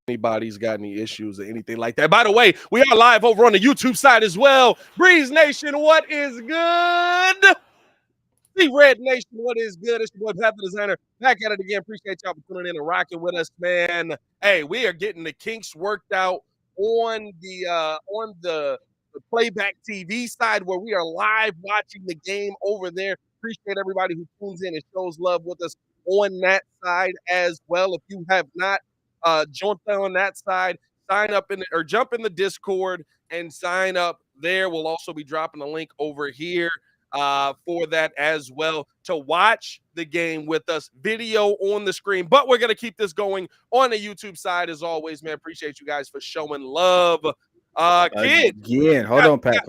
anybody's got any issues or anything like that. By the way, we are live over on the YouTube side as well. Breeze Nation, what is good? The Red Nation, what is good? It's your boy, Pat the Designer, back at it again. Appreciate y'all for tuning in and rocking with us, man. Hey, we are getting the kinks worked out on the playback TV side where we are live watching the game over there. Appreciate everybody who tunes in and shows love with us on that side as well. If you have not jumped on that side, sign up or jump in the Discord and sign up there. We'll also be dropping a link over here for that as well to watch the game with us, video on the screen. But we're going to keep this going on the YouTube side as always, man. Appreciate you guys for showing love. Kid. Again, hold on, Pat.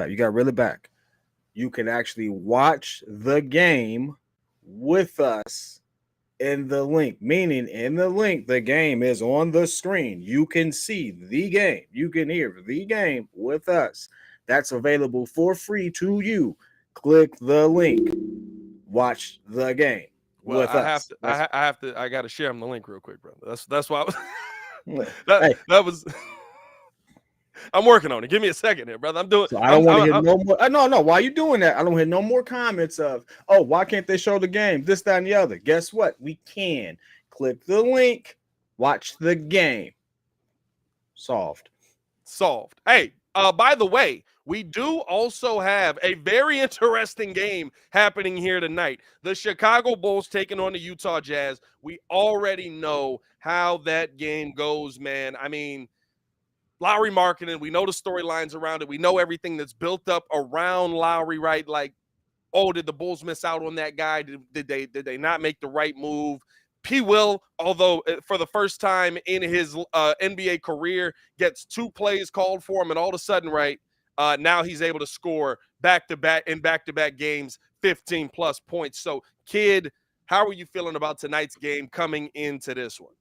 You got really back. You can actually watch the game with us in the link, meaning in the link, the game is on the screen. You can see the game. You can hear the game with us. That's available for free to you. Click the link. Watch the game with us. I got to share them the link real quick, brother. That's why that was. I'm working on it. Give me a second here, brother. I'm doing. So I don't want to hear no more. No. Why are you doing that? I don't hear no more comments of, oh, why can't they show the game? This, that, and the other. Guess what? We can. Click the link. Watch the game. Solved. Hey, by the way, we do also have a very interesting game happening here tonight. The Chicago Bulls taking on the Utah Jazz. We already know how that game goes, man. I mean, Lowry Markkanen, we know the storylines around it. We know everything that's built up around Lowry, right? Like, oh, did the Bulls miss out on that guy? Did they not make the right move? Paypayl, although for the first time in his NBA career, gets 2 plays called for him, and all of a sudden, right, now he's able to score back-to-back games, 15-plus points. So, kid, how are you feeling about tonight's game coming into this one?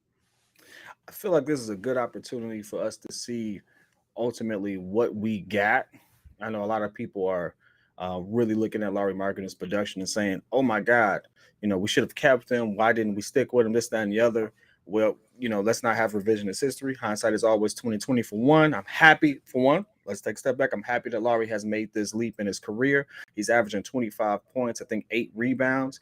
I feel like this is a good opportunity for us to see ultimately what we got. I know a lot of people are really looking at Lowry Markkanen's production and saying, oh, my God, we should have kept him. Why didn't we stick with him, this, that, and the other? Well, let's not have revisionist history. Hindsight is always 20/20 for one. I'm happy for one. Let's take a step back. I'm happy that Lowry has made this leap in his career. He's averaging 25 points, I think 8 rebounds.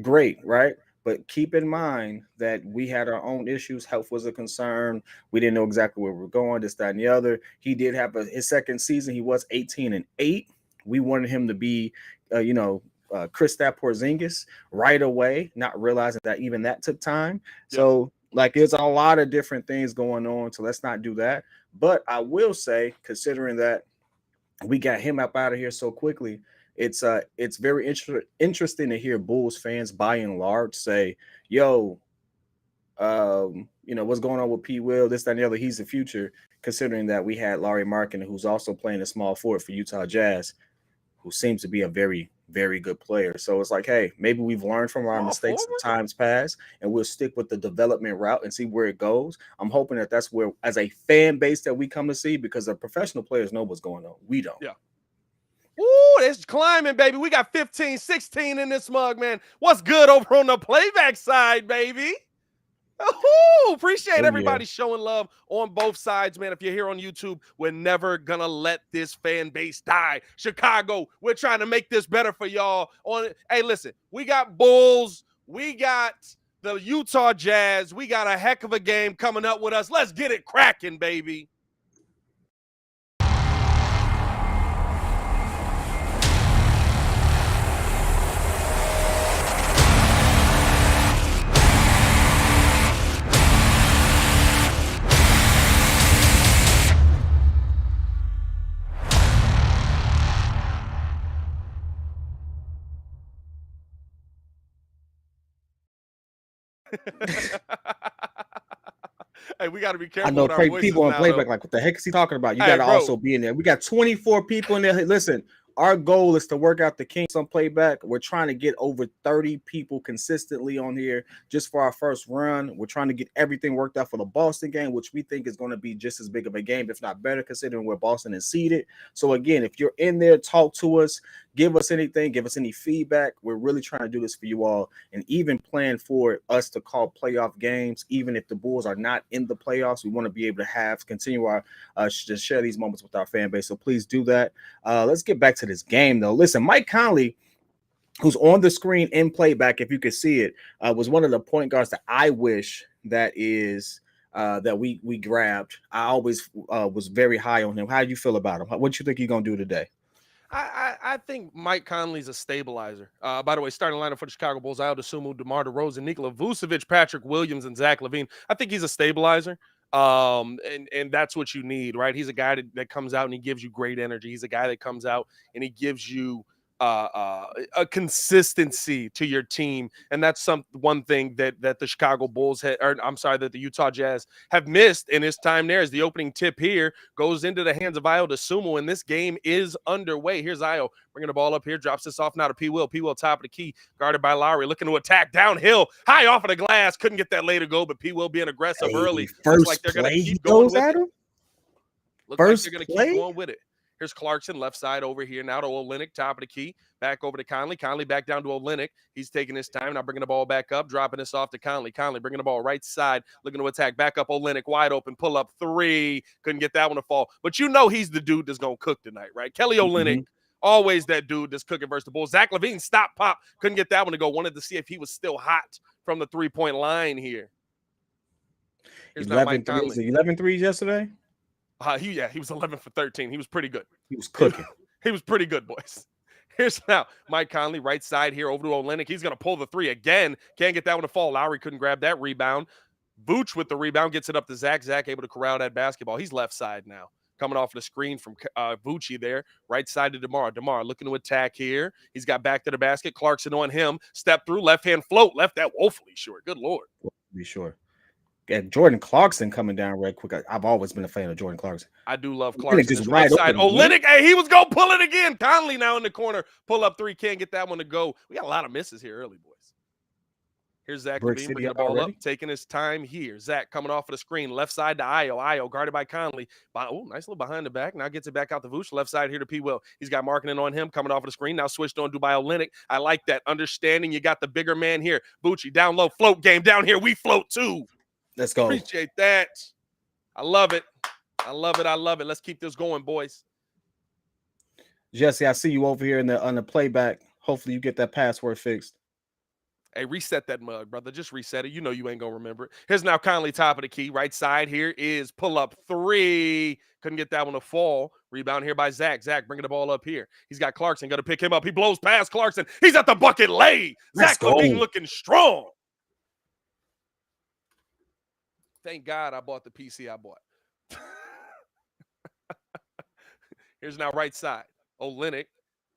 Great, right? But keep in mind that we had our own issues. Health was a concern. We didn't know exactly where we were going, this, that, and the other. He did have his second season. He was 18-8. We wanted him to be, Kristaps Porzingis right away, not realizing that even that took time. Yep. So, there's a lot of different things going on. So let's not do that. But I will say, considering that we got him up out of here so quickly, it's very interesting to hear Bulls fans by and large say, yo, what's going on with Paypayl, this, that, and the other, he's the future, considering that we had Lowry Markkanen, who's also playing a small forward for Utah Jazz, who seems to be a very, very good player. So it's like, hey, maybe we've learned from our mistakes of times past, and we'll stick with the development route and see where it goes. I'm hoping that that's where, as a fan base, that we come to see, because the professional players know what's going on. We don't. Yeah. Ooh, it's climbing, baby. We got 15, 16 in this mug, man. What's good over on the playback side, baby? Ooh, appreciate everybody showing love on both sides, man. If you're here on YouTube, we're never going to let this fan base die. Chicago, we're trying to make this better for y'all. Hey, listen, we got Bulls. We got the Utah Jazz. We got a heck of a game coming up with us. Let's get it cracking, baby. Hey, we got to be careful. I know with our people on playback though. like, what the heck is he talking about? You got to also be in there. We got 24 people in there. Hey, listen, our goal is to work out the kinks on playback. We're trying to get over 30 people consistently on here just for our first run. We're trying to get everything worked out for the Boston game, which we think is going to be just as big of a game, if not better, considering where Boston is seated. So again, if you're in there, talk to us. Give us anything, give us any feedback. We're really trying to do this for you all, and even plan for us to call playoff games, even if the Bulls are not in the playoffs. We want to be able to continue our to share these moments with our fan base. So please do that. Let's get back to this game though. Listen, Mike Conley, who's on the screen in playback, if you could see it, was one of the point guards that I wish that we grabbed. I always was very high on him. How do you feel about him? What you think he's gonna do today? I think Mike Conley's a stabilizer. By the way, starting lineup for the Chicago Bulls: Ayo Dosunmu, DeMar DeRozan, Nikola Vucevic, Patrick Williams, and Zach LaVine. I think he's a stabilizer. And that's what you need, right? He's a guy that comes out and he gives you great energy. He's a guy that comes out and he gives you a consistency to your team, and that's one thing that the Chicago Bulls that the Utah Jazz have missed in his time there. As the opening tip here goes into the hands of Ayo Dosunmu, and this game is underway. Here's Ayo bringing the ball up here, drops this off now to P. Will. P. Will top of the key, guarded by Lowry, looking to attack downhill, high off of the glass. Couldn't get that lay to go, but P. Will being aggressive early. First like they're play, going to keep going with at it. him. Looks like they're going to keep going with it. Here's Clarkson, left side over here now to Olynyk, top of the key. Back over to Conley. Conley back down to Olynyk. He's taking his time. Now bringing the ball back up, dropping this off to Conley. Conley bringing the ball right side, looking to attack. Back up Olynyk, wide open, pull up three. Couldn't get that one to fall. But you know he's the dude that's going to cook tonight, right? Kelly Olynyk, always that dude that's cooking versus the Bulls. Zach LaVine, stop, pop. Couldn't get that one to go. Wanted to see if he was still hot from the three-point line here. Here's 11 threes. 11 threes yesterday? He was 11 for 13. He was pretty good. He was cooking. He was pretty good, boys. Here's now Mike Conley, right side here over to Olynyk. He's going to pull the three again. Can't get that one to fall. Lowry couldn't grab that rebound. Vooch with the rebound gets it up to Zach. Zach able to corral that basketball. He's left side now. Coming off the screen from Vucci there. Right side to DeMar. DeMar looking to attack here. He's got back to the basket. Clarkson on him. Step through. Left hand float. Left that woefully short. Good Lord. Be sure. And Jordan Clarkson coming down real quick. I've always been a fan of Jordan Clarkson. I do love Clarkson. Just right side. Olynyk, hey, he was going to pull it again. Conley now in the corner. Pull up three. Can't get that one to go. We got a lot of misses here early, boys. Here's Zach LaVine bringing the ball up, taking his time here. Zach coming off of the screen. Left side to Ayo. Ayo guarded by Conley. Nice little behind the back. Now gets it back out to Vooch. Left side here to P. Will. He's got Markkanen on him coming off of the screen. Now switched on to by Olynyk. I like that. Understanding you got the bigger man here. Vucci down low. Float game down here. We float too. Let's go. Appreciate that. I love it. I love it. I love it. Let's keep this going, boys. Jesse, I see you over here on the playback. Hopefully you get that password fixed. Hey, reset that mug, brother. Just reset it. You know you ain't going to remember it. Here's now Conley, top of the key. Right side here is pull up three. Couldn't get that one to fall. Rebound here by Zach. Zach bringing the ball up here. He's got Clarkson. Got to pick him up. He blows past Clarkson. He's at the bucket lay. Zach LaVine looking strong. Thank God I bought the PC I bought. Here's now right side. Olynyk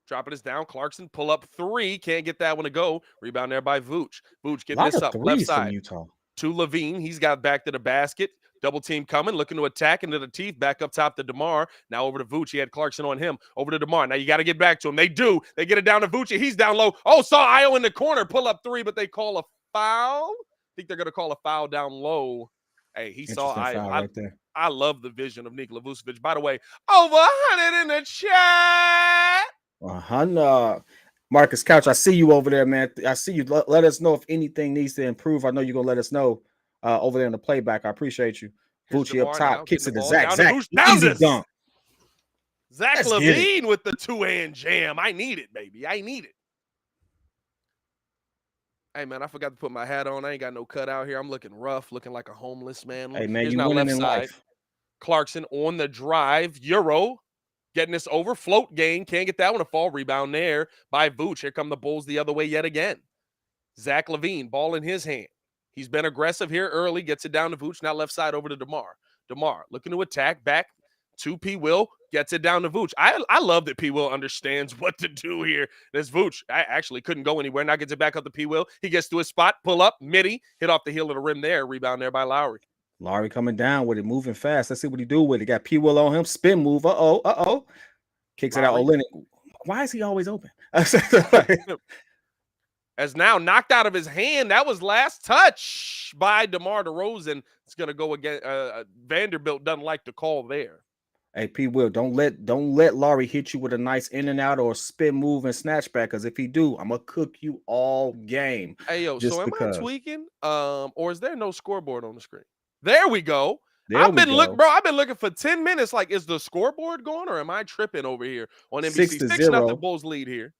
dropping this down. Clarkson pull up three. Can't get that one to go. Rebound there by Vooch. Vooch getting this up. Left side. Utah. To LaVine. He's got back to the basket. Double team coming. Looking to attack into the teeth. Back up top to DeMar. Now over to Vooch. He had Clarkson on him. Over to DeMar. Now you got to get back to him. They do. They get it down to Vooch. He's down low. Oh, saw Ayo in the corner. Pull up three, but they call a foul. I think they're going to call a foul down low. Hey, he saw Ayo. Right there. I love the vision of Nikola Vucevic. By the way, over 100 in the chat. 100. Marcus Couch, I see you over there, man. I see you. Let us know if anything needs to improve. I know you're going to let us know over there in the playback. I appreciate you. Vucci up top, kicks it to Zach. Zach, easy dunk. Zach LaVine with the two-hand jam. I need it, baby. I need it. Hey, man, I forgot to put my hat on. I ain't got no cut out here. I'm looking rough, looking like a homeless man. Hey, man, you winning in life. Clarkson on the drive. Euro getting this over. Float game. Can't get that one to fall. Rebound there by Vooch. Here come the Bulls the other way yet again. Zach LaVine, ball in his hand. He's been aggressive here early. Gets it down to Vooch. Now left side over to DeMar. DeMar looking to attack. Back to P. Will. Gets it down to Vooch. I love that P. Will understands what to do here. This Vooch, I actually couldn't go anywhere. Now gets it back up to P. Will. He gets to his spot. Pull up. Midi. Hit off the heel of the rim there. Rebound there by Lowry. Lowry coming down with it. Moving fast. Let's see what he do with it. Got P. Will on him. Spin move. Uh-oh. Kicks it out. Olynyk. Why is he always open? As now knocked out of his hand. That was last touch by DeMar DeRozan. It's going to go again. Vanderbilt doesn't like the call there. Hey, P. Will, don't let Laurie hit you with a nice in and out or spin move and snatch back. Because if he do, I'm gonna cook you all game. Hey, yo, so Just am I because. tweaking? Or is there no scoreboard on the screen? There we go. There we go. Bro, I've been looking for 10 minutes. Like, is the scoreboard going or am I tripping over here on NBC? 6-0 6-0. Bulls lead here.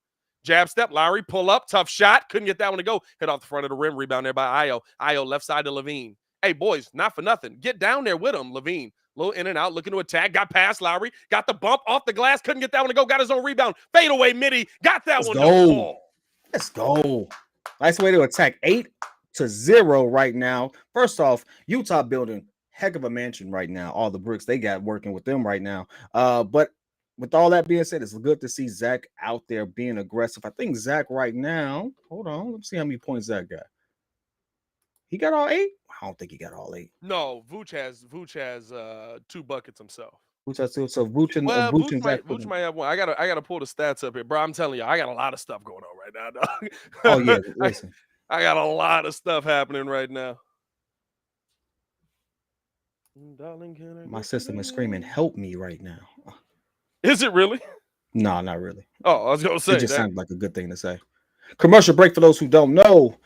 Jab step, Lowry, pull up, tough shot. Couldn't get that one to go. Hit off the front of the rim, rebound there by Io. Io left side to Levine. Hey, boys, not for nothing. Get down there with him, Levine. Little in and out, looking to attack. Got past Lowry. Got the bump off the glass. Couldn't get that one to go. Got his own rebound. Fade away, midi. Got that Let's one go. to fall. Let's go. Nice way to attack. 8-0 right now. First off, Utah building heck of a mansion right now. All the bricks they got working with them right now. But with all that being said, it's good to see Zach out there being aggressive. I think Zach right now, hold on, let's see how many points Zach got. He got all 8? I don't think he got all 8. No, Vooch has 2 buckets himself. Vooch has 2. So Vooch and Zach. Vooch might have 1. I gotta pull the stats up here, bro. I'm telling you, I got a lot of stuff going on right now, dog. Oh yeah, listen. I got a lot of stuff happening right now. Darling, my system is screaming, "Help me!" right now. Is it really? No, not really. Oh, I was gonna say it just sounded like a good thing to say. Commercial break for those who don't know.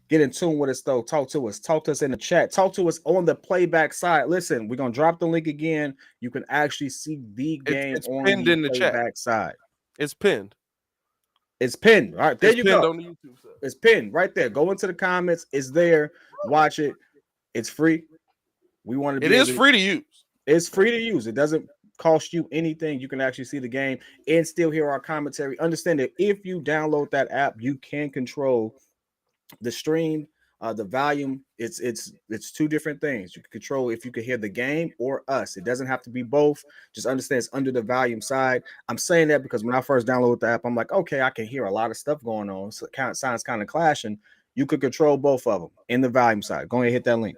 Get in tune with us though. Talk to us. Talk to us in the chat. Talk to us on the playback side. Listen, we're gonna drop the link again. You can actually see the game it's on pinned the in the playback chat. side. It's pinned. It's pinned. All right, there it's you pinned go. On the YouTube side. It's pinned right there. Go into the comments. It's there. Watch it. It's free. We want to. It is free to use. It's free to use. It doesn't cost you anything. You can actually see the game and still hear our commentary. Understand that if you download that app, you can control the stream, the volume. It's 2 different things. You can control if you can hear the game or us. It doesn't have to be both. Just understand it's under the volume side. I'm saying that because when I first downloaded the app, I'm like, okay, I can hear a lot of stuff going on. So it sounds kind of clashing. You could control both of them in the volume side. Go ahead and hit that link.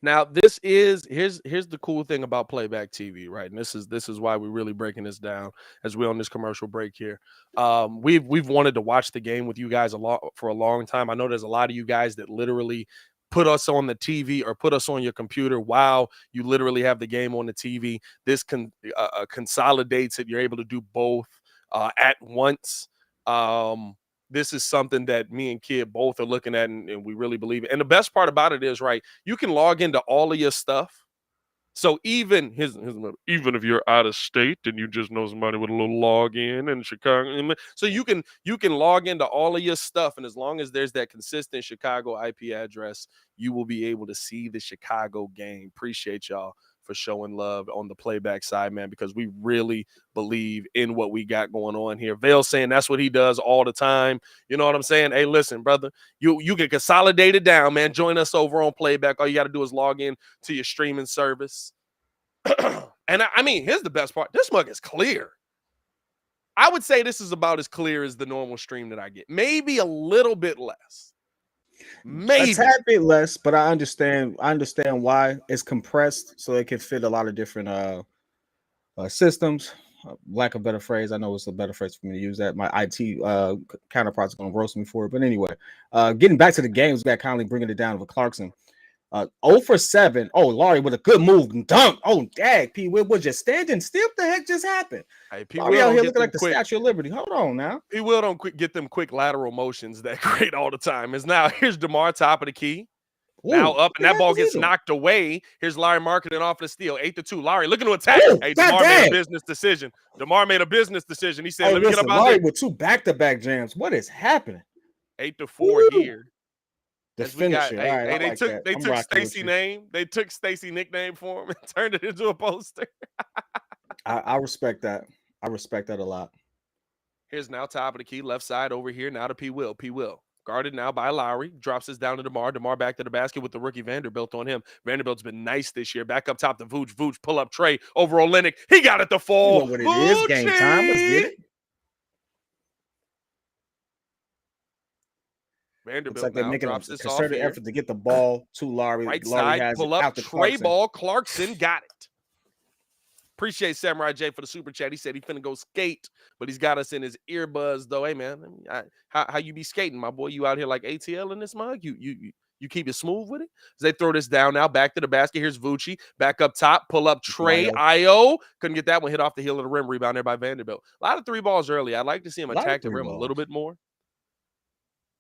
Now, this is here's the cool thing about playback TV, right? And this is why we're really breaking this down as we're on this commercial break here. We've wanted to watch the game with you guys for a long time. I know there's a lot of you guys that literally put us on the TV or put us on your computer while you literally have the game on the TV. This consolidates it. You're able to do both at once. This is something that me and Kid both are looking at, and we really believe it. And the best part about it is, right, you can log into all of your stuff. So even even if you're out of state and you just know somebody with a little login in Chicago, so you can log into all of your stuff, and as long as there's that consistent Chicago IP address, you will be able to see the Chicago game. Appreciate y'all for showing love on the playback side, man, because we really believe in what we got going on here. Vale saying that's what he does all the time. You know what I'm saying? Hey, listen, brother, you can consolidate it down, man. Join us over on playback. All you got to do is log in to your streaming service. And I mean, here's the best part. This mug is clear. I would say this is about as clear as the normal stream that I get. Maybe a little bit less. Maybe a tad bit less, but I understand why it's compressed so it can fit a lot of different systems. Lack of better phrase. I know it's a better phrase for me to use that. My IT counterparts are going to roast me for it. But anyway, getting back to the games, we got Conley bringing it down with Clarkson. 0 for 7. Oh, Laurie with a good move and dunk. Oh, dang, P. Will was just standing still. What the heck just happened? Hey, P. Laurie out here looking like the Statue of Liberty. Hold on now. P. Will don't get them quick lateral motions that great all the time. Is now here's DeMar top of the key. Ooh, now up, and that ball gets knocked away. Here's Larry Markkanen off the steal. 8-2. Larry looking to attack. Ooh, hey, DeMar made a business decision. DeMar made a business decision. He said, let me get up out Larry here. With 2 back-to-back jams. What is happening? 8-4 here. The finisher. They took Stacy name. They took Stacy nickname for him and turned it into a poster. I respect that. I respect that a lot. Here's now top of the key, left side over here. Now to P. Will. P. Will. Guarded now by Lowry. Drops this down to DeMar. DeMar back to the basket with the rookie Vanderbilt on him. Vanderbilt's been nice this year. Back up top to Vooch. Vooch pull up Trey over Olenek. He got it to fall. You know what it is. Game time. Let's get it. Vanderbilt like they're making a concerted effort to get the ball to Laurie. Right Laurie side, has pull it up, out to Trey Clarkson. ball. Clarkson got it. Appreciate Samurai J for the super chat. He said he finna go skate, but he's got us in his earbuds though. Hey man, how you be skating, my boy? You out here like ATL in this mug? You You keep it smooth with it. As they throw this down now, back to the basket. Here's Vucci. Back up top. Pull up Trey. Io. Couldn't get that one. Hit off the heel of the rim. Rebound there by Vanderbilt. A lot of 3 balls early. I'd like to see him attack the rim a little bit more.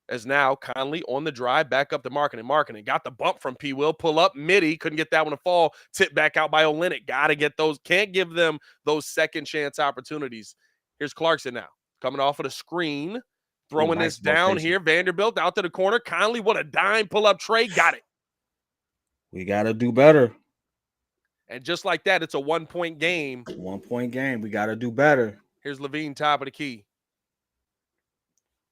As now Conley on the drive, back up to Markkanen. Markkanen got the bump from P. Will. Pull up. Midi. Couldn't get that one to fall. Tip back out by Olynyk. Got to get those. Can't give them those second chance opportunities. Here's Clarkson now. Coming off of the screen. Throwing this down here. Vanderbilt out to the corner. Conley, what a dime. Pull up Trey. Got it. We got to do better. And just like that, it's a 1-point game. 1-point game. We got to do better. Here's Levine, top of the key.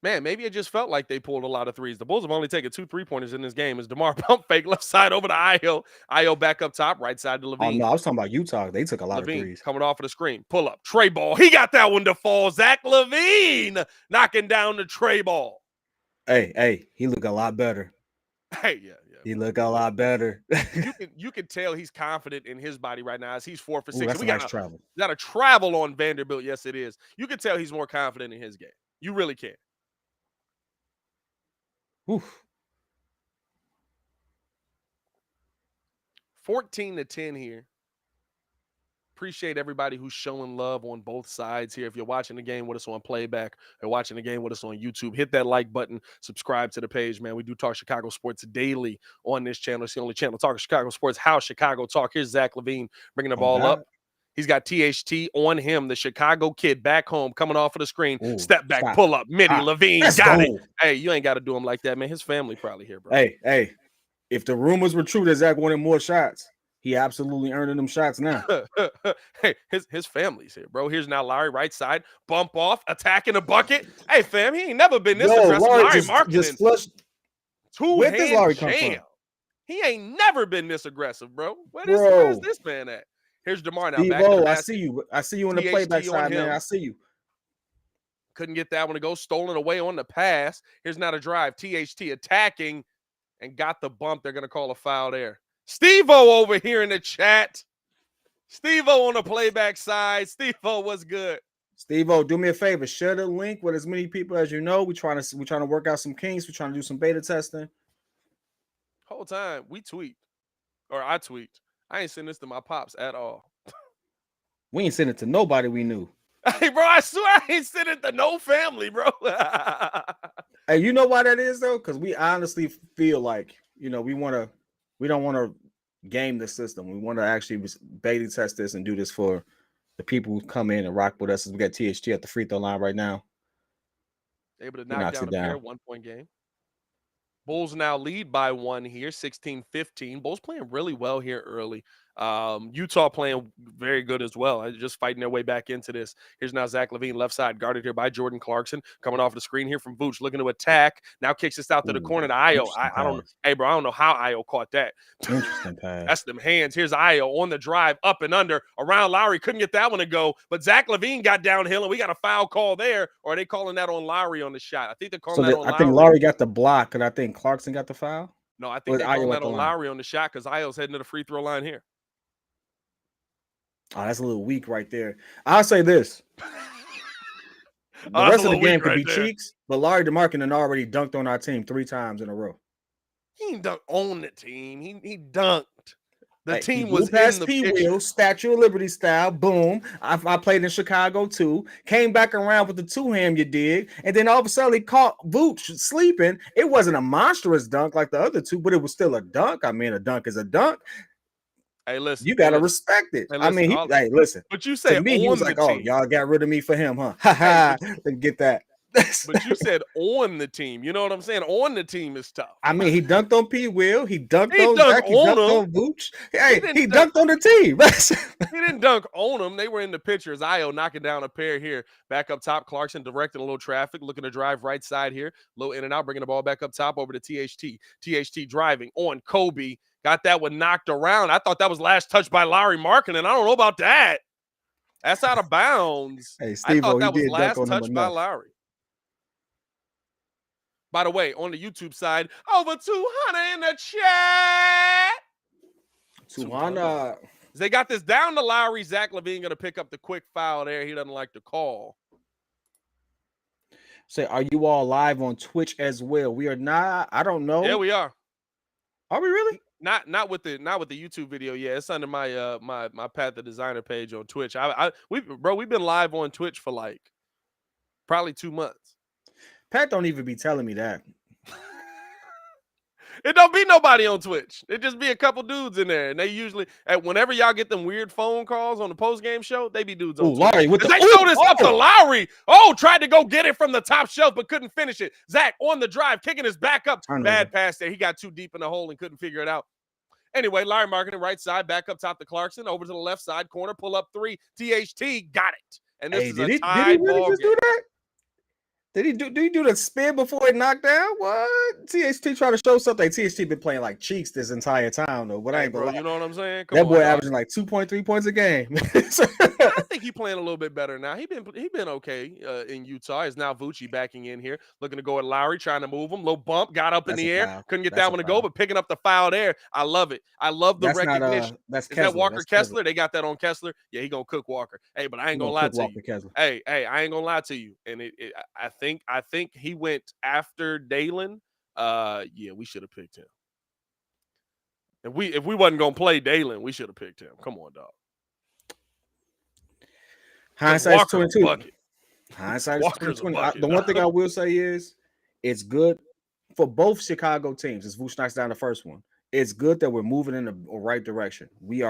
Man, maybe it just felt like they pulled a lot of threes. The Bulls have only taken 2 3-pointers in this game. As DeMar pump fake left side over to Io. Io back up top, right side to Levine. Oh, no, I was talking about Utah. They took a lot of threes. Coming off of the screen. Pull up. Trey ball. He got that one to fall. Zach Levine knocking down the Trey ball. Hey, he look a lot better. Hey, yeah. He look a lot better. you can tell he's confident in his body right now as he's 4 for 6. That's a nice travel. Got a travel on Vanderbilt. Yes, it is. You can tell he's more confident in his game. You really can. Oof. 14-10 here. Appreciate everybody who's showing love on both sides here. If you're watching the game with us on playback or watching the game with us on YouTube, hit that like button, subscribe to the page, man. We do talk Chicago sports daily on this channel. It's the only channel talking Chicago sports, how Chicago talk. Here's Zach Levine bringing the ball up. He's got THT on him, the Chicago kid back home, coming off of the screen. Ooh, step back, pull up, Midi, Levine, got it. Hey, you ain't got to do him like that, man. His family probably here, bro. Hey, if the rumors were true that Zach wanted more shots, he absolutely earning them shots now. Hey, his family's here, bro. Here's now Larry, right side, bump off, attacking the bucket. Hey, fam, he ain't never been this aggressive. Larry Markkanen just flushed. Where does Larry come from? He ain't never been this aggressive, bro. Where's this man at? Here's DeMar now. Steve-O, I see you. I see you on the playback side, man. I see you. Couldn't get that one to go. Stolen away on the pass. Here's now the drive. THT attacking and got the bump. They're going to call a foul there. Steve-O over here in the chat. Steve-O on the playback side. Steve-O, what's good? Steve-O, do me a favor. Share the link with as many people as you know. We're trying to work out some kinks. We're trying to do some beta testing. Whole time we tweet, or I tweet. I ain't send this to my pops at all. We ain't send it to nobody we knew. Hey, bro, I swear I ain't send it to no family, bro. Hey, you know why that is though? Because we honestly feel like, we don't want to game the system. We want to actually beta test this and do this for the people who come in and rock with us. As we got THT at the free throw line right now. Able to knock down a pair, 1-point game. Bulls now lead by 1 here, 16-15. Bulls playing really well here early. Utah playing very good as well. Just fighting their way back into this. Here's now Zach Levine, left side, guarded here by Jordan Clarkson. Coming off the screen here from Vooch, looking to attack. Now kicks this out to the corner to Io. I don't know. Hey, bro, I don't know how Io caught that. Interesting pass. That's them hands. Here's Io on the drive, up and under, around Lowry. Couldn't get that one to go, but Zach Levine got downhill, and we got a foul call there. Or are they calling that on Lowry on the shot? I think they're calling that on Lowry. I think Lowry got the block, and I think Clarkson got the foul. No, I think they're calling that on Lowry on the shot because Io's heading to the free throw line here. Oh, that's a little weak right there. I'll say this. The rest of the game could be cheeks, but Larry DeMarkkanen already dunked on our team 3 times in a row. He didn't dunk on the team. He dunked. The team was in the P-Wheel, Statue of Liberty style. Boom. I played in Chicago too. Came back around with the 2-hand, you dig. And then all of a sudden he caught Vooch sleeping. It wasn't a monstrous dunk like the other 2, but it was still a dunk. I mean, a dunk is a dunk. Hey, listen. You gotta respect it. Hey, listen, listen. But you said to me, he was like, "Oh, y'all got rid of me for him, huh?" Ha ha. Didn't get that. But you said on the team. You know what I'm saying? On the team is tough. I mean, he dunked on P. Will. He dunked on Zach. He dunked on Vooch. Hey, he dunked on the team. He didn't dunk on them. They were in the pictures. Io knocking down a pair here. Back up top, Clarkson directing a little traffic, looking to drive right side here. Low in and out, bringing the ball back up top over to THT. THT driving on Kobe. Got that one knocked around. I thought that was last touch by Larry Markkanen. I don't know about that. That's out of bounds. Hey, Steve, I thought that was last touch by Larry. By the way, on the YouTube side, over 200 in the chat. 200. They got this down to Lowry. Zach Levine going to pick up the quick foul there. He doesn't like the call. Say, are you all live on Twitch as well? We are not. I don't know. Yeah, we are. Are we really? Not with the YouTube video. Yeah, it's under my my Pat the Designer page on Twitch. We've been live on Twitch for like probably 2 months. Pat don't even be telling me that. It don't be nobody on Twitch. It just be a couple dudes in there, and they usually whenever y'all get them weird phone calls on the post game show, they be dudes on Twitch. Larry with they throw this up to Lowry. Oh, tried to go get it from the top shelf, but couldn't finish it. Zach on the drive, kicking his back up. Bad pass there. He got too deep in the hole and couldn't figure it out. Anyway, Larry Markkanen, right side, back up top to Clarkson, over to the left side corner, pull up 3. THT got it, and this is a tie ball game. Do that? Did he do the spin before he knocked down? What? THT trying to show something. THT been playing like cheeks this entire time though. But I ain't gonna lie. You know what I'm saying? That boy averaging like 2.3 points a game. I think he's playing a little bit better now. He been okay in Utah. Is now Vucci backing in here, looking to go at Lowry, trying to move him. Little bump, got up in the air, couldn't get that one to go, but picking up the foul there. I love it. I love the recognition. Is that Walker Kessler? They got that on Kessler. Yeah, he gonna cook Walker. Hey, but I ain't gonna lie to you. Hey, I ain't gonna lie to you. And I think he went after Dalen. Yeah, we should have picked him. If we wasn't gonna play Dalen, we should have picked him. Come on, dog. Hindsight's 22. Hindsight's 2020. The one thing I will say is it's good for both Chicago teams. As Vuce knocks down the first one, it's good that we're moving in the right direction. We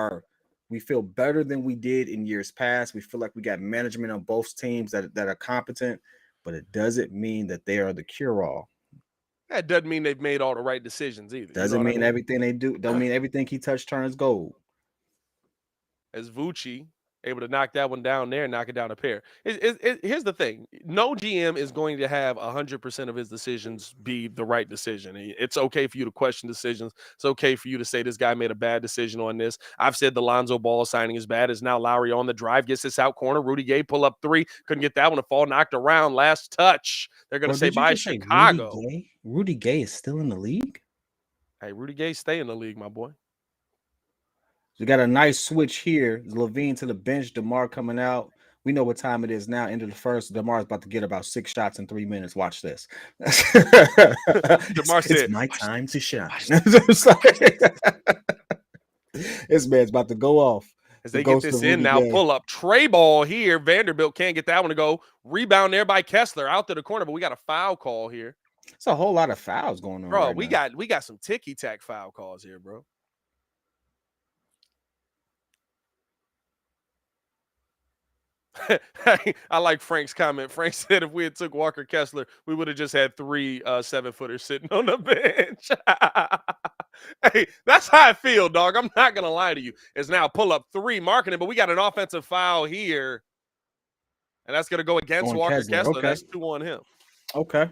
feel better than we did in years past. We feel like we got management on both teams that are competent, but it doesn't mean that they are the cure-all. That doesn't mean they've made all the right decisions either. Doesn't mean everything they do. Don't mean everything he touched turns gold. As Vucci able to knock that one down there and knock it down a pair. Here's the thing. No GM is going to have 100% of his decisions be the right decision. It's okay for you to question decisions. It's okay for you to say this guy made a bad decision on this. I've said the Lonzo Ball signing is bad. Is now Lowry on the drive, gets this out corner. Rudy Gay pull up 3. Couldn't get that one to fall. Knocked around. Last touch. They're going to say bye Chicago. Rudy Gay is still in the league? Hey, Rudy Gay stay in the league, my boy. We got a nice switch here. Levine to the bench. DeMar coming out. We know what time it is now. End of the first. DeMar's about to get about 6 shots in 3 minutes. Watch this. DeMar said, "It's my time to shine." This man's about to go off. As they get this in now, pull up tray ball here. Vanderbilt can't get that one to go. Rebound there by Kessler out to the corner, but we got a foul call here. It's a whole lot of fouls going on. Bro, we got some ticky-tack foul calls here, bro. I like Frank's comment. Frank said if we had took Walker Kessler, we would have just had 3 7-footers sitting on the bench. Hey, that's how I feel, dog. I'm not going to lie to you. It's now pull up 3 Markkanen, but we got an offensive foul here. And that's going to go against Walker Kessler. Okay. That's 2 on him. Okay.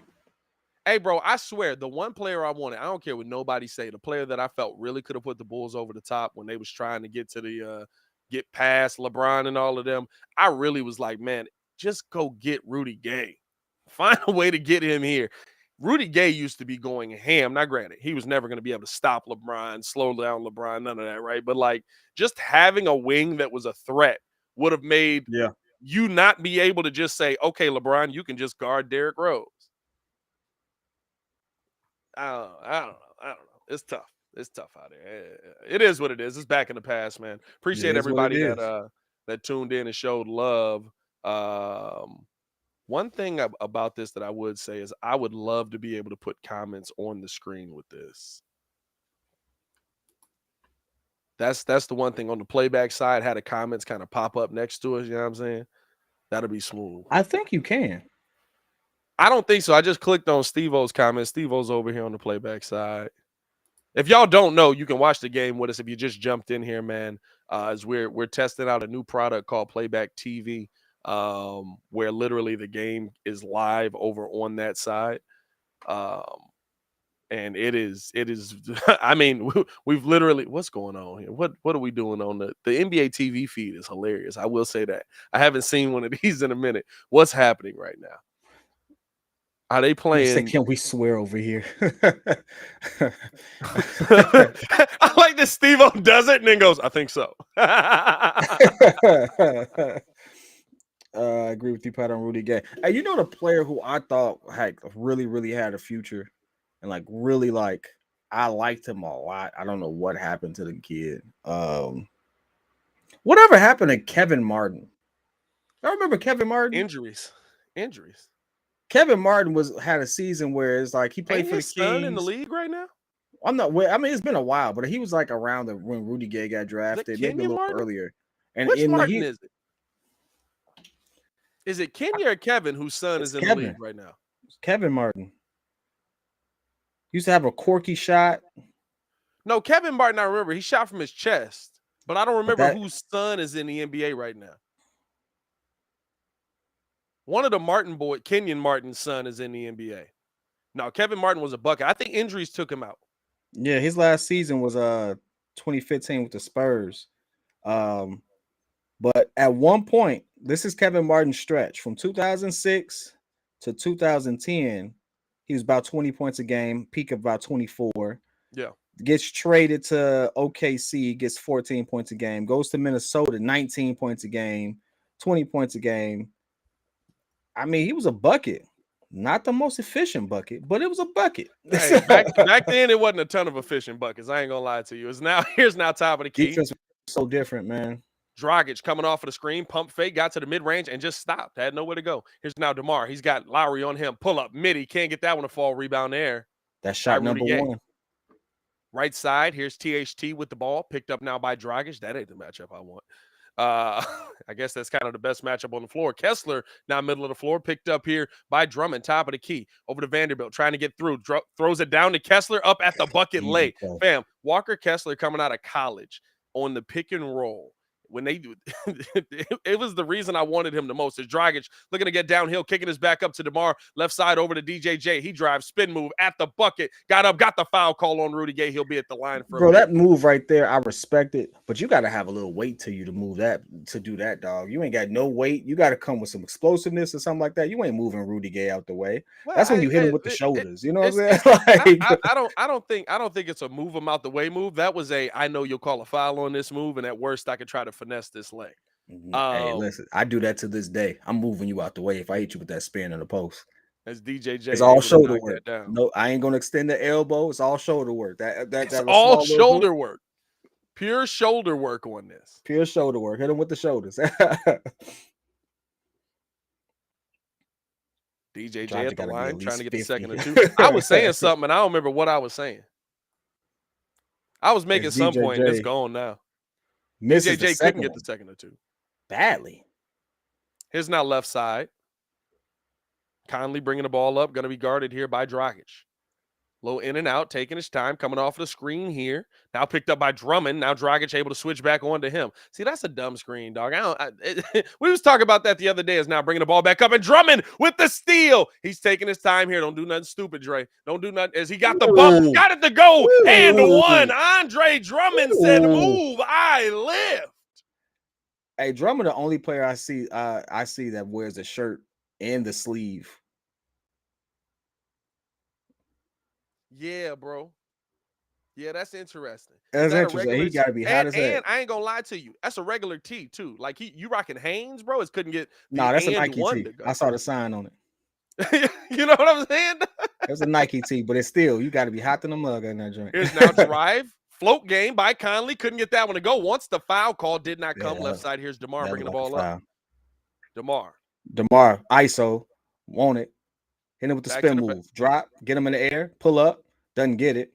Hey, bro, I swear, the one player I wanted, I don't care what nobody say, the player that I felt really could have put the Bulls over the top when they was trying to get to the get past LeBron and all of them, I really was like, man, just go get Rudy Gay. Find a way to get him here. Rudy Gay used to be going ham. Now, granted, he was never going to be able to stop LeBron, slow down LeBron, none of that, right? But, like, just having a wing that was a threat would have made you not be able to just say, okay, LeBron, you can just guard Derrick Rose. I don't know. It's tough. It's tough out there. It is what it is. It's back in the past, man. Appreciate everybody that tuned in and showed love. One thing about this that I would say is I would love to be able to put comments on the screen with this. That's the one thing on the playback side. Had the comments kind of pop up next to us. You know what I'm saying? That'll be smooth. I think you can. I don't think so. I just clicked on Steve-O's comment. Steve-O's over here on the playback side. If y'all don't know, you can watch the game with us. If you just jumped in here, man, as we're testing out a new product called Playback TV, where literally the game is live over on that side. And it is. I mean, we've literally. What's going on here? What are we doing on the NBA TV feed? Is hilarious. I will say that. I haven't seen one of these in a minute. What's happening right now? Are they playing? Can we swear over here? I like that Steve-O does it and then goes, I think so. I agree with you, Pat, on Rudy Gay. Hey, you know the player who I thought had really, really had a future and like really like I liked him a lot. I don't know what happened to the kid. Whatever happened to Kevin Martin? I remember Kevin Martin. Injuries. Kevin Martin had a season where it's like he played Ain't for the his son Kings. in the league right now? I'm not. I mean, it's been a while, but he was like around when Rudy Gay got drafted, maybe a little Martin? earlier. And which Martin is it? Is it Kenya or Kevin whose son is in the league right now? It's Kevin Martin. He used to have a quirky shot. No, Kevin Martin, I remember. He shot from his chest. But I don't remember whose son is in the NBA right now. One of the Kenyon Martin's son is in the NBA. No, Kevin Martin was a bucket. I think injuries took him out. Yeah, his last season was 2015 with the Spurs. But at one point, this is Kevin Martin's stretch from 2006 to 2010. He was about 20 points a game, peak of about 24. Yeah. Gets traded to OKC, gets 14 points a game. Goes to Minnesota, 19 points a game, 20 points a game. I mean, he was a bucket. Not the most efficient bucket, but it was a bucket. Hey, back then, it wasn't a ton of efficient buckets. I ain't gonna lie to you. Here's now top of the key. Defense was so different, man. Dragic coming off of the screen, pump fake, got to the mid-range, and just stopped. Had nowhere to go. Here's now DeMar. He's got Lowry on him. Pull up, midi. Can't get that one to fall. Rebound there. That shot number one. Right side. Here's THT with the ball. Picked up now by Dragic. That ain't the matchup I want. I guess that's kind of the best matchup on the floor. Kessler now middle of the floor, picked up here by Drummond, top of the key, over to Vanderbilt, trying to get through, throws it down to Kessler, up at the bucket late. Fam, Walker Kessler coming out of college on the pick and roll. When they do, it was the reason I wanted him the most. Is Dragic looking to get downhill, kicking his back up to DeMar, left side over to DJJ. He drives, spin move at the bucket, got up, got the foul call on Rudy Gay. He'll be at the line for bro. That move right there, I respect it, but you got to have a little weight to you to move that, to do that, dog. You ain't got no weight. You got to come with some explosiveness or something like that. You ain't moving Rudy Gay out the way. Well, that's when you hit him with the shoulders. You know what I'm saying? I don't think it's a move him out the way move. That was I know you'll call a foul on this move, and at worst, I could try to finesse this leg. Hey, listen, I do that to this day. I'm moving you out the way if I hit you with that spin in the post. That's DJJ. It's all shoulder work. No, I ain't gonna extend the elbow. It's all shoulder work. That's all shoulder work. Pure shoulder work on this. Pure shoulder work. Hit him with the shoulders. DJJ at the line, trying to get the second or two. I was saying something, and I don't remember what I was saying. I was making some point, and it's gone now. DJJ couldn't get the second or two. Badly. Here's now left side. Conley bringing the ball up. Going to be guarded here by Dragic. Low in and out, taking his time, coming off of the screen here. Now picked up by Drummond. Now Dragic able to switch back onto him. See, that's a dumb screen, dog. We was talking about that the other day. Is now bringing the ball back up. And Drummond with the steal. He's taking his time here. Don't do nothing stupid, Dre. Don't do nothing. As he got the bump, got it to go. And one. Andre Drummond said, move, I live. Hey, Drummond, the only player I see that wears a shirt in the sleeve. Yeah, bro. Yeah, that's interesting. That's interesting. He got to be hot as hell. And I ain't gonna lie to you, that's a regular tee too. Like you rocking Hanes, bro. It couldn't get. No, that's a Nike tee. I saw the sign on it. You know what I'm saying? It's a Nike tee, but it's still, you got to be hot than the mug in that joint. Here's now drive. Float game by Conley. Couldn't get that one to go. Once the foul call did not come. Left side, here's DeMar bringing the ball up. DeMar, ISO, want it. Hit him with the spin move. Drop, get him in the air, pull up, doesn't get it.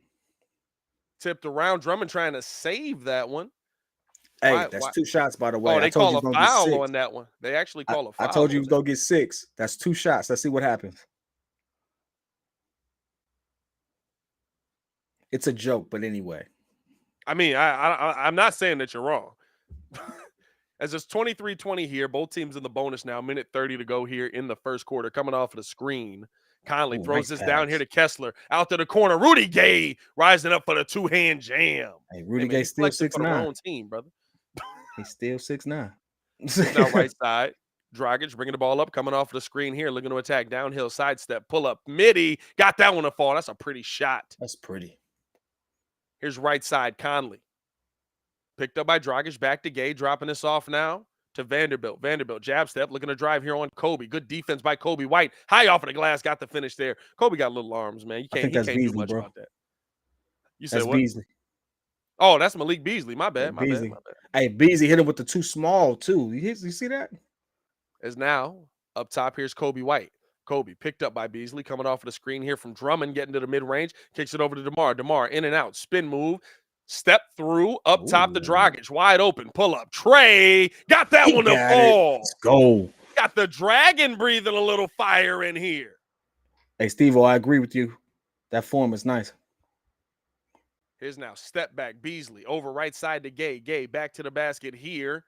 Tipped around. Drummond trying to save that one. Hey, that's 2 shots, by the way. Oh, they call a foul on that one. They actually call a foul. I told you he was going to get 6. That's 2 shots. Let's see what happens. It's a joke, but anyway. I mean, I'm not saying that you're wrong. As it's 23-20 here, both teams in the bonus now. Minute 30 to go here in the first quarter. Coming off of the screen, Conley throws this down here to Kessler. Out to the corner. Rudy Gay rising up for the 2-hand jam. Hey, Rudy Gay still 6'9". Own team, brother. He's still 6'9". Now right side. Dragic bringing the ball up. Coming off of the screen here. Looking to attack. Downhill sidestep. Pull up. Midi. Got that one to fall. That's a pretty shot. That's pretty. Here's right side. Conley. Picked up by Dragic, back to Gay, dropping this off now to Vanderbilt. Vanderbilt, jab step, looking to drive here on Kobe. Good defense by Kobe White. High off of the glass, got the finish there. Kobe got little arms, man. You can't do much about that. You said That's what? Beasley. Oh, that's Malik Beasley. My Yeah, bad. My bad. Beasley. My bad. Hey, Beasley hit him with the too small too. You see that? Is now up top. Here's Kobe White. Kobe picked up by Beasley, coming off of the screen here from Drummond, getting to the mid range, kicks it over to DeMar. DeMar in and out, spin move, step through, up top to Ooh. Dragic, wide open, pull up. Trey got that He one to got it. Let's fall. go. Got the dragon breathing a little fire in here. Hey, Steve-O, I agree with you. That form is nice. Here's now step back Beasley over right side to Gay. Gay back to the basket here.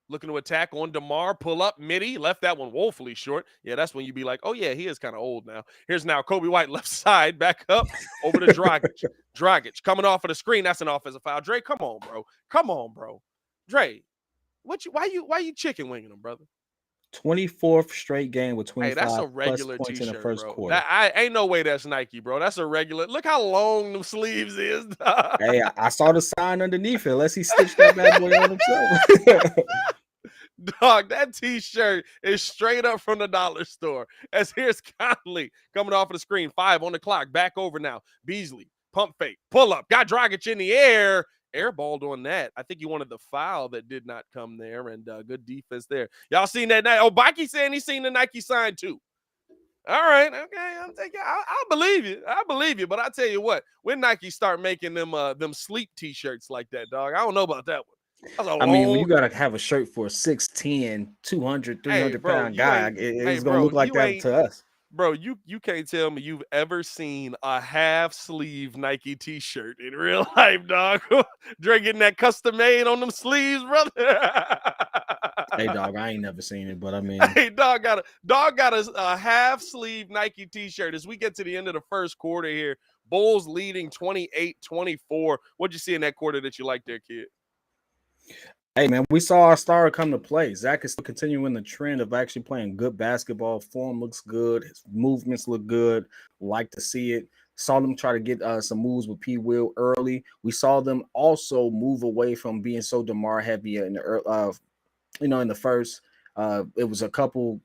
Looking to attack on DeMar. Pull up, midi. Left that one woefully short. Yeah, that's when you be like, oh, yeah, he is kind of old now. Here's now Kobe White left side. Back up over to Dragic. Dragic coming off of the screen. That's an offensive foul. Dre, come on, bro. Come on, bro. Dre, why you chicken winging him, brother? 24th straight game with 25 that's a plus regular points in the t-shirt, first bro. quarter. Ain't no way that's Nike, bro. That's a regular. Look how long them sleeves is. Hey, I saw the sign underneath it. Unless he stitched that bad boy on himself. Dog, that t-shirt is straight up from the dollar store. As here's Conley coming off of the screen. 5 on the clock. Back over now. Beasley, pump fake, pull up. Got Dragic in the air. Airballed on that. I think he wanted the foul that did not come there, and good defense there. Y'all seen that? Oh, Baki saying he's seen the Nike sign too. All right, okay, I'll believe you. I believe you, but I tell you what, when Nike start making them sleep t-shirts like that, dog, I don't know about that one. I mean, when you got to have a shirt for a 6'10", 200, 300 pound guy, it's going to look like that to us. Bro, you can't tell me you've ever seen a half sleeve Nike t-shirt in real life, dog. Dre getting that custom made on them sleeves, brother. Hey, dog, I ain't never seen it, but I mean, hey, dog got a half sleeve Nike t-shirt. As we get to the end of the first quarter here, Bulls leading 28-24. What'd you see in that quarter that you liked there, kid? Hey, man, we saw our star come to play. Zach is still continuing the trend of actually playing good basketball. Form looks good. His movements look good. Like to see it. Saw them try to get some moves with P. Will early. We saw them also move away from being so DeMar heavy in the in the first. It was a couple.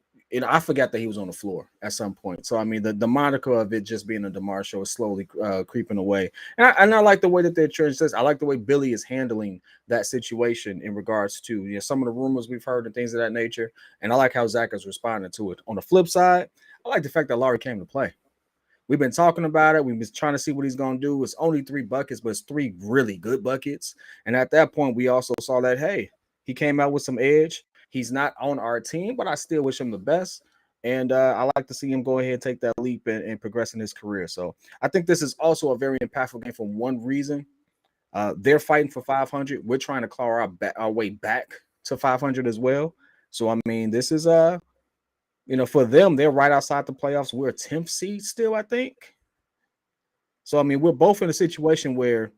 I forgot that he was on the floor at some point. So, I mean, the moniker of it just being a DeMar show is slowly creeping away. And I like the way that their church says. I like the way Billy is handling that situation in regards to some of the rumors we've heard and things of that nature. And I like how Zach is responding to it. On the flip side, I like the fact that Laurie came to play. We've been talking about it. We've been trying to see what he's going to do. It's only 3 buckets, but it's 3 really good buckets. And at that point, we also saw that, hey, he came out with some edge. He's not on our team, but I still wish him the best. And I like to see him go ahead and take that leap and progress in his career. So I think this is also a very impactful game for one reason. They're fighting for 500. We're trying to claw our way back to 500 as well. So, I mean, this is, for them, they're right outside the playoffs. We're a 10th seed still, I think. So, I mean, we're both in a situation where,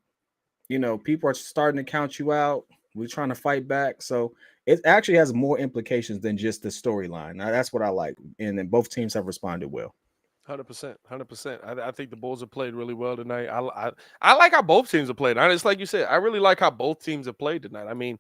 people are starting to count you out. We're trying to fight back. So it actually has more implications than just the storyline. Now, that's what I like. And then both teams have responded well. 100%. I think the Bulls have played really well tonight. I like how both teams have played. It's like you said, I really like how both teams have played tonight. I mean,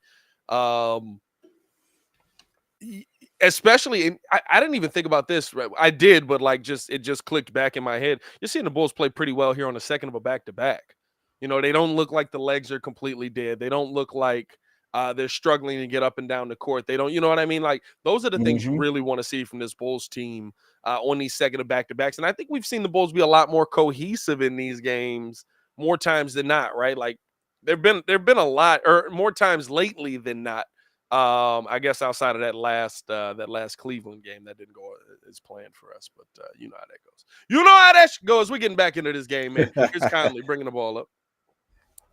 especially I didn't even think about this. I did, but it just clicked back in my head. You're seeing the Bulls play pretty well here on the second of a back-to-back. They don't look like the legs are completely dead. They don't look like they're struggling to get up and down the court. They don't, you know what I mean? Like, those are the things you really want to see from this Bulls team on these second of back-to-backs. And I think we've seen the Bulls be a lot more cohesive in these games more times than not, right? Like, there've been a lot, or more times lately than not. I guess outside of that last Cleveland game that didn't go as planned for us, but you know how that goes. You know how that goes. We're getting back into this game, man. Here's Conley bringing the ball up.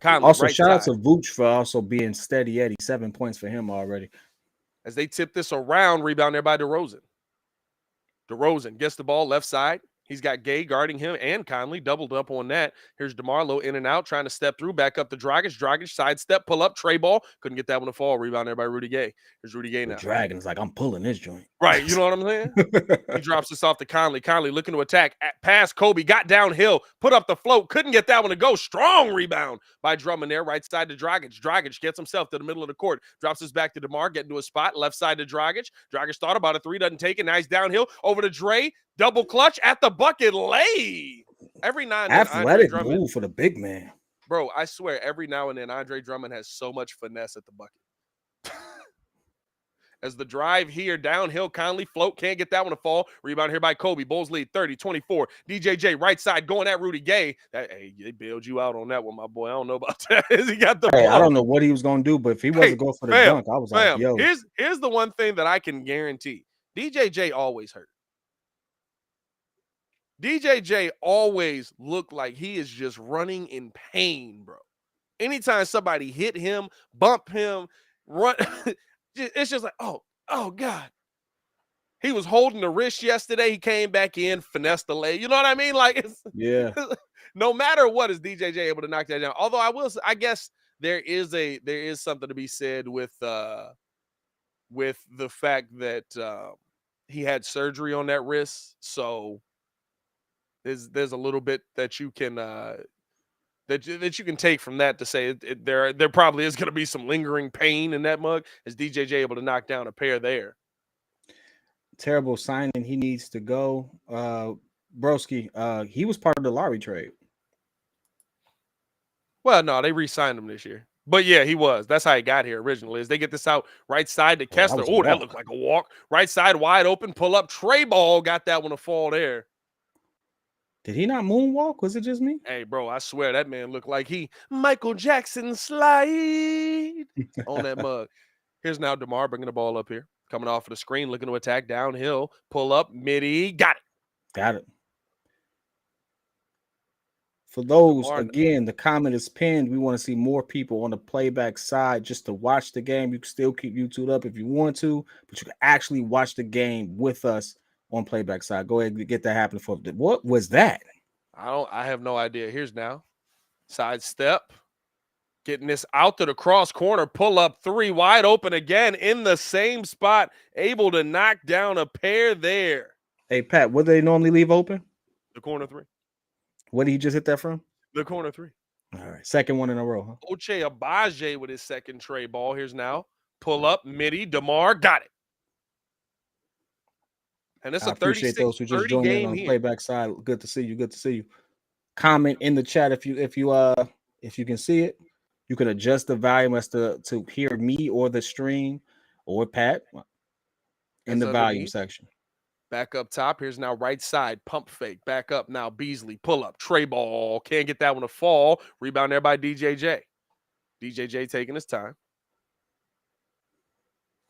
Conley, also, right shout out side. to Vooch for also being steady Eddie. 7 points for him already. As they tip this around, rebound there by DeRozan. DeRozan gets the ball left side. He's got Gay guarding him and Conley doubled up on that. Here's DeMarlo in and out, trying to step through, back up to Dragic. Dragic sidestep, pull up, tray ball. Couldn't get that one to fall. Rebound there by Rudy Gay. Here's Rudy Gay now. Dragon's like, I'm pulling this joint. Right, you know what I'm saying? He drops this off to Conley. Conley looking to attack. Pass Kobe, got downhill, put up the float. Couldn't get that one to go. Strong rebound by Drummond there. Right side to Dragic. Dragic gets himself to the middle of the court. Drops his back to DeMar, getting to a spot. Left side to Dragic. Dragic thought about a 3, doesn't take it. Now he's downhill. Over to Dre. Double clutch at the bucket lay. Every 9 athletic move for the big man. Bro, I swear, every now and then, Andre Drummond has so much finesse at the bucket. As the drive here, downhill, Conley, float, can't get that one to fall. Rebound here by Kobe. Bulls lead 30-24. DJJ, right side, going at Rudy Gay. Hey, they bailed you out on that one, my boy. I don't know about that. He got the Hey, I don't know what he was going to do, but if he wasn't going for the dunk, I was like, yo. Here's the one thing that I can guarantee. DJJ always hurt. DJJ always looked like he is just running in pain, bro. Anytime somebody hit him, bump him, run, it's just like, oh God. He was holding the wrist yesterday. He came back in, finessed the leg. You know what I mean? Like, yeah. No matter what, is DJJ able to knock that down? Although I guess there is something to be said with the fact that he had surgery on that wrist. So there's a little bit that you can that you can take from that to say there probably is going to be some lingering pain in that mug. Is DJJ able to knock down a pair there? Terrible signing. He needs to go. Broski, he was part of the Lowry trade. Well, no, they re-signed him this year. But yeah, he was. That's how he got here originally. Is they get this out right side to Kessler. Oh, that looked like a walk. Right side wide open, pull up. Trey Ball got that one to fall there. Did he not moonwalk? Was it just me? Hey, bro, I swear that man looked like he Michael Jackson slide on that mug. Here's now DeMar bringing the ball up here. Coming off of the screen, looking to attack downhill. Pull up, midi. Got it. Got it. For those, DeMar, again, the comment is pinned. We want to see more people on the playback side just to watch the game. You can still keep YouTube up if you want to, but you can actually watch the game with us on playback side. Go ahead and get that happening for them. What was that? I have no idea. Here's now. Side step. Getting this out to the cross corner. Pull up three. Wide open again in the same spot. Able to knock down a pair there. Hey, Pat, what do they normally leave open? The corner three. What did he just hit that from? The corner three. All right. Second one in a row, huh? Ochai Agbaji with his second Trey ball. Here's now. Pull up. Midi. DeMar. Got it. And it's a 36-30 appreciate those who just joined in on the playback side. Good to see you. Good to see you. Comment in the chat if you can see it. You can adjust the volume as to hear me or the stream or Pat in the volume section. Back up top. Here's now right side. Pump fake. Back up now. Beasley. Pull up. Trey ball. Can't get that one to fall. Rebound there by DJJ. DJJ taking his time.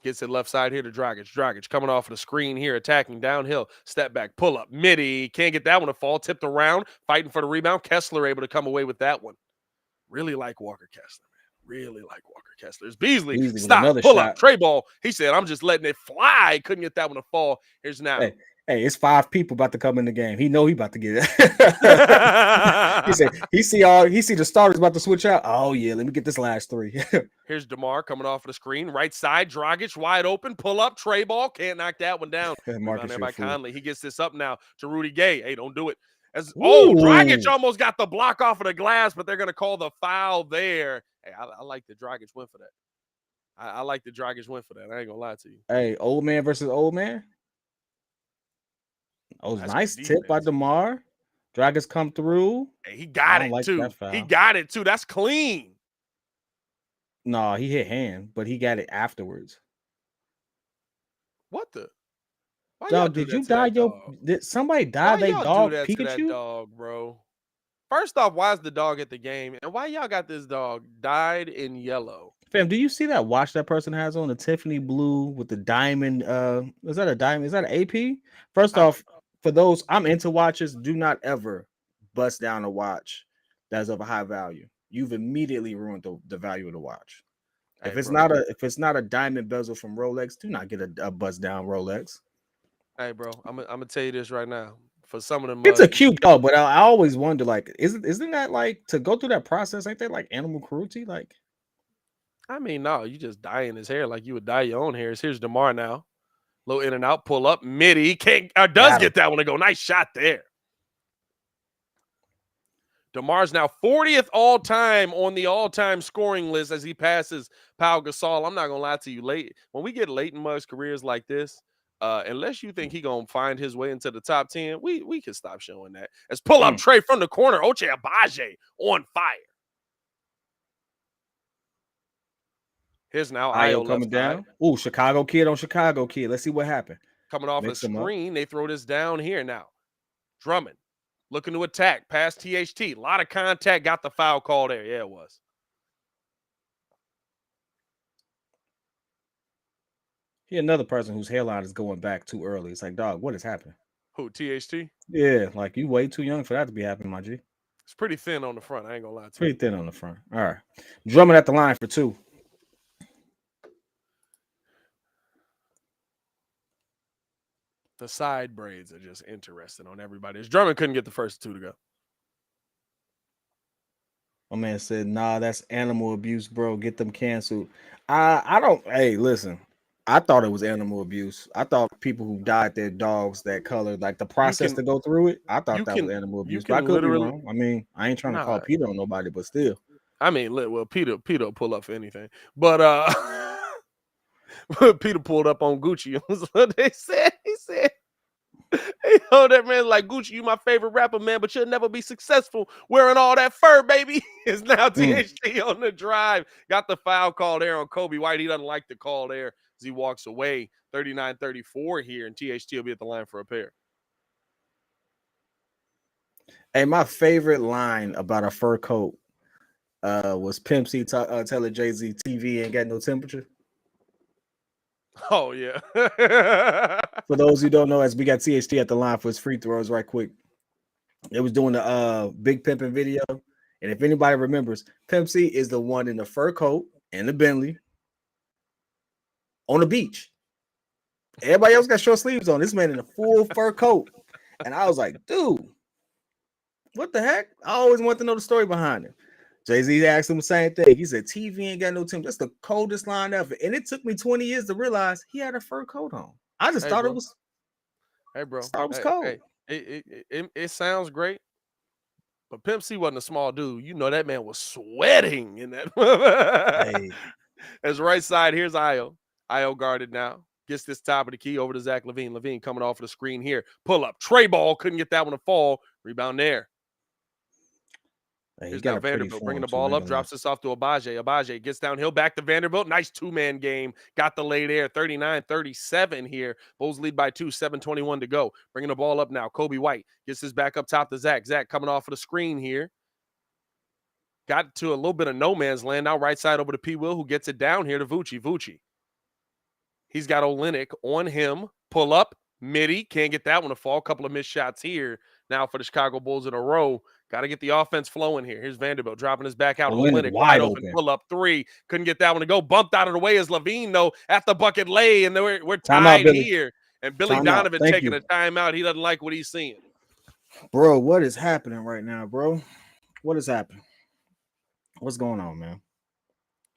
Gets it left side here to Dragic. Dragic coming off of the screen here, attacking downhill. Step back, pull up, midi. Can't get that one to fall. Tipped around, fighting for the rebound. Kessler able to come away with that one. Really like Walker Kessler, man. Really like Walker Kessler. It's Beasley. Stop, pull up, Trey ball. He said, I'm just letting it fly. Couldn't get that one to fall. Here's now. Hey, it's 5 people about to come in the game. He know he about to get it. He said he see the starters about to switch out. Oh yeah, let me get this last 3. Here's DeMar coming off of the screen. Right side, Dragic wide open. Pull up, Trey ball. Can't knock that one down. Rebound there by Conley. He gets this up now to Rudy Gay. Hey, don't do it. Dragic almost got the block off of the glass, but they're going to call the foul there. Hey, I like the Dragic win for that. I like the Dragic win for that. I ain't going to lie to you. Hey, old man versus old man. Oh, nice tip by DeMar. Dragic come through. Hey, he got it, too. He got it, too. That's clean. No, he hit hand, but he got it afterwards. What the? Dog, did you die did somebody die their dog Pikachu? Dog, bro. First off, why is the dog at the game? And why y'all got this dog dyed in yellow? Fam, do you see that watch that person has on, the Tiffany blue with the diamond? Is that a diamond? Is that an AP? First off, for those, I'm into watches. Do not ever bust down a watch that's of a high value. You've immediately ruined the value of the watch. If it's not a diamond bezel from Rolex, do not get a bust down Rolex. Hey, bro, I'm gonna tell you this right now. For some of them, it's a cute dog, but I always wonder, like, isn't that like to go through that process? Ain't that like animal cruelty? Like, I mean, no, you just dyeing his hair like you would dye your own hairs. Here's DeMar now, low in and out, pull up, midi, can't does get that one to go. Nice shot there. DeMar's now 40th all-time on the all-time scoring list as he passes Pau Gasol. I'm not gonna lie to you, when we get late in Muggs' careers like this. Unless you think he's going to find his way into the top 10, we can stop showing that. Let's pull up Trey from the corner. Ochai Agbaji on fire. Here's now Io Io coming left side. down. Ooh, Chicago kid on Chicago kid. Let's see what happened. Coming off Mix the 'em up. screen, they throw this down here now. Drummond looking to attack past THT. A lot of contact. Got the foul call there. Yeah, it was. He another person whose hairline is going back too early. It's like, dog, what is happening? Who, THT? Yeah, like you way too young for that to be happening, my G. It's pretty thin on the front. I ain't gonna lie to you. Pretty thin on the front. All right. Drummond at the line for 2. The side braids are just interesting on everybody. Drummond couldn't get the first 2 to go. My man said, nah, that's animal abuse, bro. Get them canceled. I don't, hey, listen. I thought it was animal abuse. I thought people who died their dogs that color, like the process to go through it, I thought that was animal abuse. But I could be wrong. I mean, I ain't trying to call Peter on nobody, but still. I mean, well, Peter will pull up for anything. But Peter pulled up on Gucci. Was what they said. He said, hey, oh, that man's like, Gucci, you my favorite rapper, man, but you'll never be successful wearing all that fur, baby. It's now THT on the drive. Got the foul call there on Kobe White. He doesn't like the call there as he walks away. 39-34 here, and THT will be at the line for a pair. Hey, my favorite line about a fur coat was Pimp C telling Jay-Z TV ain't got no temperature. Oh, yeah. For those who don't know, as we got THT at the line for his free throws right quick. It was doing the Big Pimpin' video. And if anybody remembers, Pimp C is the one in the fur coat and the Bentley on the beach. Everybody else got short sleeves on. This man in a full fur coat. And I was like, dude, what the heck? I always want to know the story behind it. Jay-Z asked him the same thing. He said, TV ain't got no temperature. That's the coldest line ever. And it took me 20 years to realize he had a fur coat on. I just thought it was. Hey, bro. Thought it was cold. Hey, it sounds great. But Pimp C wasn't a small dude. You know that man was sweating in that. Hey. As right side, here's Io. Io guarded now. Gets this top of the key over to Zach LaVine. LaVine coming off of the screen here. Pull up. Trey ball. Couldn't get that one to fall. Rebound there. Hey, here's now Vanderbilt bringing the ball up. Drops this off to Abaje. Abaje gets downhill. Back to Vanderbilt. Nice two-man game. Got the lay there. 39-37 here. Bulls lead by 2. 7:21 to go. Bringing the ball up now. Kobe White gets his back up top to Zach. Zach coming off of the screen here. Got to a little bit of no man's land. Now right side over to P. Will, who gets it down here to Vucci. Vucci. He's got Olynyk on him. Pull up. Midi. Can't get that one to fall. Couple of missed shots here now for the Chicago Bulls in a row. Got to get the offense flowing here. Here's Vanderbilt dropping his back out. Olynyk wide open. Pull up 3. Couldn't get that one to go. Bumped out of the way as LaVine, though, at the bucket lay. And we're tied here. And Billy Donovan taking a timeout. He doesn't like what he's seeing. Bro, what is happening right now, bro? What is happening? What's going on, man?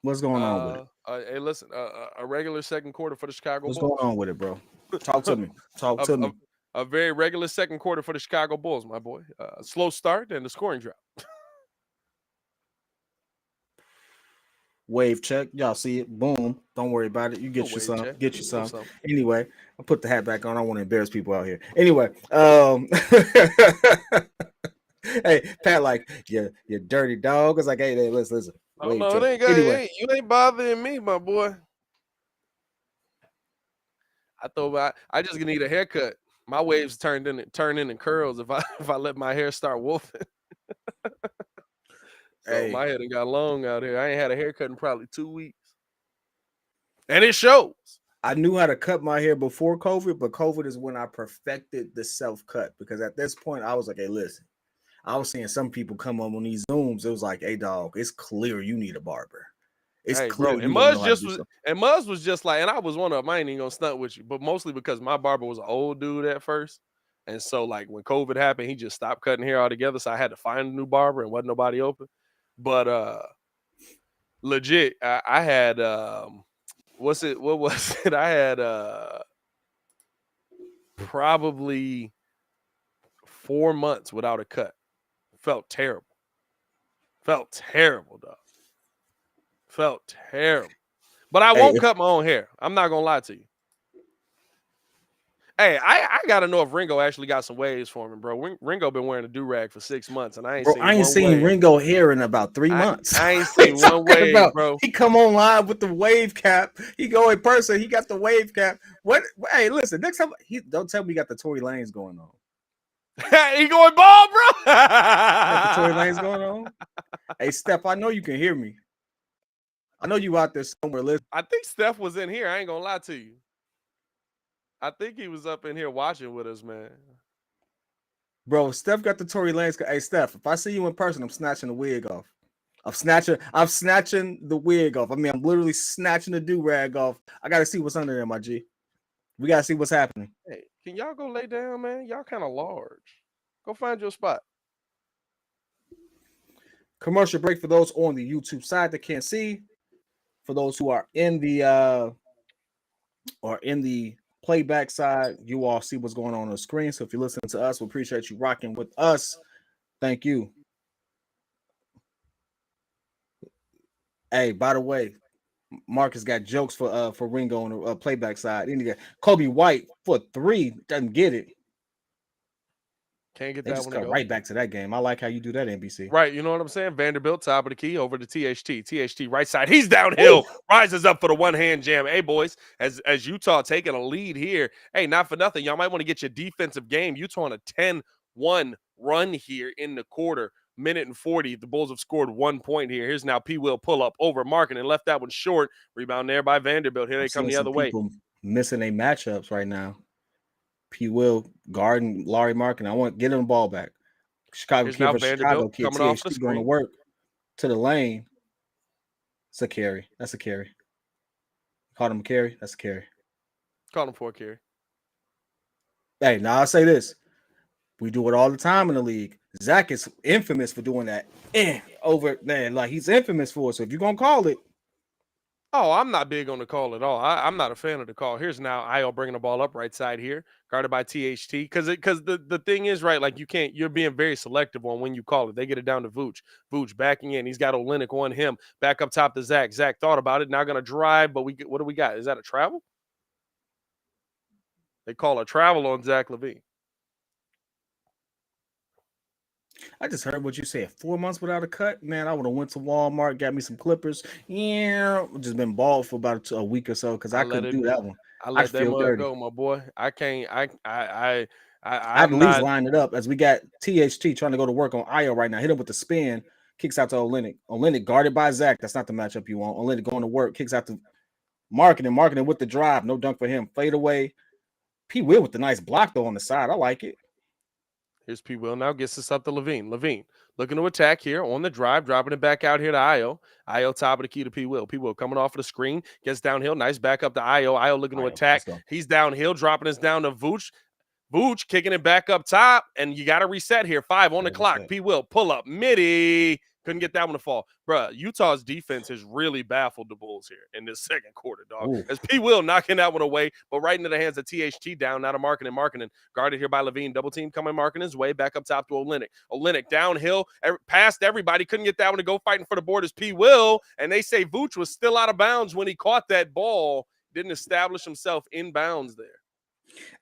What's going on with it? Hey, listen, a regular second quarter for the Chicago Bulls. What's going on with it, bro? Talk to me. Talk to me. A very regular second quarter for the Chicago Bulls, my boy. Slow start and the scoring drop. Wave check. Y'all see it. Boom. Don't worry about it. You get you some. Get you some. Anyway, I'll put the hat back on. I don't want to embarrass people out here. Anyway, hey, Pat, like, you dirty dog. It's like, hey, listen. Oh, no, it ain't anyway. You ain't bothering me, my boy. I just need a haircut. My waves turn into curls if I let my hair start wolfing. So my head got long out here. I ain't had a haircut in probably 2 weeks. And it shows. I knew how to cut my hair before COVID, but COVID is when I perfected the self-cut. Because at this point, I was like, hey, listen. I was seeing some people come on these Zooms. It was like, hey, dog, it's clear you need a barber. It's clear. Bro, and Muzz was just like, and I was one of them. I ain't even gonna stunt with you, but mostly because my barber was an old dude at first. And so, like, when COVID happened, he just stopped cutting hair altogether. So I had to find a new barber and wasn't nobody open. But legit, I had what was it? I had probably 4 months without a cut. Felt terrible, dog. Felt terrible. But I won't cut my own hair. I'm not gonna lie to you. Hey, I gotta know if Ringo actually got some waves for him, bro. Ringo been wearing a do-rag for 6 months, and I ain't Bro, seen I ain't one seen wave. Ringo here in about 3 months. I ain't What you seen one talking wave, about? bro. He come online with the wave cap. He go in person. He got the wave cap. What? Hey, listen. Next time, don't tell me he got the Tory Lanez going on. He going bald, bro. Got the Tory Lanez going on. Hey, Steph, I know you can hear me. I know you out there somewhere listening. I think Steph was in here. I ain't gonna lie to you. I think he was up in here watching with us, man. Bro, Steph got the Tory Lanez. Hey, Steph, if I see you in person, I'm snatching the wig off. I'm snatching the wig off. I mean, I'm literally snatching the do-rag off. I gotta see what's under there, my G. We gotta see what's happening. Hey, can y'all go lay down, man? Y'all kind of large. Go find your spot. Commercial break for those on the YouTube side that can't see. For those who are in the playback side, you all see what's going on the screen. So if you're listening to us, we appreciate you rocking with us. Thank you. Hey, by the way, Marcus got jokes for Ringo on the playback side. Then you got Kobe White for 3. Doesn't get it. Can't get They that just one to got go. right back to that game. I like how you do that, NBC. Right, you know what I'm saying? Vanderbilt, top of the key, over to THT. THT, right side. He's downhill. Ooh. Rises up for the one-hand jam. Hey, boys, as Utah taking a lead here. Hey, not for nothing. Y'all might want to get your defensive game. Utah on a 10-1 run here in the quarter. Minute and 40. The Bulls have scored 1 point here. Here's now Paypayl pull up over Markkanen and left that one short. Rebound there by Vanderbilt. Here they come the other way. Missing their matchups right now. Paypayl guarding Larry Markkanen. I want to get him the ball back. Chicago Here's kid now versus Vanderbilt Chicago kid. coming off the THT going to screen. work to the lane. It's a carry. That's a carry. Called him a carry. That's a carry. Called him for a carry. Hey, now I'll say this. We do it all the time in the league. Zach is infamous for doing that. Over there. Like, he's infamous for it. So if you're going to call it. Oh, I'm not big on the call at all. I'm not a fan of the call. Here's now IO bringing the ball up right side here, guarded by THT. Because the thing is, right, like you're being very selective on when you call it. They get it down to Vooch. Vooch backing in. He's got Olynyk on him. Back up top to Zach. Zach thought about it. Now going to drive, but what do we got? Is that a travel? They call a travel on Zach LaVine. I just heard what you said. 4 months without a cut, man. I would have went to Walmart, got me some clippers. Yeah, just been balled for about a week or so because I couldn't do that one. I let that mug dirty. go, my boy. I can't. I at least line it up as we got THT trying to go to work on IO right now. Hit him with the spin, kicks out to Olynyk. Olynyk guarded by Zach. That's not the matchup you want. Olynyk going to work, kicks out to Markkanen with the drive. No dunk for him. Fade away. Paypayl with the nice block though on the side. I like it. Here's Paypayl now gets this up to LaVine. LaVine looking to attack here on the drive, dropping it back out here to IO. IO top of the key to Paypayl. Paypayl coming off of the screen, gets downhill. Nice back up to IO. IO looking to attack. He's downhill, dropping us down to Vooch. Vooch kicking it back up top, and you got to reset here. 5 on the clock. Paypayl pull up. Midi. Couldn't get that one to fall. Bruh, Utah's defense has really baffled the Bulls here in this second quarter, dog. Ooh. As Paypayl knocking that one away, but right into the hands of THT down, now to Markkanen. Markkanen guarded here by LaVine. Double team coming Markkanen's way. Back up top to Olynyk. Olynyk downhill, past everybody. Couldn't get that one to go, fighting for the board as Paypayl. And they say Vooch was still out of bounds when he caught that ball. Didn't establish himself in bounds there.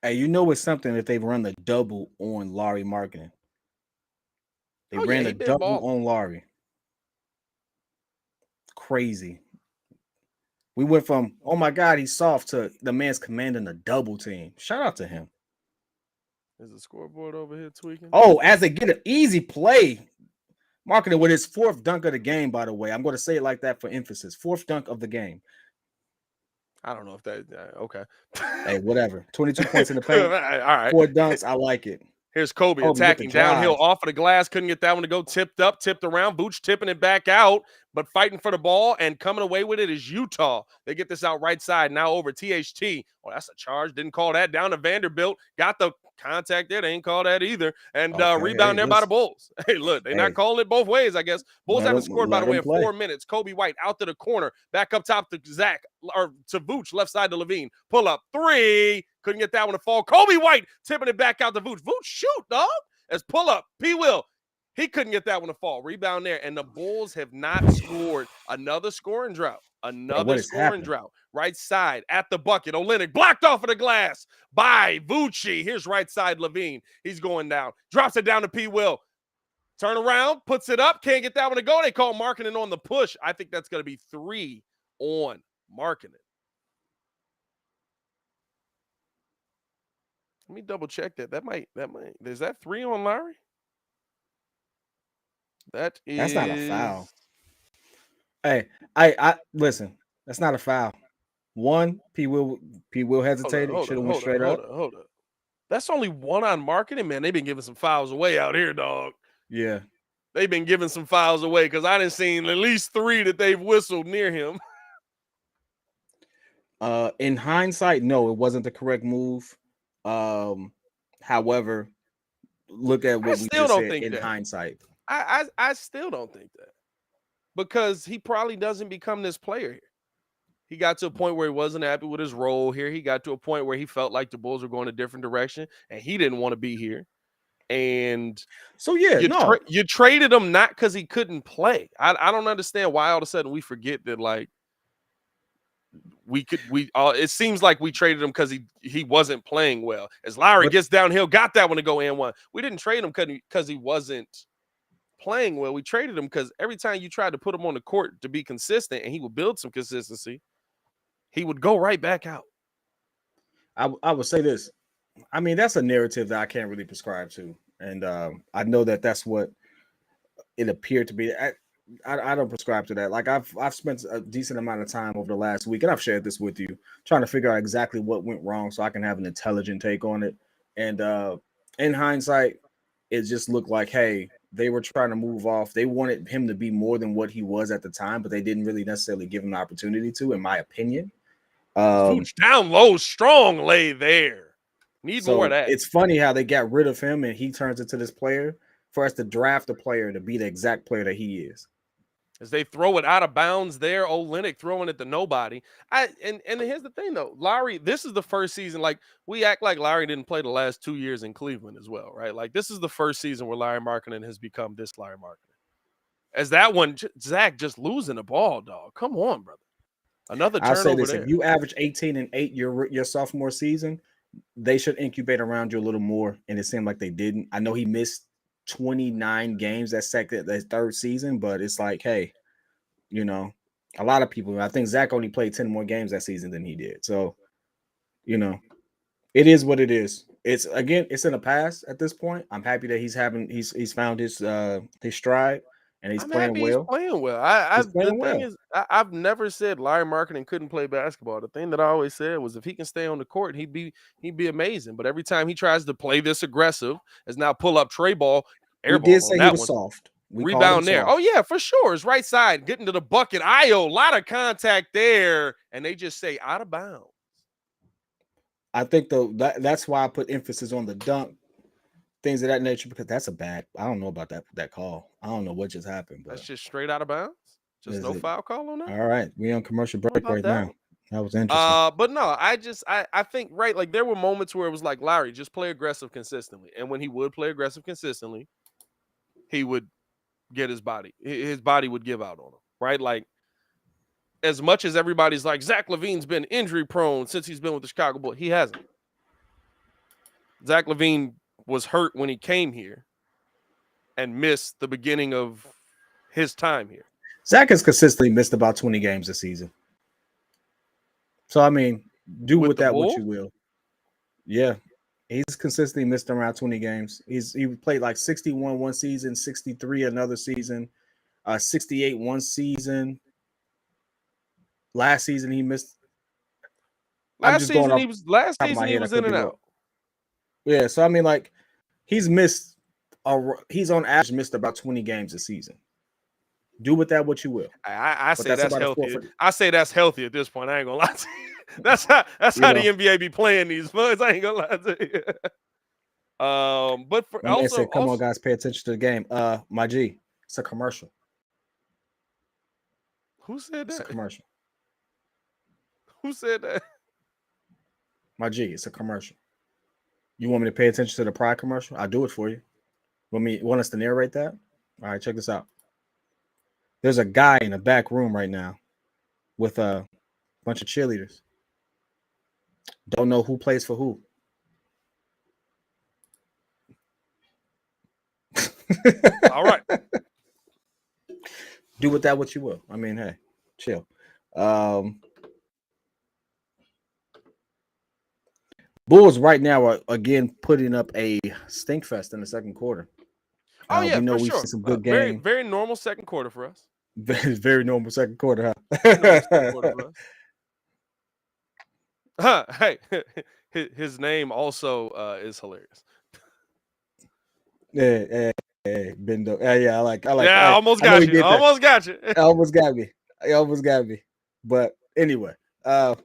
Hey, you know it's something that they've run the double on Larry Markkanen. They ran the double on Larry. Crazy. We went from, oh my God, he's soft, to the man's commanding a double team. Shout out to him. Is the scoreboard over here tweaking? Oh, as they get an easy play. Markkanen with his 4th dunk of the game, by the way. I'm going to say it like that for emphasis. 4th dunk of the game. I don't know if that, okay. Hey, whatever. 22 points in the paint. All right. 4 dunks. I like it. Here's Kobe attacking downhill off of the glass. Couldn't get that one to go. Tipped up, tipped around. Vooch tipping it back out, but fighting for the ball and coming away with it is Utah. They get this out right side. Now over THT. Oh, that's a charge. Didn't call that. Down to Vanderbilt. Got the contact there. They ain't call that either. And rebound there by the Bulls. Hey, look, they're not calling it both ways, I guess. Bulls haven't scored, by the way, in 4 minutes. Kobe White out to the corner. Back up top to Zach, or to Vooch, left side to LaVine. Pull up 3. Couldn't get that one to fall. Kobe White tipping it back out to Vooch. Vooch, shoot, dog. As pull up. Paypayl. He couldn't get that one to fall. Rebound there. And the Bulls have not scored. Another scoring drought. Bro, what Another is scoring happening? drought. Right side at the bucket. Olynyk blocked off of the glass by Vucci. Here's right side Levine. He's going down. Drops it down to P. Will. Turn around, puts it up. Can't get that one to go. They call Markkanen on the push. I think that's going to be 3 on Markkanen. Let me double check that. That might. Is that 3 on Lowry? That's not a foul. Hey, I listen. That's not a foul. One, P. Will hesitated. Should have went straight up. Hold up. That's only 1 on Markkanen, man. They've been giving some fouls away out here, dog. Yeah. They've been giving some fouls away because I didn't seen at least 3 that they've whistled near him. In hindsight, no, it wasn't the correct move. However, look at what we just said in hindsight. I still don't think that, because he probably doesn't become this player here. He got to a point where he wasn't happy with his role here. He got to a point where he felt like the Bulls were going a different direction, and he didn't want to be here. And so, yeah, you traded him not because he couldn't play. I don't understand why all of a sudden we forget that, like, it seems like we traded him because he wasn't playing well. As Lowry gets downhill, got that one to go in one. We didn't trade him because he wasn't playing well. We traded him because every time you tried to put him on the court to be consistent and he would build some consistency, he would go right back out. I would say this. I mean, that's a narrative that I can't really prescribe to. And I know that that's what it appeared to be. I don't prescribe to that. Like, I've spent a decent amount of time over the last week, and I've shared this with you, trying to figure out exactly what went wrong so I can have an intelligent take on it. And in hindsight, it just looked like, hey, they were trying to move off. They wanted him to be more than what he was at the time, but they didn't really necessarily give him the opportunity to, in my opinion. Down low, strong lay there. Need more of that. It's funny how they got rid of him and he turns into this player for us to draft a player to be the exact player that he is. As they throw it out of bounds there, Olynyk throwing it to nobody. And here's the thing, though. Lowry, this is the first season. Like, we act like Lowry didn't play the last 2 years in Cleveland as well, right? Like, this is the first season where Lauri Markkanen has become this Lauri Markkanen. As that one, Zach just losing the ball, dog. Come on, brother. Another turnover. I'll say this: if you average 18 and 8 your sophomore season, they should incubate around you a little more. And it seemed like they didn't. I know he missed 29 games that third season, but it's like, hey, you know, a lot of people. I think Zach only played 10 more games that season than he did. So, you know, it is what it is. It's in the past at this point. I'm happy that he's found his stride. And he's playing well. He's playing well. I've never said Lauri Markkanen couldn't play basketball. The thing that I always said was, if he can stay on the court, he'd be amazing. But every time he tries to play this aggressive, as now pull up tray ball, air ball. We did say he was soft. Rebound there. Soft. Oh yeah, for sure. It's right side, getting to the bucket. Io, a lot of contact there, and they just say out of bounds. I think that's why I put emphasis on the dunk. Things of that nature, because that's a bad. I don't know about that call. I don't know what just happened. But that's just straight out of bounds. Just no foul call on that. All right, we on commercial break right now. That was interesting. But no, I think, right, like, there were moments where it was like, Lowry, just play aggressive consistently, and when he would play aggressive consistently, he would get his body would give out on him, right? Like, as much as everybody's like, Zach LaVine's been injury prone since he's been with the Chicago Bulls, he hasn't. Zach LaVine was hurt when he came here and missed the beginning of his time here. Zach has consistently missed about 20 games this season. So, I mean, do with that what you will. Yeah. He's consistently missed around 20 games. He played like 61 one season, 63 another season, 68 one season. Last season he missed. Last season he was in and out. Yeah, so I mean, like, he's on average missed about 20 games a season. Do with that what you will. I say that's healthy. I say that's healthy at this point. I ain't gonna lie to you. That's how the NBA be playing these funds. I ain't gonna lie to you. But for also, come on, guys, pay attention to the game. My G, it's a commercial. Who said that? It's a commercial. Who said that? My G, it's a commercial. You want me to pay attention to the Pride commercial? I'll do it for you. Want us to narrate that? All right, check this out. There's a guy in the back room right now with a bunch of cheerleaders. Don't know who plays for who. All right. Do with that what you will. I mean, hey, chill. Bulls right now are again putting up a stink fest in the second quarter. Oh yeah, we know for we've sure. seen some good Very, game. very normal second quarter for us. Very normal second quarter, Very normal second quarter for us. Hey, his name also is hilarious. Yeah, Bendo. Yeah, I like. Yeah, I almost I know got he you. did that. Almost got you. It almost got me. It almost got me. But anyway, that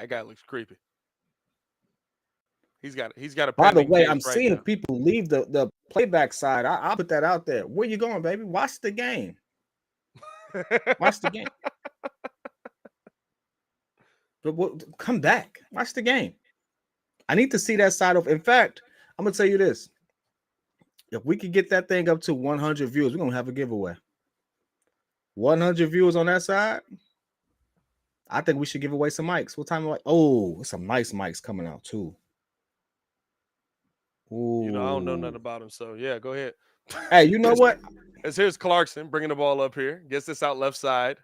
guy looks creepy. He's got a by the pending way, case I'm right seeing now. people leave the playback side. I'll put that out there. Where you going, baby? Watch the game. Watch the game. But come back. Watch the game. I need to see that side of. In fact, I'm gonna tell you this. If we could get that thing up to 100 views, we're gonna have a giveaway. 100 viewers on that side. I think we should give away some mics. What time? Oh, some nice mics coming out too. Ooh. You know, I don't know nothing about him, so yeah, go ahead. Hey, you know what? Here's Clarkson bringing the ball up here. Gets this out left side.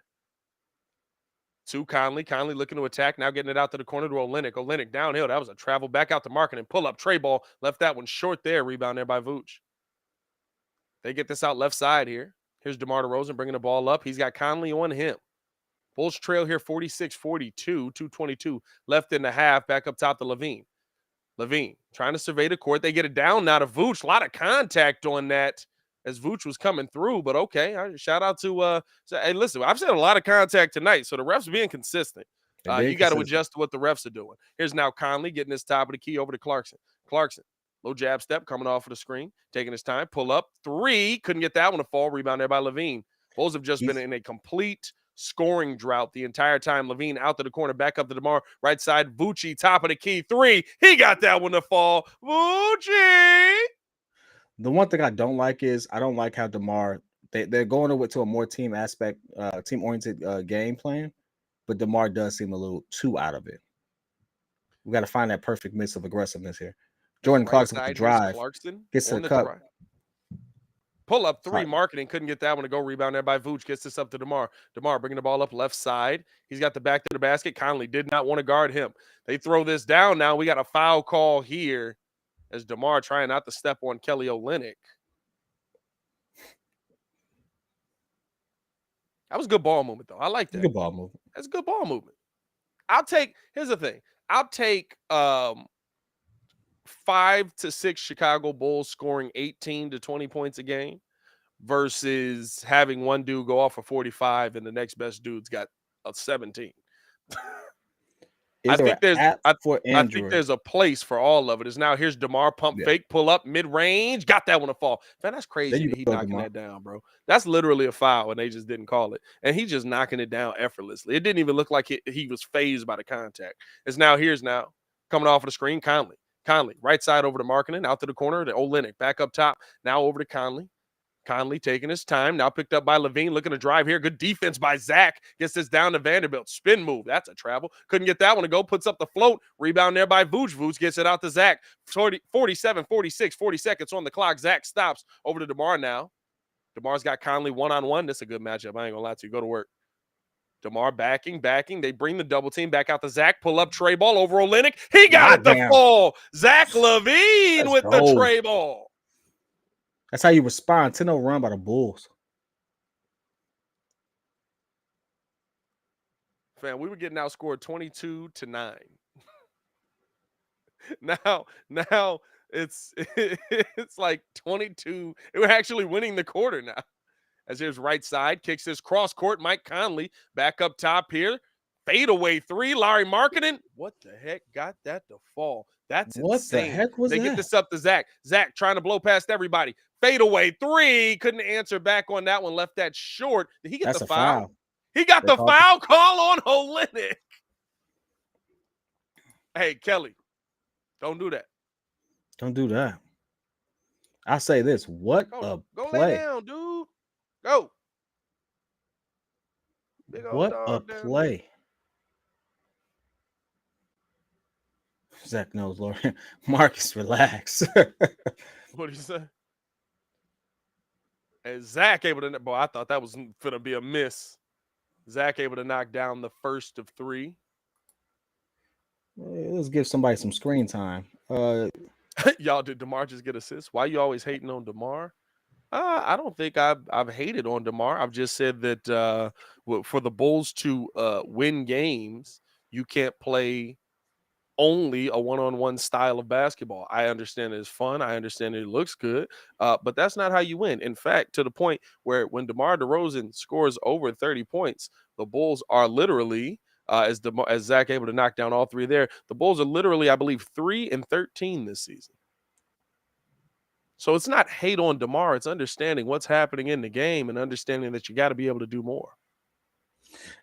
To Conley. Conley looking to attack. Now getting it out to the corner to Olynyk. Olynyk downhill. That was a travel back out to Markkanen. Pull up. Tray ball. Left that one short there. Rebound there by Vooch. They get this out left side here. Here's DeMar DeRozan bringing the ball up. He's got Conley on him. Bulls trail here 46-42. 2:22 left in the half. Back up top to Levine. Levine trying to survey the court. They get it down now to Vooch. A lot of contact on that as Vooch was coming through, but okay. Shout out to hey, listen, I've seen a lot of contact tonight, so the refs being consistent. You got to adjust to what the refs are doing. Here's now Conley getting his top of the key over to Clarkson. Clarkson, low jab step coming off of the screen, taking his time, pull up, three, couldn't get that one to fall, rebound there by Levine. Bulls have just been in a complete scoring drought the entire time. Levine out to the corner, back up to DeMar, right side, Vucci, top of the key, three, he got that one to fall. Vucci! The one thing I don't like is I don't like how DeMar they're going to a more team aspect, team oriented game plan, but DeMar does seem a little too out of it. We got to find that perfect mix of aggressiveness here. Jordan Clarkson with the drive gets to the cup. Pull up three, Markkanen couldn't get that one to go. Rebound there by Vooch. Gets this up to DeMar. DeMar bringing the ball up left side. He's got the back to the basket. Conley did not want to guard him. They throw this down now. We got a foul call here as DeMar trying not to step on Kelly Olynyk. That was good ball movement, though. I like that. Good ball movement. That's good ball movement. Here's the thing. I'll take 5 to 6 Chicago Bulls scoring 18 to 20 points a game versus having one dude go off for 45 and the next best dude's got a 17. I think there's a place for all of it. Is now here's DeMar pump fake, pull up mid range, got that one to fall. Man, that's crazy. That he knocking that down, bro. That's literally a foul, and they just didn't call it. And he just knocking it down effortlessly. It didn't even look like he was phased by the contact. It's now coming off of the screen. Conley right side over to Markkanen, out to the corner to Olynyk, back up top. Now over to Conley. Conley taking his time. Now picked up by Levine. Looking to drive here. Good defense by Zach. Gets this down to Vanderbilt. Spin move. That's a travel. Couldn't get that one to go. Puts up the float. Rebound there by Vooch. Vooch gets it out to Zach. 47, 46, 40 seconds on the clock. Zach stops. Over to DeMar now. DeMar's got Conley one-on-one. This is a good matchup. I ain't going to lie to you. Go to work. DeMar backing. They bring the double team back out to Zach. Pull up tray ball over Olynyk. He got it to fall. Zach Levine with the tray ball. That's how you respond. 10-0 run by the Bulls. Fam, we were getting outscored 22-9. now it's like 22. We're actually winning the quarter now. As here's right side, kicks this cross court. Mike Conley back up top here. Fadeaway three. Larry Markkanen. What the heck got that to fall? That's insane. What the heck was that? They get this up to Zach. Zach trying to blow past everybody. Fadeaway three. Couldn't answer back on that one. Left that short. Did he get the foul? He got the foul call on Olynyk. Hey, Kelly, don't do that. Don't do that. I say this. What a go play. Lay down, dude. Go. Big old What a dog down there. play. Zach knows, Lord. Marcus, relax. What do you say? And Zach able to, boy, I thought that was gonna be a miss. Zach able to knock down the first of 3. Let's give somebody some screen time. Y'all, did DeMar just get assists? Why you always hating on DeMar? I don't think I've hated on DeMar. I've just said that for the Bulls to win games, you can't play only a one-on-one style of basketball. I understand it's fun. I understand it looks good, but that's not how you win. In fact, to the point where when DeMar DeRozan scores over 30 points, the Bulls are literally, as Zach able to knock down all 3 there, the Bulls are literally, I believe, 3-13 this season. So it's not hate on DeMar. It's understanding what's happening in the game and understanding that you got to be able to do more.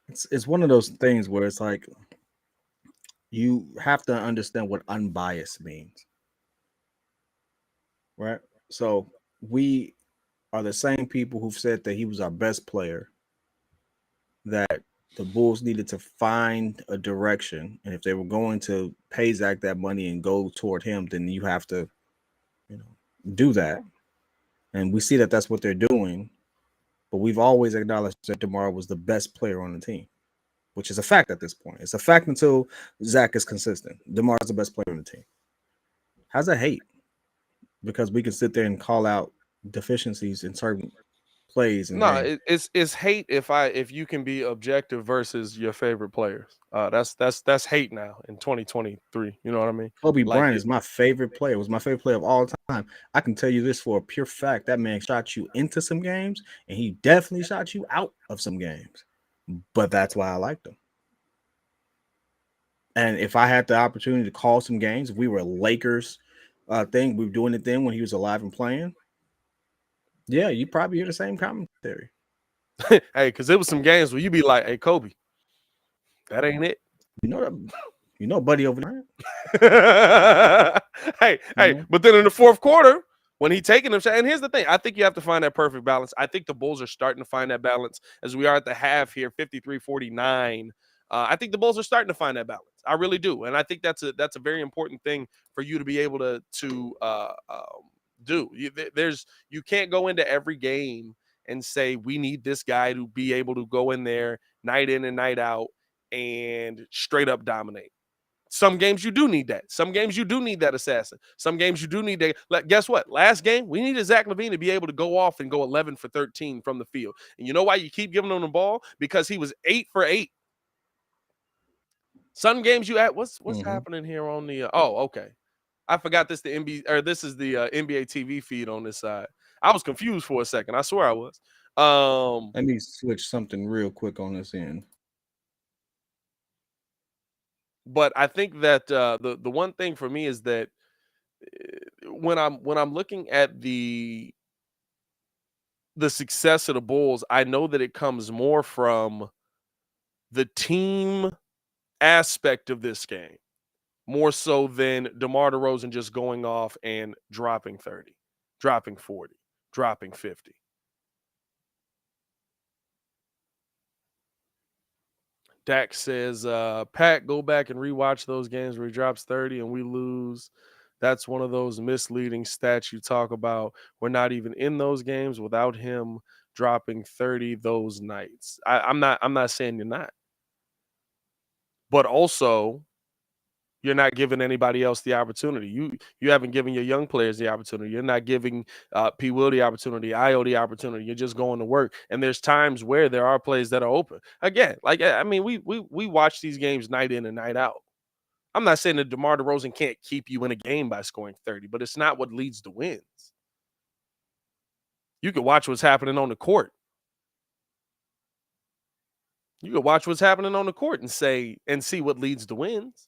It's one of those things where it's like you have to understand what unbiased means, right? So we are the same people who've said that he was our best player, that the Bulls needed to find a direction, and if they were going to pay Zach that money and go toward him, then you have to, do that. And we see that that's what they're doing. But we've always acknowledged that DeMar was the best player on the team, which is a fact at this point. It's a fact until Zach is consistent. DeMar is the best player on the team. How's that hate? Because we can sit there and call out deficiencies in certain plays and No, it's hate if you can be objective versus your favorite players. That's hate now in 2023. You know what I mean? Kobe Like Bryant is my favorite player. Was my favorite player of all time. I can tell you this for a pure fact: that man shot you into some games, and he definitely shot you out of some games. But that's why I liked him. And if I had the opportunity to call some games, if we were a Lakers thing, we were doing it then when he was alive and playing. Yeah, you probably hear the same commentary. hey, because it was some games where you be like, "Hey, Kobe, that ain't it." Buddy over there. Hey, but then in the fourth quarter, when he taking them, and here's the thing, I think you have to find that perfect balance. I think the Bulls are starting to find that balance as we are at the half here, 53-49. I think the Bulls are starting to find that balance. I really do, and I think that's a very important thing for you to be able to do. You can't go into every game and say we need this guy to be able to go in there night in and night out and straight up dominate. Some games you do need that. Some games you do need that assassin. Some games you do need that. Guess what? Last game, we needed Zach LaVine to be able to go off and go 11 for 13 from the field. And you know why you keep giving him the ball? Because he was 8 for 8. Some games you at what's happening here on the okay. I forgot this the NBA or this is the NBA TV feed on this side. I was confused for a second. I swear I was. Let me switch something real quick on this end. But I think that the one thing for me is that when I'm looking at the success of the Bulls, I know that it comes more from the team aspect of this game, more so than DeMar DeRozan just going off and dropping 30, dropping 40, dropping 50. Dak says, Pat, go back and rewatch those games where he drops 30 and we lose. That's one of those misleading stats you talk about. We're not even in those games without him dropping 30 those nights. I'm not saying you're not. But also, you're not giving anybody else the opportunity. You haven't given your young players the opportunity. You're not giving P. Will the opportunity, Io the opportunity. You're just going to work. And there's times where there are plays that are open. Again, like I mean, we watch these games night in and night out. I'm not saying that DeMar DeRozan can't keep you in a game by scoring 30, but it's not what leads to wins. You can watch what's happening on the court. You can watch what's happening on the court and see what leads to wins.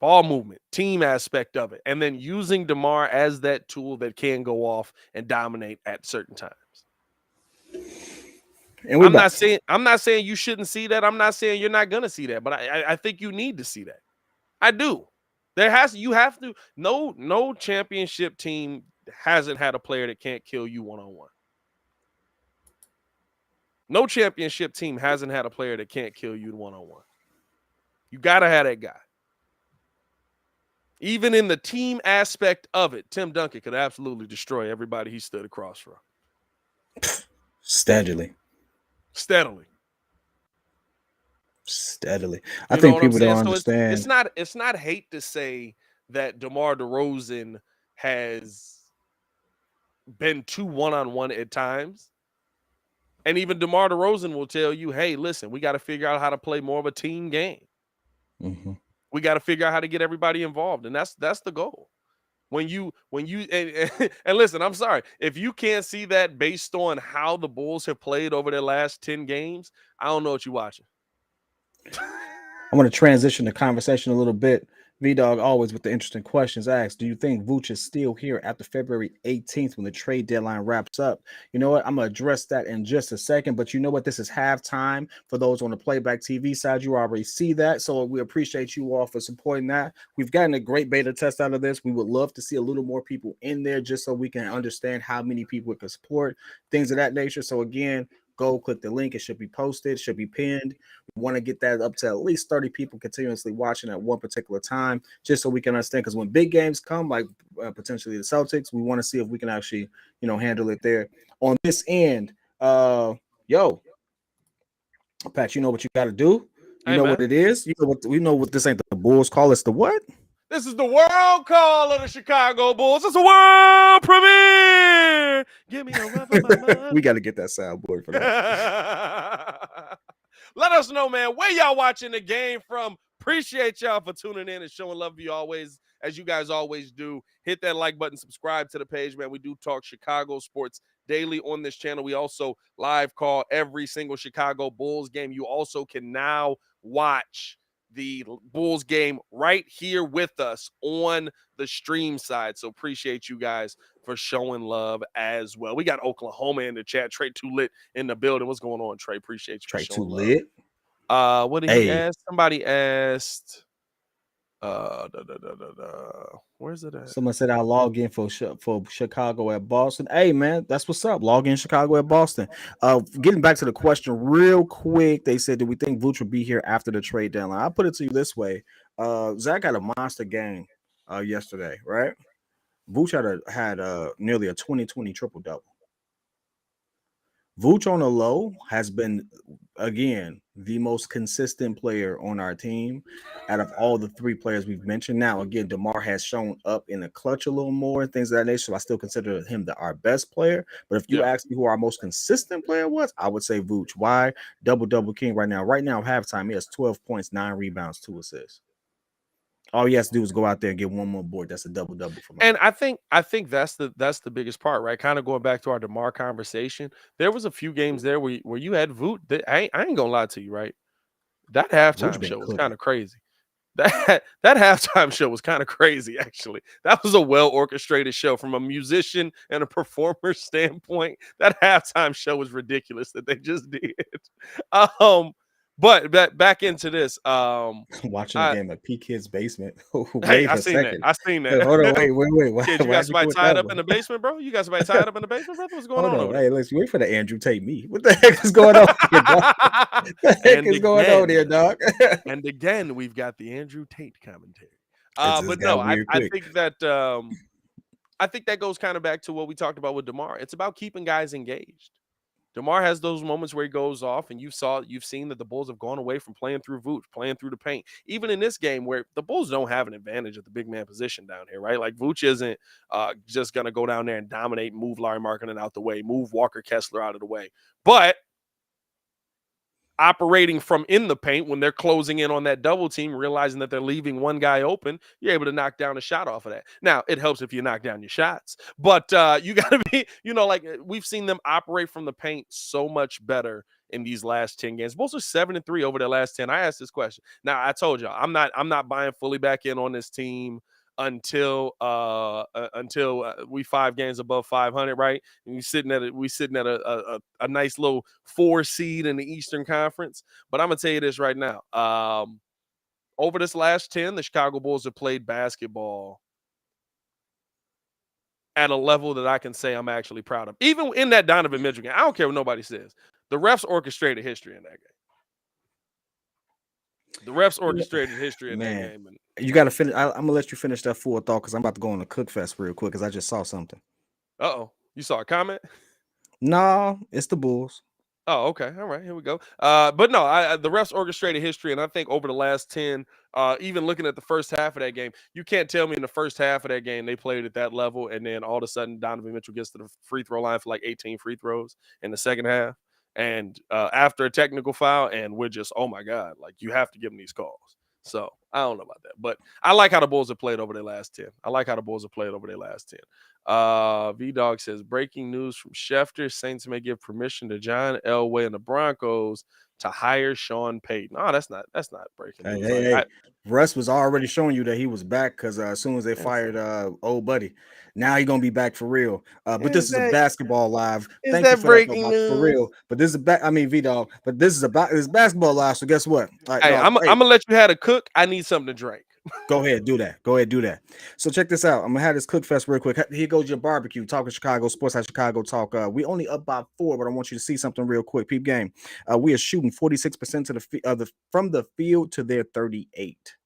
Ball movement, team aspect of it, and then using DeMar as that tool that can go off and dominate at certain times. And I'm not saying you shouldn't see that. I'm not saying you're not gonna see that, but I think you need to see that. I do. You have to. No championship team hasn't had a player that can't kill you one-on-one. No championship team hasn't had a player that can't kill you one-on-one. You got to have that guy. Even in the team aspect of it, Tim Duncan could absolutely destroy everybody he stood across from. Steadily. Steadily. I think people don't understand. So it's not hate to say that DeMar DeRozan has been too one-on-one at times. And even DeMar DeRozan will tell you, hey, listen, we got to figure out how to play more of a team game. Mm-hmm. We got to figure out how to get everybody involved. And that's the goal. When you and listen, I'm sorry. If you can't see that based on how the Bulls have played over their last 10 games, I don't know what you're watching. I want to transition the conversation a little bit. V-Dog always with the interesting questions asked, do you think Vooch is still here after February 18th when the trade deadline wraps up? You know what? I'm going to address that in just a second, but you know what? This is halftime. For those on the Playback TV side, you already see that, so we appreciate you all for supporting that. We've gotten a great beta test out of this. We would love to see a little more people in there just so we can understand how many people it can support, things of that nature. So again, go click the link. It should be posted, should be pinned. We want to get that up to at least 30 people continuously watching at one particular time, just so we can understand. Because when big games come, like potentially the Celtics, we want to see if we can actually, handle it there. On this end, Pat, you know what you got to do. You know what it is. We know what this ain't the Bulls call. It's the what? This is the world call of the Chicago Bulls. It's a world premiere. Give me a rub of my mind. We got to get that soundboard for that. Let us know, man, where y'all watching the game from. Appreciate y'all for tuning in and showing love to you always, as you guys always do. Hit that like button, subscribe to the page, man. We do talk Chicago sports daily on this channel. We also live call every single Chicago Bulls game. You also can now watch the Bulls game right here with us on the stream side. So appreciate you guys for showing love as well. We got Oklahoma in the chat. Trey Too Lit in the building. What's going on, Trey? Appreciate you. Trey Too Lit. What did he ask? Somebody asked. Where's it at? Someone said I'll log in for Chicago at Boston. Hey man, that's what's up. Log in Chicago at Boston. Getting back to the question real quick, they said, do we think Vooch will be here after the trade deadline? I'll put it to you this way. Zach had a monster game yesterday, right? Vooch had nearly a 20-20 triple-double. Vooch on the low has been, again, the most consistent player on our team out of all the three players we've mentioned. Now, again, DeMar has shown up in the clutch a little more and things of that nature, so I still consider him our best player. But if you ask me who our most consistent player was, I would say Vooch. Why? Double king right now. Right now, halftime, he has 12 points, 9 rebounds, 2 assists. All he has to do is go out there and get one more board. That's a double-double for me. And I think that's the biggest part, right? Kind of going back to our DeMar conversation. There was a few games there where you had Vooch. I ain't gonna lie to you, right? That halftime show was kind of crazy. That halftime show was kind of crazy, actually. That was a well-orchestrated show from a musician and a performer standpoint. That halftime show was ridiculous that they just did. But back into this. Watching the game at P Kid's basement. Hey, I seen that. Hold on, wait. Kid, you got somebody tied up in the basement, bro? You got somebody tied up in the basement, brother? What's going on over there? Hey, let's wait for the Andrew Tate me. What the heck is going on here, dog? What the heck is going on here, dog? And again, we've got the Andrew Tate commentary. But no, I think that goes kind of back to what we talked about with DeMar. It's about keeping guys engaged. DeMar has those moments where he goes off, and you've seen that the Bulls have gone away from playing through Vooch, playing through the paint. Even in this game where the Bulls don't have an advantage at the big man position down here, right? Like Vooch isn't just going to go down there and dominate, move Larry Markkanen out the way, move Walker Kessler out of the way. But operating from in the paint when they're closing in on that double team, realizing that they're leaving one guy open, you're able to knock down a shot off of that. Now, it helps if you knock down your shots, but you got to be, like we've seen them operate from the paint so much better in these last 10 games. Bulls are 7-3 over their last 10. I asked this question. Now, I told y'all, I'm not buying fully back in on this team until we 5 games above 500, right? And we sitting at a nice little 4 seed in the Eastern Conference. But I'm gonna tell you this right now. Over this last 10, the Chicago Bulls have played basketball at a level that I can say I'm actually proud of. Even in that Donovan Mitchell game, I don't care what nobody says. The refs orchestrated history in that game. The refs orchestrated history in that Man, game. And you got to finish. I'm gonna let you finish that full thought because I'm about to go on a cook fest real quick because I just saw something. you saw a comment? No, it's the Bulls. Oh, okay. All right, here we go. But no, the refs orchestrated history, and I think over the last 10, even looking at the first half of that game, you can't tell me in the first half of that game they played at that level, and then all of a sudden Donovan Mitchell gets to the free throw line for like 18 free throws in the second half, and after a technical foul, and we're just, oh my god, like you have to give them these calls. So I don't know about that, but I like how the Bulls have played over their last 10. V Dog says breaking news from Schefter: Saints may give permission to John Elway and the Broncos to hire Sean Payton. Oh, that's not breaking news. Hey. Russ was already showing you that he was back because as soon as they fired old buddy, now he's gonna be back for real. But this is a basketball live. Thank you for that for real. But this is V Dog. But this is basketball live. So guess what? All right, hey, I'm gonna let you have a cook. I need something to drink. Go ahead, do that. So check this out. I'm gonna have this cook fest real quick. Here goes your barbecue. Talking Chicago Sports House Chicago Talk. We only up by 4, but I want you to see something real quick. Peep game. We are shooting 46% to from the field to their 38.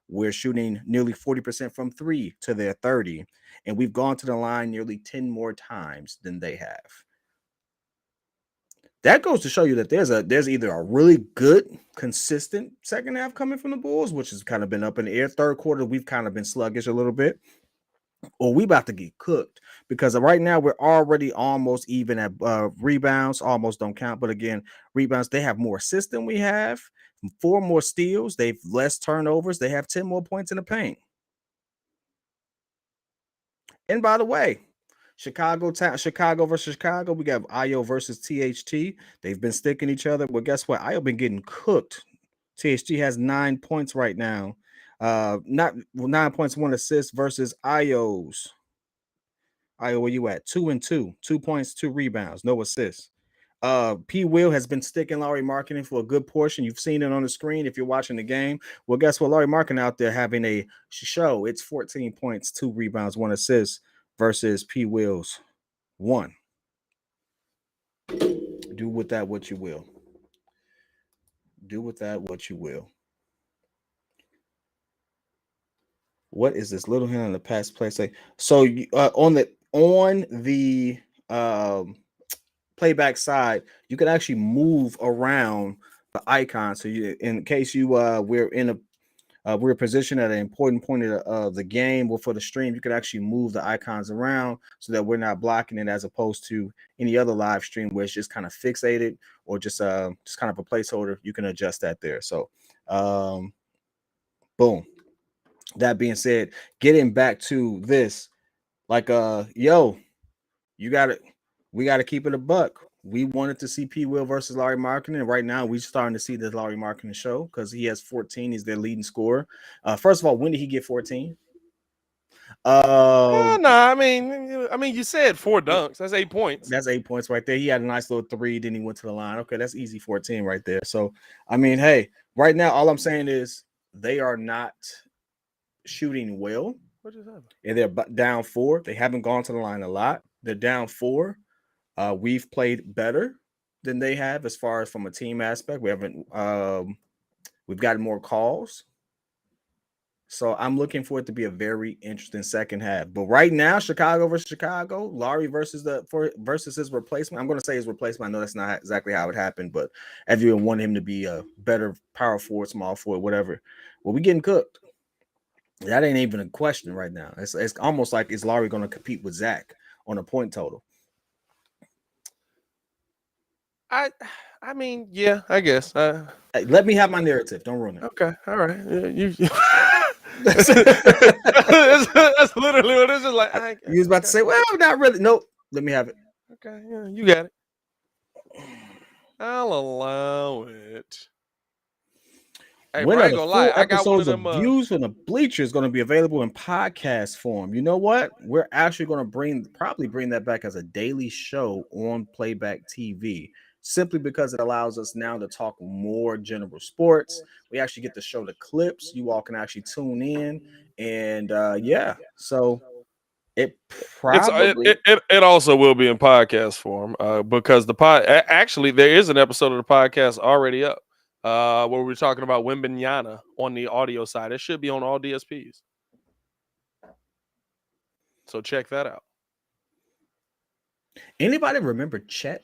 We're shooting nearly 40% from 3 to their 30, and we've gone to the line nearly 10 more times than they have. That goes to show you that there's either a really good, consistent second half coming from the Bulls, which has kind of been up in the air. Third quarter, we've kind of been sluggish a little bit, or we about to get cooked because right now we're already almost even at rebounds. Almost don't count, but again, rebounds, they have more assists than we have, 4 more steals, they've less turnovers, they have 10 more points in the paint. And by the way, Chicago versus Chicago. We got Io versus THT. They've been sticking each other. Well, guess what? Io been getting cooked. THT has 9 points right now. Not 9 points, 1 assist versus Io's. Io, where you at? 2 and 2. 2 points, 2 rebounds, no assists. P. Will has been sticking Lauri Markkanen for a good portion. You've seen it on the screen if you're watching the game. Well, guess what? Lauri Markkanen out there having a show. It's 14 points, 2 rebounds, 1 assist versus P. Will's 1. Do with that what you will. What is this little hand on the pass play say? So on the playback side, you can actually move around the icon. So you, in case you we're positioned at an important point of the game or for the stream, you can actually move the icons around so that we're not blocking it, as opposed to any other live stream where it's just kind of fixated or just kind of a placeholder. You can adjust that there. So boom. That being said, getting back to this, like we got to keep it a buck. We wanted to see P. Will versus Lauri Markkanen. Right now, we're starting to see the Lauri Markkanen show because he has 14. He's their leading scorer. First of all, when did he get 14? I mean, you said 4 dunks. That's 8 points. That's 8 points right there. He had a nice little 3. Then he went to the line. Okay, that's easy 14 right there. So, I mean, hey, right now, all I'm saying is they are not shooting well. What just happened? And they're down 4. They haven't gone to the line a lot. They're down 4. We've played better than they have as far as from a team aspect. We've gotten more calls. So I'm looking for it to be a very interesting second half. But right now, Chicago versus Chicago, Lauri versus his replacement. I'm going to say his replacement. I know that's not exactly how it happened, but everyone wanted him to be a better power forward, small forward, whatever. Well, we getting cooked. That ain't even a question right now. It's almost like, is Lauri going to compete with Zach on a point total? I mean, yeah, I guess. Hey, let me have my narrative. Don't ruin it. Okay, all right. That's literally what it's just like. You was about to say, well, not really. Nope. Let me have it. Okay, yeah, you got it. I'll allow it. Hey, when bro, I are ain't the gonna full lie. I got one episodes of them. of Views from the Bleachers going to be available in podcast form? You know what? We're actually going to probably bring that back as a daily show on Playback TV, simply because it allows us now to talk more general sports. We actually get to show the clips. You all can actually tune in, and yeah. So It probably. It also will be in podcast form because actually there is an episode of the podcast already up where we're talking about Wembanyama on the audio side. It should be on all DSPs. So check that out. Anybody remember Chet?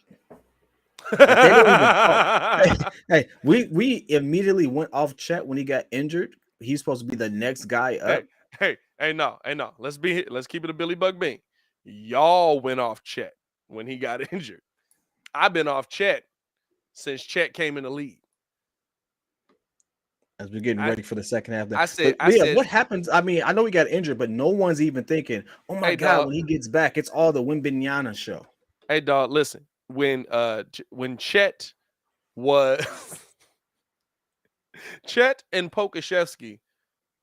Like they don't even talk. Hey, we immediately went off Chet when he got injured. He's supposed to be the next guy up. Hey, no. Let's keep it a Billy Buck Bing. Y'all went off Chet when he got injured. I've been off Chet since Chet came in the league. As we're getting ready for the second half. I said, what happens? I mean, I know he got injured, but no one's even thinking, oh my God, dog, when he gets back, it's all the Wembanyama show. Hey, dog, listen. When Chet was Chet and Pokashevsky,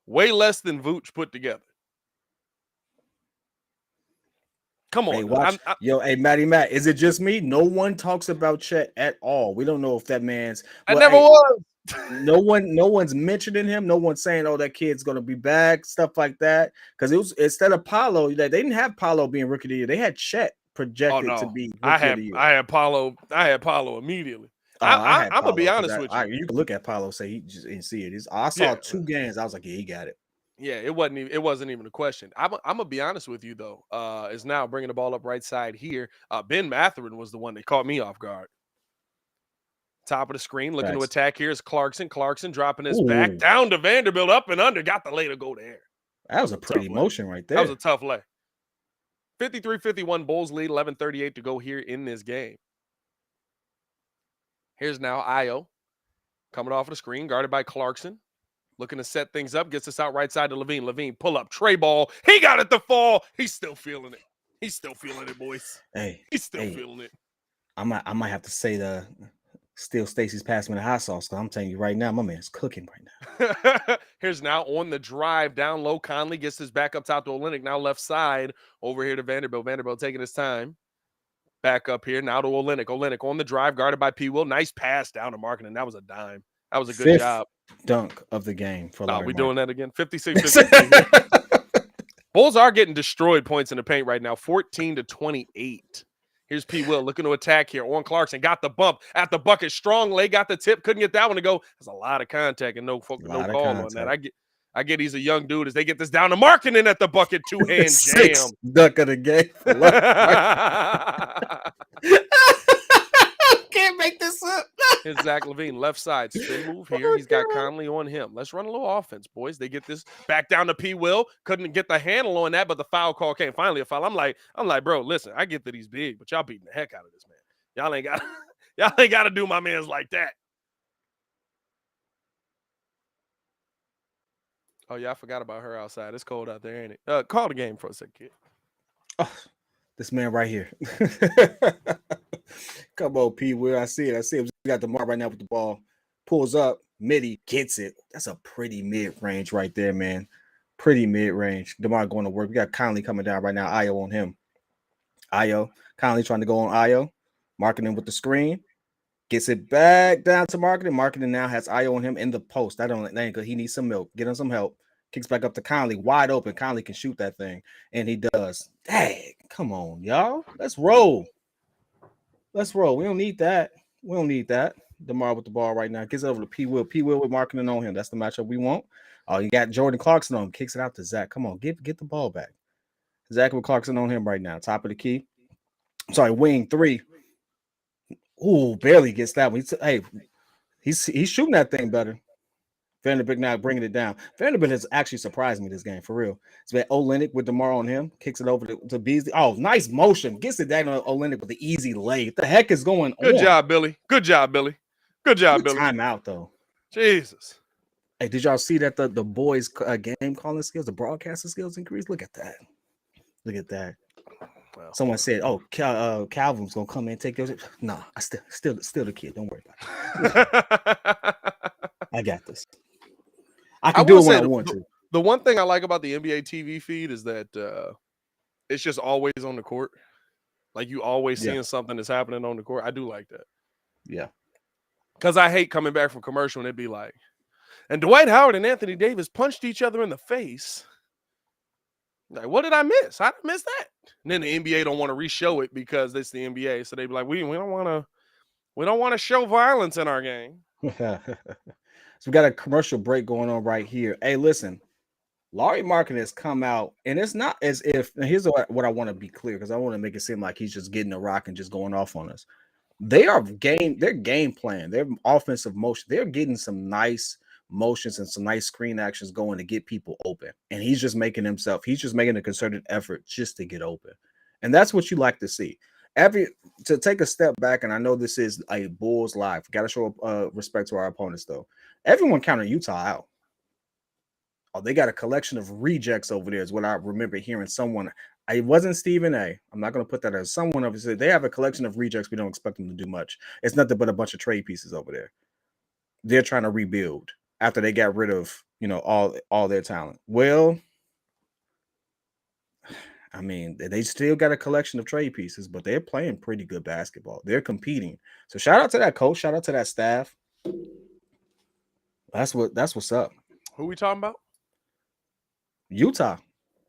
way less than Vooch put together. Come on. Hey, watch. Hey, Matty Matt, is it just me? No one talks about Chet at all. We don't know if that man's. Well, I never was. No one's mentioning him. No one's saying, "Oh, that kid's gonna be back," stuff like that. Because it was instead of Paolo, they didn't have Paolo being rookie of the year. They had Chet projected to be rookie of the year. I had Paolo immediately. I'm gonna be honest with you. You can look at Paolo, say he just didn't see it. I saw 2 games. I was like, yeah, he got it. Yeah, it wasn't even a question. I'm gonna be honest with you though. Is now bringing the ball up right side here. Ben Mathurin was the one that caught me off guard. Top of the screen, looking to attack here is Clarkson. Clarkson dropping his back down to Vanderbilt, up and under, got the lay to go there. That was a pretty motion right there. That was a tough lay. 53-51 Bulls lead, 11:38 to go here in this game. Here's now Ayo coming off of the screen, guarded by Clarkson. Looking to set things up, gets us out right side to Levine. Levine, pull up, tray ball. He got it to fall. He's still feeling it. He's still feeling it, boys. He's still feeling it. I might have to say Still Stacy's passing me the hot sauce. I'm telling you right now, my man's cooking right now. Here's now on the drive down low. Conley gets his back up top to Olynyk. Now left side over here to Vanderbilt. Vanderbilt taking his time. Back up here now to Olynyk. Olynyk on the drive, guarded by Paypayl. Nice pass down to Markkanen. That was a dime. That was a good job. Dunk of the game for Larry. We doing that again? 56. Bulls are getting destroyed points in the paint right now. 14-28. Here's P. Will looking to attack here. On Clarkson got the bump at the bucket. Strong leg, got the tip. Couldn't get that one to go. There's a lot of contact and no call on that. I get he's a young dude as they get this down to Markkanen at the bucket. 2-hand jam. Dunk of the game. Can't make this up. Here's Zach Levine, left side. Spin move here. He's got Conley on him. Let's run a little offense, boys. They get this back down to P. Will. Couldn't get the handle on that, but the foul call came. Finally a foul. I'm like, bro, listen, I get that he's big, but y'all beating the heck out of this man. Y'all ain't got to do my man's like that. Oh, yeah, I forgot about her outside. It's cold out there, ain't it? Call the game for a second, kid. Oh, this man right here. Come on, P. Will. I see it. We got the mark right now with the ball. Pulls up. Midi gets it. That's a pretty mid-range right there, man. Pretty mid-range. DeMar going to work. We got Conley coming down right now. Ayo on him. Conley trying to go on Ayo. Markkanen with the screen. Gets it back down to Markkanen. Markkanen now has Ayo on him in the post. That ain't good. He needs some milk. Get him some help. Kicks back up to Conley. Wide open. Conley can shoot that thing. And he does. Dang. Come on, y'all. Let's roll. We don't need that. DeMar with the ball right now. Gets it over to P. Will. P. Will with Markkanen on him. That's the matchup we want. Oh, you got Jordan Clarkson on him. Kicks it out to Zach. Come on. Get the ball back. Zach with Clarkson on him right now. Top of the key. Sorry, wing 3. Ooh, barely gets that one. He's shooting that thing better. Vanderbilt now bringing it down. Vanderbilt has actually surprised me this game, for real. It's been Olynyk with DeMar on him. Kicks it over to Beasley. Oh, nice motion. Gets it down to Olynyk with the easy lay. What the heck is going on? Good job, Billy. Timeout, though. Jesus. Hey, did y'all see that the boys' game calling skills, the broadcasting skills increased? Look at that. Well, someone said, "Oh, Calvin's gonna come in and take yours." No, I still the kid. Don't worry about it. I got this. I can do it when I want to. The one thing I like about the NBA TV feed is that it's just always on the court. Like you always seeing something that's happening on the court. I do like that. Yeah. Because I hate coming back from commercial and it'd be like, and Dwight Howard and Anthony Davis punched each other in the face. Like, what did I miss? How did I miss that? And then the NBA don't want to re-show it because it's the NBA. So they be like, we don't want to show violence in our game. So we got a commercial break going on right here. Hey, listen, Lauri Markkanen has come out, and it's not as if. And here's what I want to be clear, because I want to make it seem like he's just getting a rock and just going off on us. Their game plan, their offensive motion, they're getting some nice motions and some nice screen actions going to get people open. And he's just making a concerted effort just to get open. And that's what you like to see. To take a step back, and I know this is a Bulls live. Got to show respect to our opponents, though. Everyone counted Utah out. Oh, they got a collection of rejects over there, is what I remember hearing someone. It wasn't Stephen A. I'm not going to put that as someone of it. They have a collection of rejects. We don't expect them to do much. It's nothing but a bunch of trade pieces over there. They're trying to rebuild after they got rid of, all their talent. Well, I mean, they still got a collection of trade pieces, but they're playing pretty good basketball. They're competing. So shout out to that coach. Shout out to that staff. That's what's up. Who we talking about? Utah.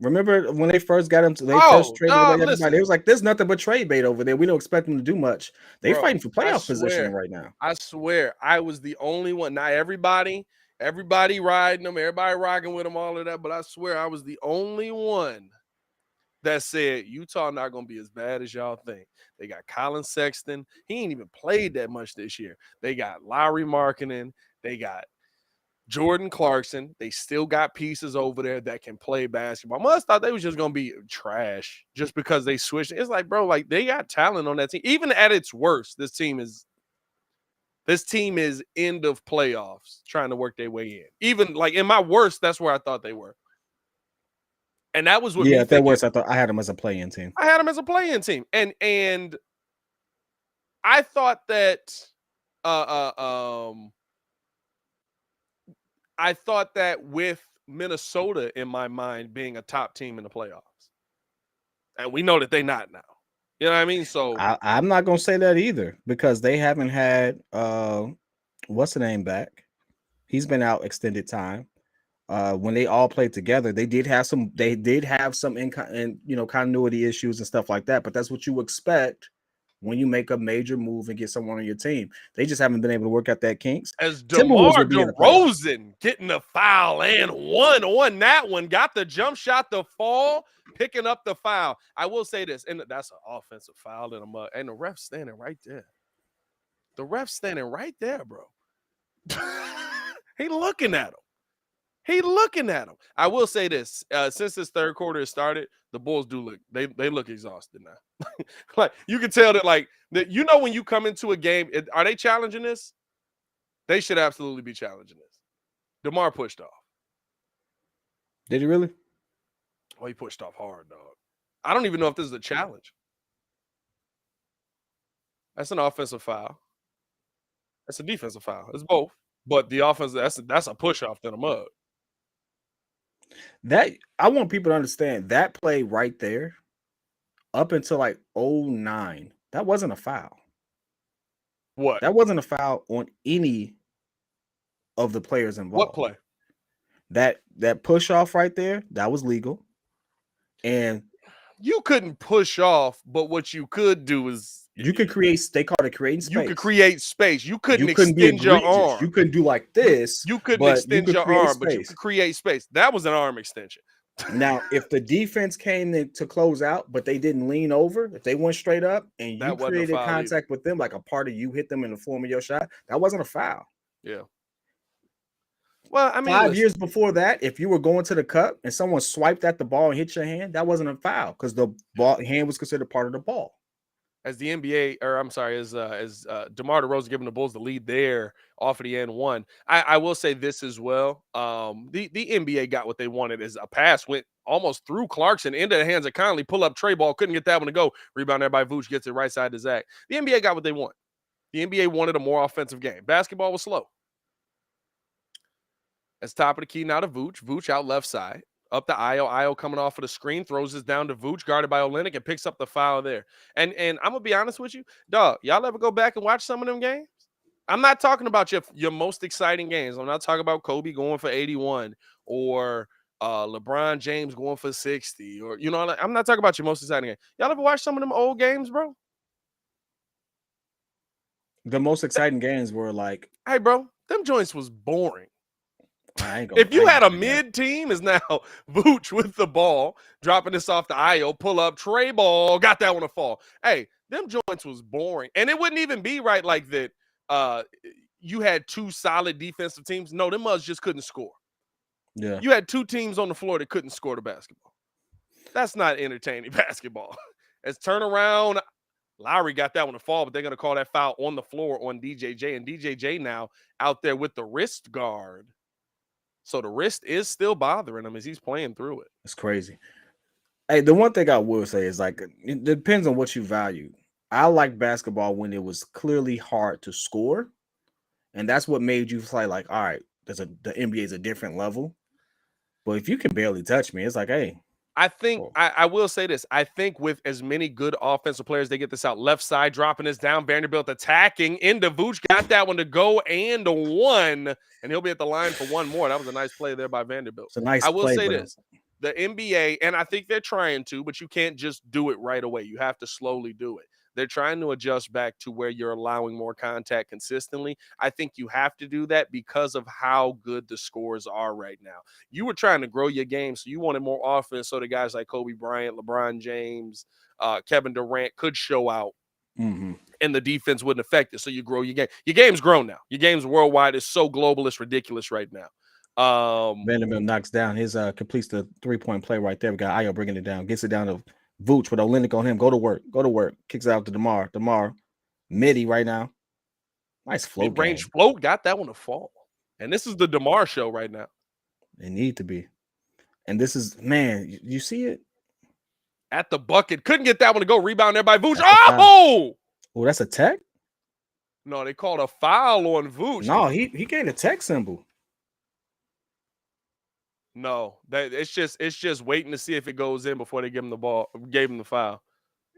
Remember when they first got him to first traded away everybody? It was like, there's nothing but trade bait over there. We don't expect them to do much. They're fighting for playoff position right now. I swear, I was the only one. Not everybody riding them, everybody rocking with them, all of that. But I swear, I was the only one that said Utah not going to be as bad as y'all think. They got Colin Sexton. He ain't even played that much this year. They got Lauri Markkanen. They got Jordan Clarkson. They still got pieces over there that can play basketball. I must thought they was just going to be trash just because they switched. It's like, bro, like they got talent on that team. Even at its worst, this team is end of playoffs trying to work their way in. Even like in my worst, that's where I thought they were. And that was what at that worst, I thought I had them as a play-in team. I had them as a play-in team. And I thought that I thought that with Minnesota in my mind being a top team in the playoffs. And we know that they're not now. You know what I mean? So I'm not gonna say that either, because they haven't had what's the name back. He's been out extended time. When they all played together, they did have some continuity issues and stuff like that. But that's what you expect when you make a major move and get someone on your team. They just haven't been able to work out that kinks. As DeMar DeRozan getting the foul and won on that one, got the jump shot, the fall, picking up the foul. I will say this, and that's an offensive foul in a mug, and the ref's standing right there. The ref's standing right there, bro. He looking at him. I will say this: since this third quarter has started, the Bulls do look they look exhausted now. Like you can tell that, like that. You know, when you come into a game, are they challenging this? They should absolutely be challenging this. DeMar pushed off. Did he really? Oh, he pushed off hard, dog. I don't even know if this is a challenge. That's an offensive foul. That's a defensive foul. It's both. But the offense, that's a push off than a mug. That I want people to understand that play right there, up until like 09, that wasn't a foul. What? That wasn't a foul on any of the players involved. What play? That push off right there, that was legal. And you couldn't push off, but what you could do is you could create. They call it creating space. You could create space. You couldn't extend your arm. You couldn't do like this. You couldn't extend your arm, but you could create space. That was an arm extension. Now, if the defense came in to close out, but they didn't lean over, if they went straight up and you created contact with them, like a part of you hit them in the form of your shot, that wasn't a foul. Yeah. Well, I mean, 5 years before that, if you were going to the cup and someone swiped at the ball and hit your hand, that wasn't a foul because the hand was considered part of the ball. As the NBA, or I'm sorry, as DeMar DeRozan giving the Bulls the lead there off of the end one, I will say this as well. The NBA got what they wanted. As a pass went almost through Clarkson into the hands of Conley, pull up tray ball, couldn't get that one to go. Rebound there by Vooch, gets it right side to Zach. The NBA got what they want. The NBA wanted a more offensive game. Basketball was slow. That's top of the key now to Vooch. Vooch out left side. Up to Io coming off of the screen, throws this down to Vooch, guarded by Olynyk, and picks up the foul there. And I'm gonna be honest with you, dog. Y'all ever go back and watch some of them games? I'm not talking about your most exciting games. I'm not talking about Kobe going for 81 or LeBron James going for 60, or I'm not talking about your most exciting game. Y'all ever watch some of them old games, bro? The most exciting games were like, Hey, bro, them joints was boring. I ain't If you gonna had a say that. mid team, is now Vooch with the ball, dropping this off the IO, pull up, tray ball, got that one to fall. Hey, them joints was boring. And it wouldn't even be right like that. You had two solid defensive teams. No, them mugs just couldn't score. Yeah. You had two teams on the floor that couldn't score the basketball. That's not entertaining basketball. As turnaround, Lowry got that one to fall, but they're going to call that foul on the floor on DJJ. And DJJ now out there with the wrist guard. So the wrist is still bothering him as he's playing through it. It's crazy. Hey, the one thing I will say is like it depends on what you value. I like basketball when it was clearly hard to score, and that's what made you play like, all right, the NBA is a different level. But if you can barely touch me, it's like, hey. I think I will say this. I think with as many good offensive players, they get this out. Left side dropping this down. Vanderbilt attacking into Vooch. Got that one to go and a one. And he'll be at the line for one more. That was a nice play there by Vanderbilt. It's a nice I will play, say bro. this. The NBA, and I think they're trying to, but you can't just do it right away. You have to slowly do it. They're trying to adjust back to where you're allowing more contact consistently. I think you have to do that because of how good the scores are right now. You were trying to grow your game, so you wanted more offense so the guys like Kobe Bryant, LeBron James, Kevin Durant could show out. Mm-hmm. And the defense wouldn't affect it, so you grow your game. Your game's grown now. Your game's worldwide. It's so global, it's ridiculous right now. Vanderbilt knocks down his completes the 3-point play right there. We got Ayo bringing it down, gets it down to Vooch with Olynyk on him. Go to work. Kicks it out to DeMar midi right now. Nice float Mid-range game. float, got that one to fall. And this is the DeMar show right now. They need to be. And this is, man, you see it? At the bucket. Couldn't get that one to go. Rebound there by Vooch. Oh! Oh, that's a tech? No, they called a foul on Vooch. No, he gave a tech symbol. No, it's just waiting to see if it goes in before they give him the ball, gave him the foul.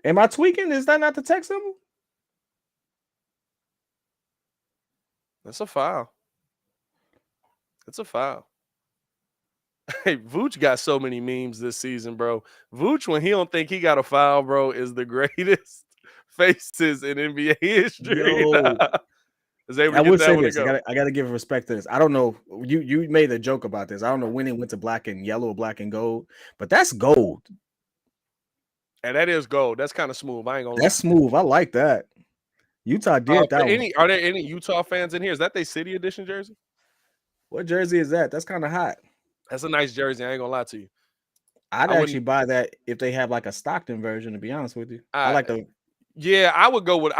Am I tweaking? Is that not the tech symbol? That's a foul. It's a foul. Hey, Vooch got so many memes this season, bro. Vooch, when he don't think he got a foul, bro, is the greatest faces in NBA history. I would say this. I got to give respect to this. I don't know. You made a joke about this. I don't know when it went to black and yellow or black and gold, but that's gold. And that is gold. That's kind of smooth. I ain't gonna lie. That's smooth. I like that. Utah did that. Are there any Utah fans in here? Is that their City Edition jersey? What jersey is that? That's kind of hot. That's a nice jersey. I ain't gonna lie to you. I'd actually buy that if they have like a Stockton version. To be honest with you, I like the. Yeah, I would go with a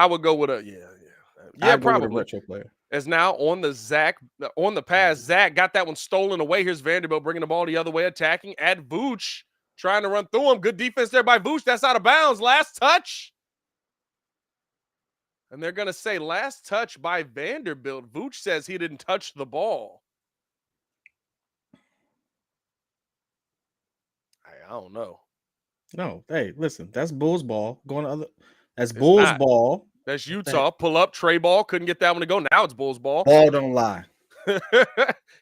probably a retro player. As now on the pass, Zach got that one stolen away. Here's Vanderbilt bringing the ball the other way, attacking at Vooch, trying to run through him. Good defense there by Vooch. That's out of bounds. Last touch. And they're going to say last touch by Vanderbilt. Vooch says he didn't touch the ball. I don't know. No, hey, listen, that's Bulls ball. Going to other. That's Bulls ball. That's Utah. Pull up, tray ball. Couldn't get that one to go. Now it's Bulls ball. Ball don't lie.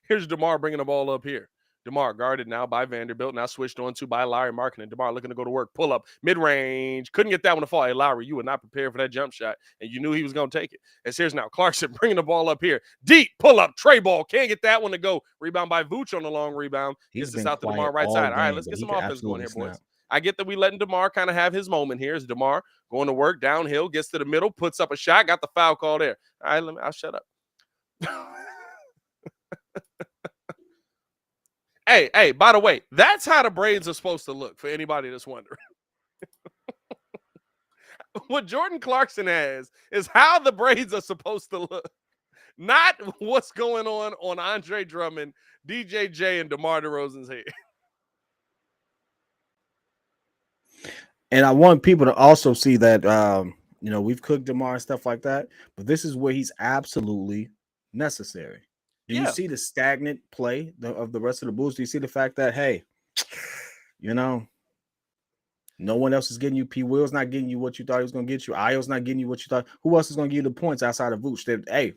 Here's DeMar bringing the ball up here. DeMar guarded now by Vanderbilt. Now switched on to by Lowry Markkanen. DeMar looking to go to work. Pull up, mid-range. Couldn't get that one to fall. Hey, Lowry, you were not prepared for that jump shot, and you knew he was going to take it. As here's now Clarkson bringing the ball up here. Deep, pull up, tray ball. Can't get that one to go. Rebound by Vooch on the long rebound. Gets this out to DeMar right side. All right, let's get some offense going here, boys. I get that we letting DeMar kind of have his moment here. Is DeMar going to work downhill, gets to the middle, puts up a shot, got the foul call there. All right, I'll shut up. Hey, by the way, that's how the braids are supposed to look for anybody that's wondering. What Jordan Clarkson has is how the braids are supposed to look, not what's going on Andre Drummond, DJJ, and DeMar DeRozan's head. And I want people to also see that, we've cooked DeMar and stuff like that, but this is where he's absolutely necessary. Do you see the stagnant play of the rest of the Bulls? Do you see the fact that, hey, no one else is getting you? P. Will's not getting you what you thought he was going to get you. Ayo's not getting you what you thought. Who else is going to give you the points outside of Vooch?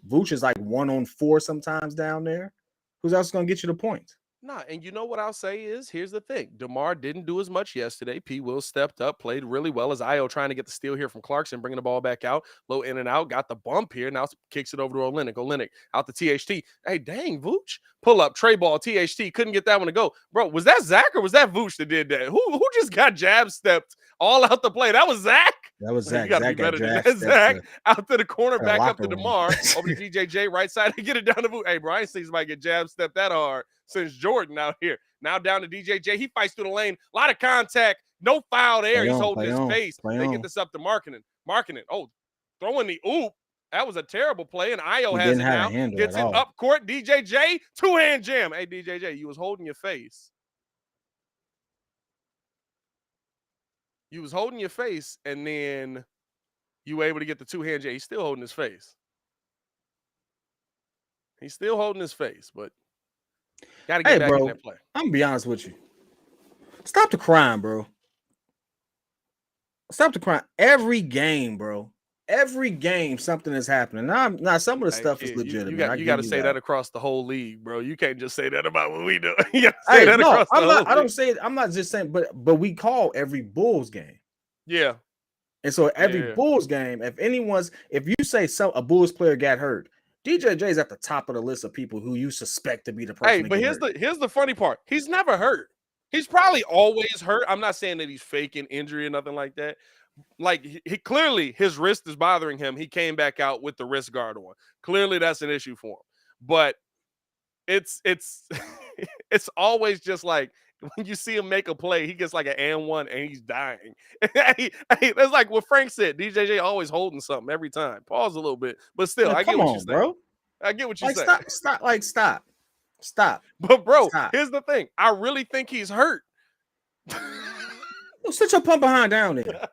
Vooch is like 1-on-4 sometimes down there. Who else is going to get you the points? Nah, and you know what I'll say is, here's the thing. DeMar didn't do as much yesterday. P. Will stepped up, played really well as Io trying to get the steal here from Clarkson, bringing the ball back out, low in and out, got the bump here. Now kicks it over to Olynyk. Olynyk out to THT. Hey, dang, Vooch. Pull up, tray ball, THT. Couldn't get that one to go. Bro, was that Zach or was that Vooch that did that? Who just got jab stepped all out the play? That was Zach? That was Zach. You got to be better than that. Zach out to the corner, back up to DeMar, over to DJJ, right side, and get it down to Vooch. Hey, bro, I ain't seen somebody get jab stepped that hard since Jordan out here. Now down to DJJ. He fights through the lane. A lot of contact. No foul there. He's holding his face. They get this up to Markkanen. Markkanen. Oh, throwing the oop. That was a terrible play, and Io has it now. Gets it up court. DJJ, two-hand jam. Hey, DJJ, you was holding your face. You was holding your face, and then you were able to get the two-hand jam. He's still holding his face. He's still holding his face, but got to get back in that play. I'm going to be honest with you. Stop the crime, bro. Stop the crime. Every game, bro. Every game, something is happening. Now some of the stuff is legitimate. You got to say that across the whole league, bro. You can't just say that about what we do. You got to say that across the whole league. I don't say it. I'm not just saying, but we call every Bulls game. Yeah. And so every Bulls game, if you say a Bulls player got hurt, DJJ is at the top of the list of people who you suspect to be the person. Hey, but here's the funny part. He's never hurt. He's probably always hurt. I'm not saying that he's faking injury or nothing like that. Like, he clearly his wrist is bothering him. He came back out with the wrist guard on. Clearly that's an issue for him. But it's it's always just like when you see him make a play, he gets like an and one and he's dying. That's like what Frank said. DJJ always holding something every time. Pause a little bit, but still, I get what you're saying, bro. I get what you're saying. Stop. But bro, here's the thing. I really think he's hurt. Sit your pump behind down there.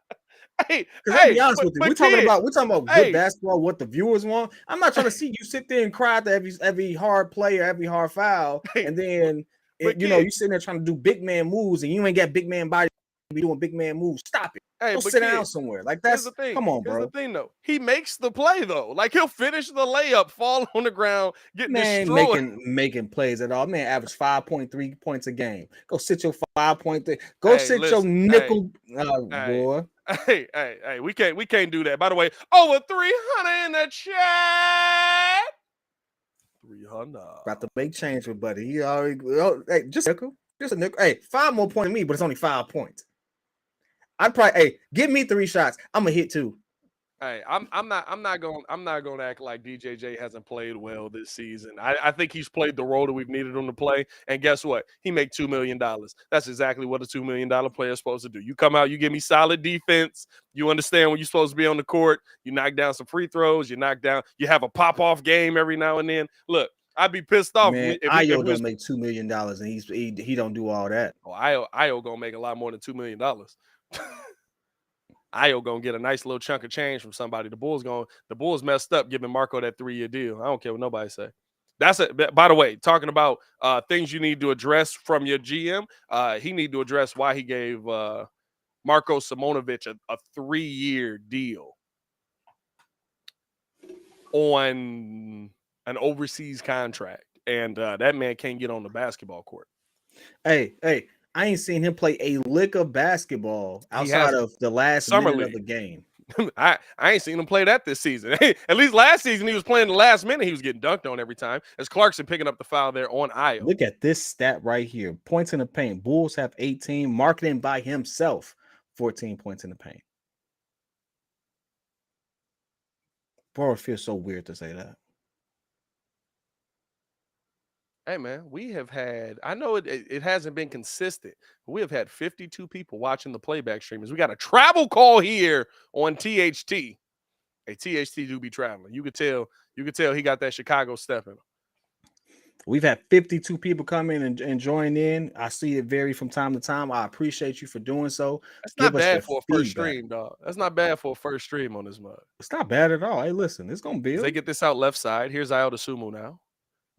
I'll be honest with you. We're talking about good basketball, what the viewers want. I'm not trying to see you sit there and cry to every hard play or every hard foul, and then you sitting there trying to do big man moves and you ain't got big man body to be doing big man moves. Stop it. Go sit down somewhere. Like, that's the thing. Come on, bro. Here's the thing, though. He makes the play, though. Like, he'll finish the layup, fall on the ground, get destroyed. Making plays at all. Man, average 5.3 points a game. Go sit your 5.3. Go sit your nickel, boy. Hey, we can't do that. By the way, over 300 in the chat. 300. About to make change with buddy. He already just a nickel. Hey, 5 more points than me, but it's only 5 points. I'd probably give me 3 shots. I'm gonna hit 2. Hey, I'm not gonna act like DJJ hasn't played well this season. I think he's played the role that we've needed him to play. And guess what? He make $2 million. That's exactly what a $2 million player is supposed to do. You come out, you give me solid defense. You understand when you're supposed to be on the court. You knock down some free throws. You have a pop-off game every now and then. Look, I'd be pissed off. Man, Io don't make $2 million, and he don't do all that. Oh, Io gonna make a lot more than $2 million. Io gonna get a nice little chunk of change from somebody. The Bulls messed up giving Marco that 3-year deal. I don't care what nobody say. That's it. By the way, talking about things you need to address from your GM, he need to address why he gave Marko Simonovic a 3-year deal on an overseas contract, and that man can't get on the basketball court. Hey, I ain't seen him play a lick of basketball outside of the last minute of the game. I ain't seen him play that this season. At least last season he was playing the last minute. He was getting dunked on every time. As Clarkson picking up the foul there on Io. Look at this stat right here. Points in the paint. Bulls have 18. Markkanen by himself, 14 points in the paint. Bro, it feels so weird to say that. Hey, man, we have had, I know it hasn't been consistent, but we have had 52 people watching the playback streamers. We got a travel call here on THT. Hey, THT do be traveling. You could tell he got that Chicago step in him. We've had 52 people come in and join in. I see it vary from time to time. I appreciate you for doing so. That's not bad for a first stream, dog. That's not bad for a first stream on this mug. It's not bad at all. Hey, listen, it's going to be. They get this out left side. Here's Io to Sumu now.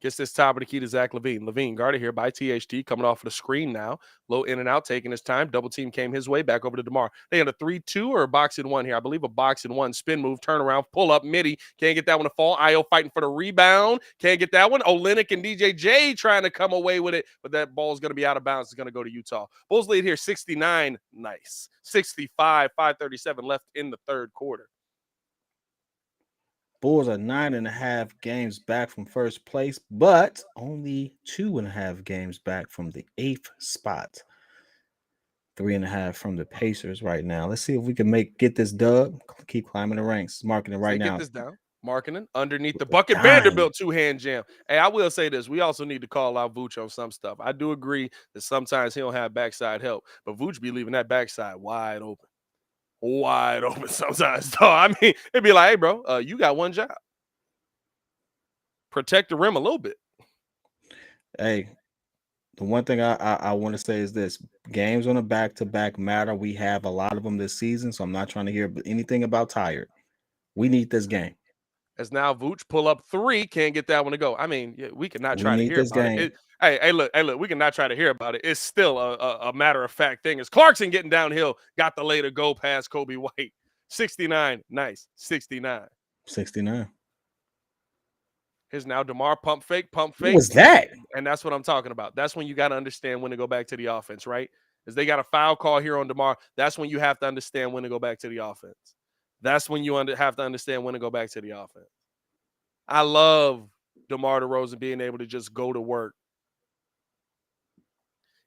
Gets this top of the key to Zach LaVine. LaVine guarded here by THT, coming off of the screen now. Low in and out, taking his time. Double team came his way, back over to DeMar. They had a 3-2 or a box in one here. I believe a box in one. Spin move, turn around, pull up, midi. Can't get that one to fall. Io fighting for the rebound. Can't get that one. Olynyk and DJJ trying to come away with it, but that ball is going to be out of bounds. It's going to go to Utah. Bulls lead here 69. Nice. 65, 5:37 left in the third quarter. Bulls are 9.5 games back from first place, but only 2.5 games back from the 8th spot. 3.5 from the Pacers right now. Let's see if we can get this dub. Keep climbing the ranks. Marking it right now. Get this down. Markkanen underneath the bucket. Vanderbilt two-hand jam. Hey, I will say this. We also need to call out Vooch on some stuff. I do agree that sometimes he don't have backside help, but Vooch be leaving that backside wide open. Wide open sometimes. So, I mean, it'd be like, hey, bro, you got one job. Protect the rim a little bit. Hey, the one thing I want to say is this. Games on a back-to-back matter. We have a lot of them this season, so I'm not trying to hear anything about tired. We need this game. As now Vooch pull up three, can't get that one to go. I mean, we could not try to hear this about game. it. Hey, look, we can not try to hear about it. It's still a matter of fact thing. As Clarkson getting downhill, got the lay to go past Kobe White. 69, nice. 69. 69. Here's now DeMar pump fake. What was that? And that's what I'm talking about. That's when you got to understand when to go back to the offense, right? Because they got a foul call here on DeMar. That's when you have to understand when to go back to the offense. That's when you have to understand when to go back to the offense. I love DeMar DeRozan being able to just go to work.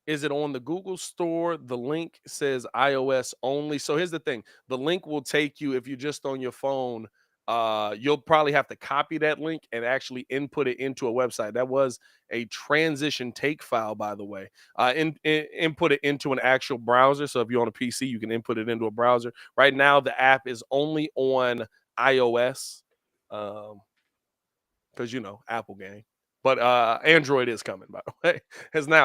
Is it on the Google store? The link says iOS only. So here's the thing. The link will take you, if you're just on your phone, you'll probably have to copy that link and actually input it into a website. That was a transition take file, by the way. Input it into an actual browser. So if you're on a PC, you can input it into a browser. Right now, the app is only on iOS because, Apple game. But Android is coming, by the way.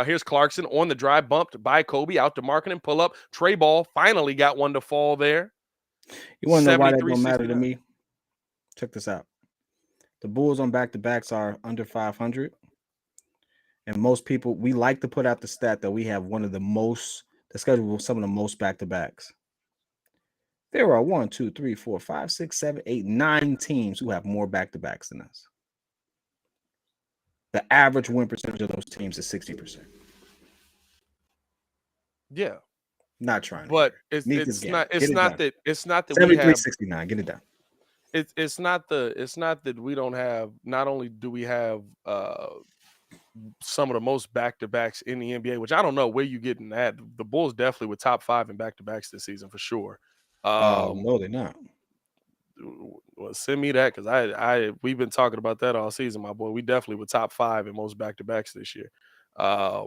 Here's Clarkson on the drive, bumped by Kobe, out to Markkanen, pull up. Trey Ball finally got one to fall there. You want to know why that don't matter to me? Check this out. The Bulls on back-to-backs are under 500. And most people, we like to put out the stat that we have the schedule with some of the most back-to-backs. There are 1, 2, 3, 4, 5, 6, 7, 8, 9 teams who have more back-to-backs than us. The average win percentage of those teams is 60%. Yeah. Not trying. But it's not that 73-69. Get it done. It's not that we don't have, not only do we have some of the most back-to-backs in the NBA, which I don't know where you getting that. The Bulls definitely were top 5 in back-to-backs this season for sure. No, they're not. Well, send me that because we've been talking about that all season, my boy. We definitely were top 5 in most back-to-backs this year. I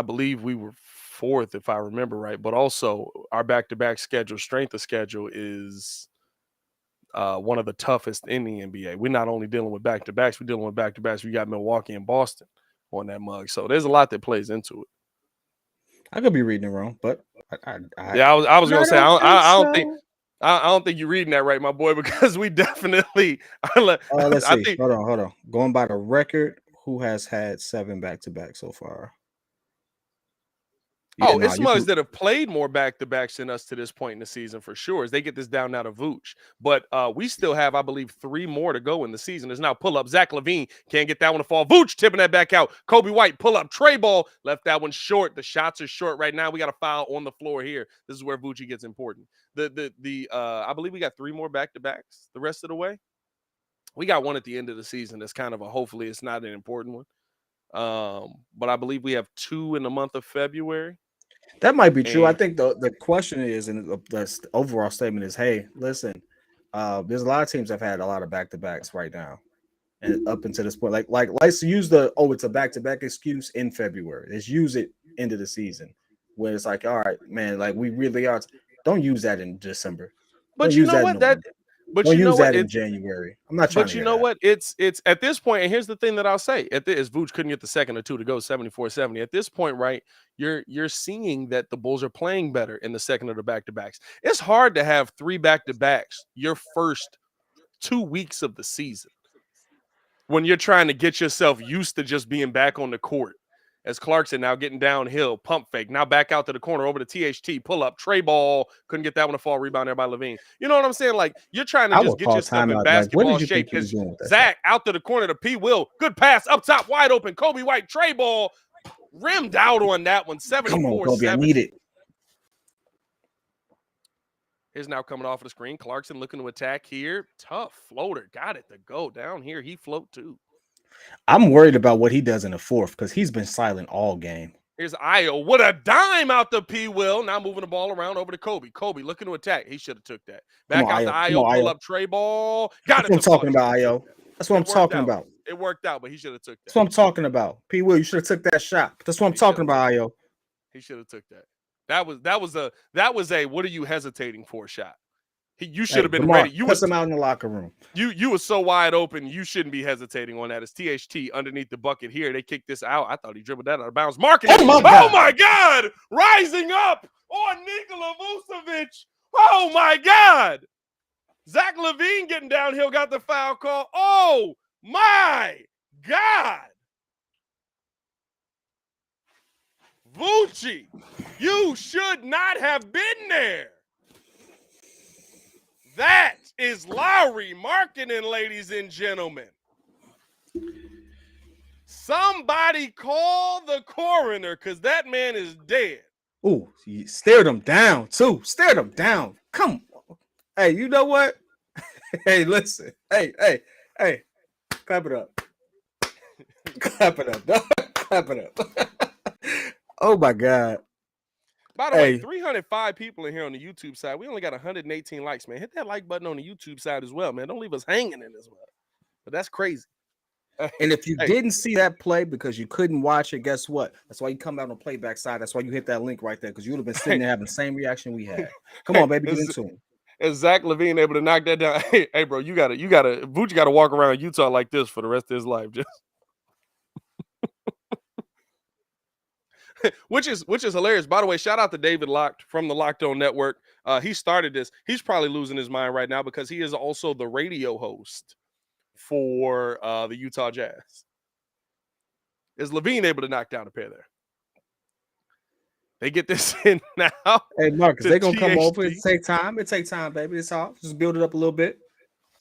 believe we were 4th, if I remember right. But also, our back-to-back schedule, strength of schedule, is one of the toughest in the NBA. We're not only dealing with back-to-backs, we're dealing with back-to-backs. We got Milwaukee and Boston on that mug. So there's a lot that plays into it. I could be reading it wrong, but I was going to say, I don't think you're reading that right, my boy, because we definitely. Let's see. Hold on. Going by the record, who has had 7 back-to-back so far? It's mugs that have played more back-to-backs than us to this point in the season for sure. As they get this down now to Vooch, but we still have, I believe, 3 more to go in the season. There's now pull up. Zach LaVine can't get that one to fall. Vooch tipping that back out. Kobe White pull up. Trey Ball left that one short. The shots are short right now. We got a foul on the floor here. This is where Vooch gets important. I believe we got 3 more back-to-backs the rest of the way. We got one at the end of the season. That's kind of hopefully it's not an important one. But I believe we have 2 in the month of February. That might be true. I think the question is, and the overall statement is, hey, listen, there's a lot of teams that have had a lot of back-to-backs right now. And up until this point, like let's use it's a back-to-back excuse in February. Let's use it into the season when it's like, all right, man, like we really are. Don't use that in December. But you know what? Don't use that in January. I'm not trying to. But you know what? It's at this point, and here's the thing that I'll say: as Vooch couldn't get the second or 2 to go, 74-70. At this point, right, you're seeing that the Bulls are playing better in the second of the back-to-backs. It's hard to have 3 back-to-backs your first 2 weeks of the season when you're trying to get yourself used to just being back on the court. As Clarkson now getting downhill, pump fake, now back out to the corner over to THT, pull up, tray ball, couldn't get that one to fall, rebound there by Levine. You know what I'm saying? Like, you're trying to I just would get call yourself in timeout. Like, what basketball did you shape. think he was As doing with that Zach out to the corner to P. Will, good pass, up top, wide open, Kobe White, tray ball, rimmed out on that one, 74-70. Come on, Kobe, I need it. Is now coming off of the screen. Clarkson looking to attack here. Tough floater. Got it to go. Down here, he float too. I'm worried about what he does in the fourth because he's been silent all game. Here's Io with a dime out to P. Will. Now moving the ball around over to Kobe. Kobe looking to attack. He should have took that. Back out to Io. Pull up tray ball. Got it. That's what I'm talking about, Io. That's what I'm talking about. It worked out, but he should have took that. That's what I'm talking about. P. Will, you should have took that shot. That's what I'm talking about, Io. He should have took that. That was a what are you hesitating for shot. You should have been ready. You put him out in the locker room. You were so wide open. You shouldn't be hesitating on that. It's THT underneath the bucket here. They kicked this out. I thought he dribbled that out of bounds. Markkanen. Oh my God! Rising up on Nikola Vucevic. Oh my God! Zach LaVine getting downhill, got the foul call. Oh my God! Vucci, you should not have been there. That is Lauri Markkanen, ladies and gentlemen. Somebody call the coroner because that man is dead. Ooh, you stared him down, too. Stared him down. Come on. Hey, you know what? Hey, listen. Hey. Clap it up. Clap it up, dog. Clap it up. Oh, my God. By the way, 305 people in here on the YouTube side. We only got 118 likes, man. Hit that like button on the YouTube side as well, man. Don't leave us hanging in this one. But that's crazy. And if you didn't see that play because you couldn't watch it, guess what? That's why you come out on playback side. That's why you hit that link right there because you would have been sitting there having the same reaction we had. Come on, baby, get into him. Is Zach LaVine able to knock that down? Hey, bro, Vucci got to walk around Utah like this for the rest of his life. Just which is hilarious. By the way, shout out to David Locked from the Locked On Network. He started this. He's probably losing his mind right now because he is also the radio host for the Utah Jazz. Is LaVine able to knock down a pair there? They get this in now. Hey, Marcus, they're going to come over. It take time. It take time, baby. It's all. Just build it up a little bit.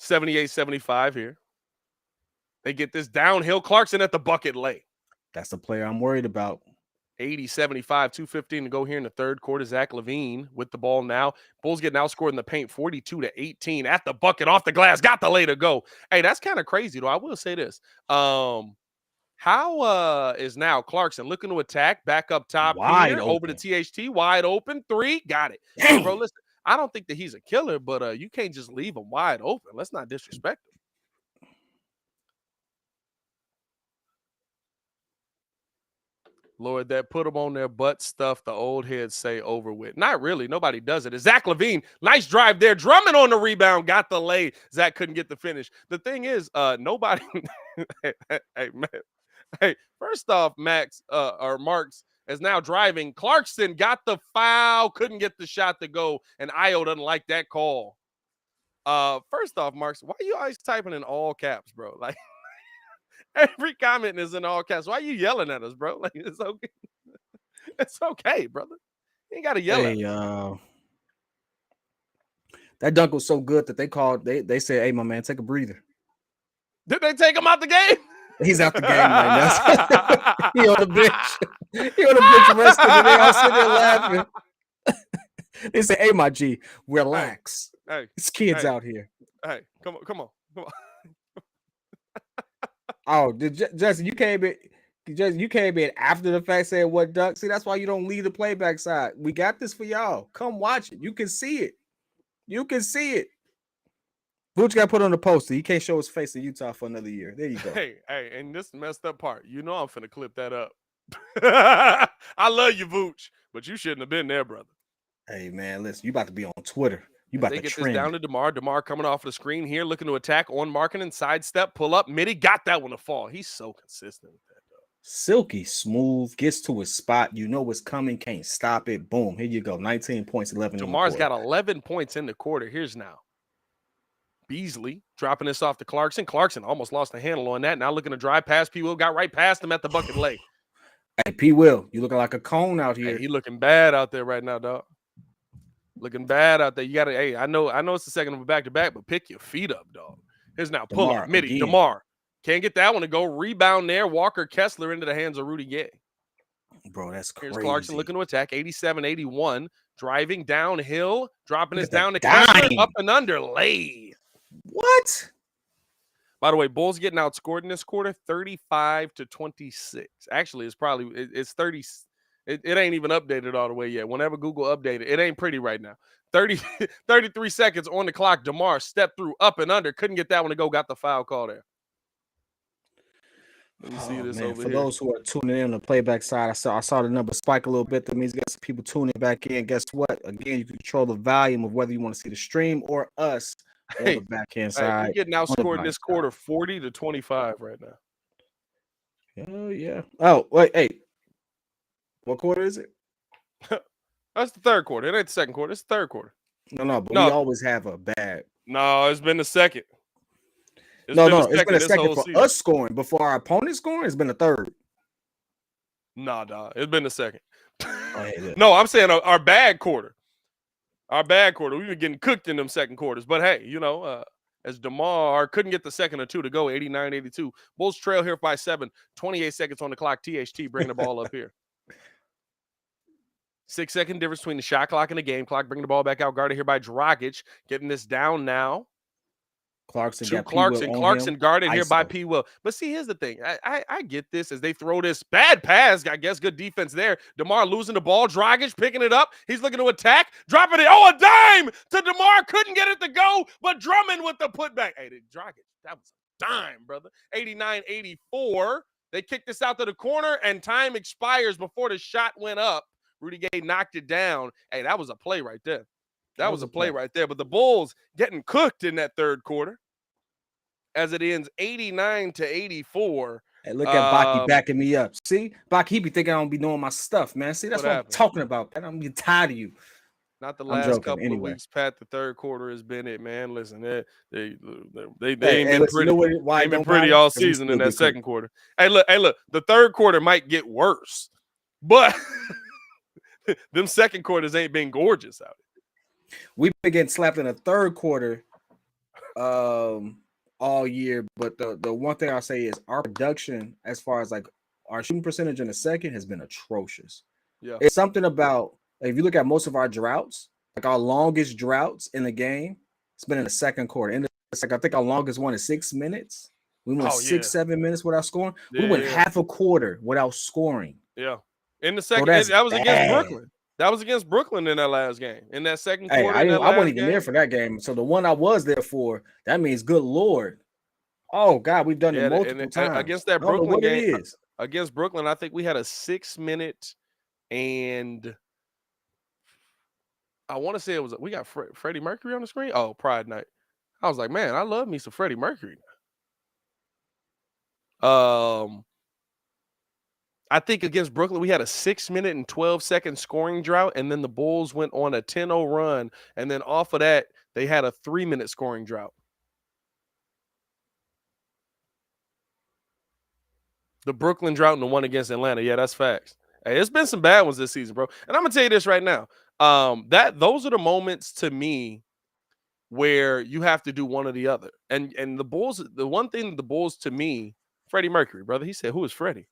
78-75 here. They get this downhill. Clarkson at the bucket lay. That's the player I'm worried about. 80-75, 2:15 to go here in the third quarter. Zach LaVine with the ball now. Bulls getting outscored in the paint 42-18 at the bucket, off the glass, got the lay to go. Hey, that's kind of crazy, though. I will say this. How is now Clarkson looking to attack back up top here over to THT, wide open, three, got it. Hey, bro, listen, I don't think that he's a killer, but you can't just leave him wide open. Let's not disrespect him. Lord, that put them on their butt stuff the old heads say over with. Not really. Nobody does it. It's Zach LaVine. Nice drive there. Drummond on the rebound. Got the lay. Zach couldn't get the finish. The thing is, nobody. Hey, man. Hey, first off, Marks is now driving. Clarkson got the foul. Couldn't get the shot to go. And Io doesn't like that call. First off, Marks, why are you always typing in all caps, bro? Like, every comment is in all caps. Why are you yelling at us, bro? Like, it's okay. It's okay, brother. You ain't got to yell at us. That dunk was so good that they said, hey, my man, take a breather. Did they take him out the game? He's out the game right now. He on the bench. He on the bench resting, and they all sitting there laughing. They say, hey, my G, relax. Hey, it's kids out here. Hey, come on. Oh, Justin, you came in after the fact saying what dunk. See, that's why you don't leave the playback side. We got this for y'all. Come watch it. You can see it. You can see it. Vucci got put on the poster. He can't show his face in Utah for another year. There you go. Hey, and this messed up part. You know I'm finna clip that up. I love you, Vooch, but you shouldn't have been there, brother. Hey, man, listen, you about to be on Twitter. You about to get trend. This down to DeMar. DeMar coming off the screen here, looking to attack on Markkanen. Sidestep, pull up. Midi got that one to fall. He's so consistent with that, though. Silky smooth, gets to his spot. You know what's coming, can't stop it. Boom, here you go. 19 points, 11. DeMar's got 11 points in the quarter. Here's now. Beasley dropping this off to Clarkson. Clarkson almost lost the handle on that. Now looking to drive past P. Will, got right past him at the bucket lay. Hey, P. Will, you looking like a cone out here. Hey, he looking bad out there right now, dog. Looking bad out there. You got to, hey, I know it's the second of a back-to-back, but pick your feet up, dog. Here's now pull up, midi, DeMar. Can't get that one to go. Rebound there. Walker Kessler into the hands of Rudy Gay. Bro, that's crazy. Here's Clarkson looking to attack. 87-81. Driving downhill. Dropping this down to Kessler. Up and under. Lay. What? By the way, Bulls getting outscored in this quarter 35-26. Actually, it's 30. It ain't even updated all the way yet. Whenever Google updated, it ain't pretty right now. 33 seconds on the clock. DeMar stepped through up and under. Couldn't get that one to go. Got the foul call there. Let me see this over for here. Those who are tuning in on the playback side, I saw the number spike a little bit. That means you got some people tuning back in. Guess what? Again, you can control the volume of whether you want to see the stream or us on the backhand side. We're getting outscored in this quarter 40-25 right now. Oh, yeah. Oh, wait, hey. What quarter is it? That's the third quarter. It ain't the second quarter. It's the third quarter. No, but we always have a bad. No, it's been the second. It's been a second for us scoring. Before our opponent scoring, it's been the third. Nah, dog. It's been the second. Yeah. No, I'm saying our bad quarter. Our bad quarter. We've been getting cooked in them second quarters. But, hey, as DeMar couldn't get the second or two to go, 89-82. Bulls trail here by 7. 28 seconds on the clock. THT bringing the ball up here. 6-second difference between the shot clock and the game clock. Bringing the ball back out. Guarded here by Dragic. Getting this down now. Clarkson guarded here by P. Will. But see, here's the thing. I get this as they throw this bad pass. I guess good defense there. DeMar losing the ball. Dragic picking it up. He's looking to attack. Dropping it. Oh, a dime to DeMar. Couldn't get it to go, but Drummond with the putback. Hey, Dragic, that was a dime, brother. 89-84. They kicked this out to the corner, and time expires before the shot went up. Rudy Gay knocked it down. Hey, that was a play right there. That was a play right there. But the Bulls getting cooked in that third quarter as it ends 89-84. Hey, look at Baki backing me up. See, Baki, he be thinking I don't be knowing my stuff, man. See, that's what I'm talking about. I'm getting tired of you. Not the last couple of weeks, Pat. The third quarter has been it, man. Listen, they ain't been pretty. They ain't been pretty all season in that second quarter. Hey, look. The third quarter might get worse, but them second quarters ain't been gorgeous out here. We've been getting slapped in the third quarter all year, but the one thing I'll say is our production, as far as like our shooting percentage in the second, has been atrocious. Yeah, it's something about, like, if you look at most of our droughts, like our longest droughts in the game, it's been in the second quarter. It's like I think our longest one is 6 minutes. We went 6-7 minutes without scoring. We went half a quarter without scoring. Yeah, in the second, that was against Brooklyn. That was against Brooklyn in that last game. In that second quarter, I wasn't even there for that game. So the one I was there for, that means good Lord. Oh God, we've done it multiple times against that Brooklyn game. Against Brooklyn, I think we had a 6 minute, and I want to say we got Freddie Mercury on the screen. Oh, Pride Night. I was like, man, I love me some Freddie Mercury. I think against Brooklyn, we had a 6 minute and 12-second scoring drought, and then the Bulls went on a 10-0 run, and then off of that, they had a 3-minute scoring drought. The Brooklyn drought and the one against Atlanta. Yeah, that's facts. Hey, it's been some bad ones this season, bro. And I'm gonna tell you this right now. Those are the moments to me where you have to do one or the other. And the Bulls, the one thing the Bulls to me, Freddie Mercury, brother. He said, "Who is Freddie?"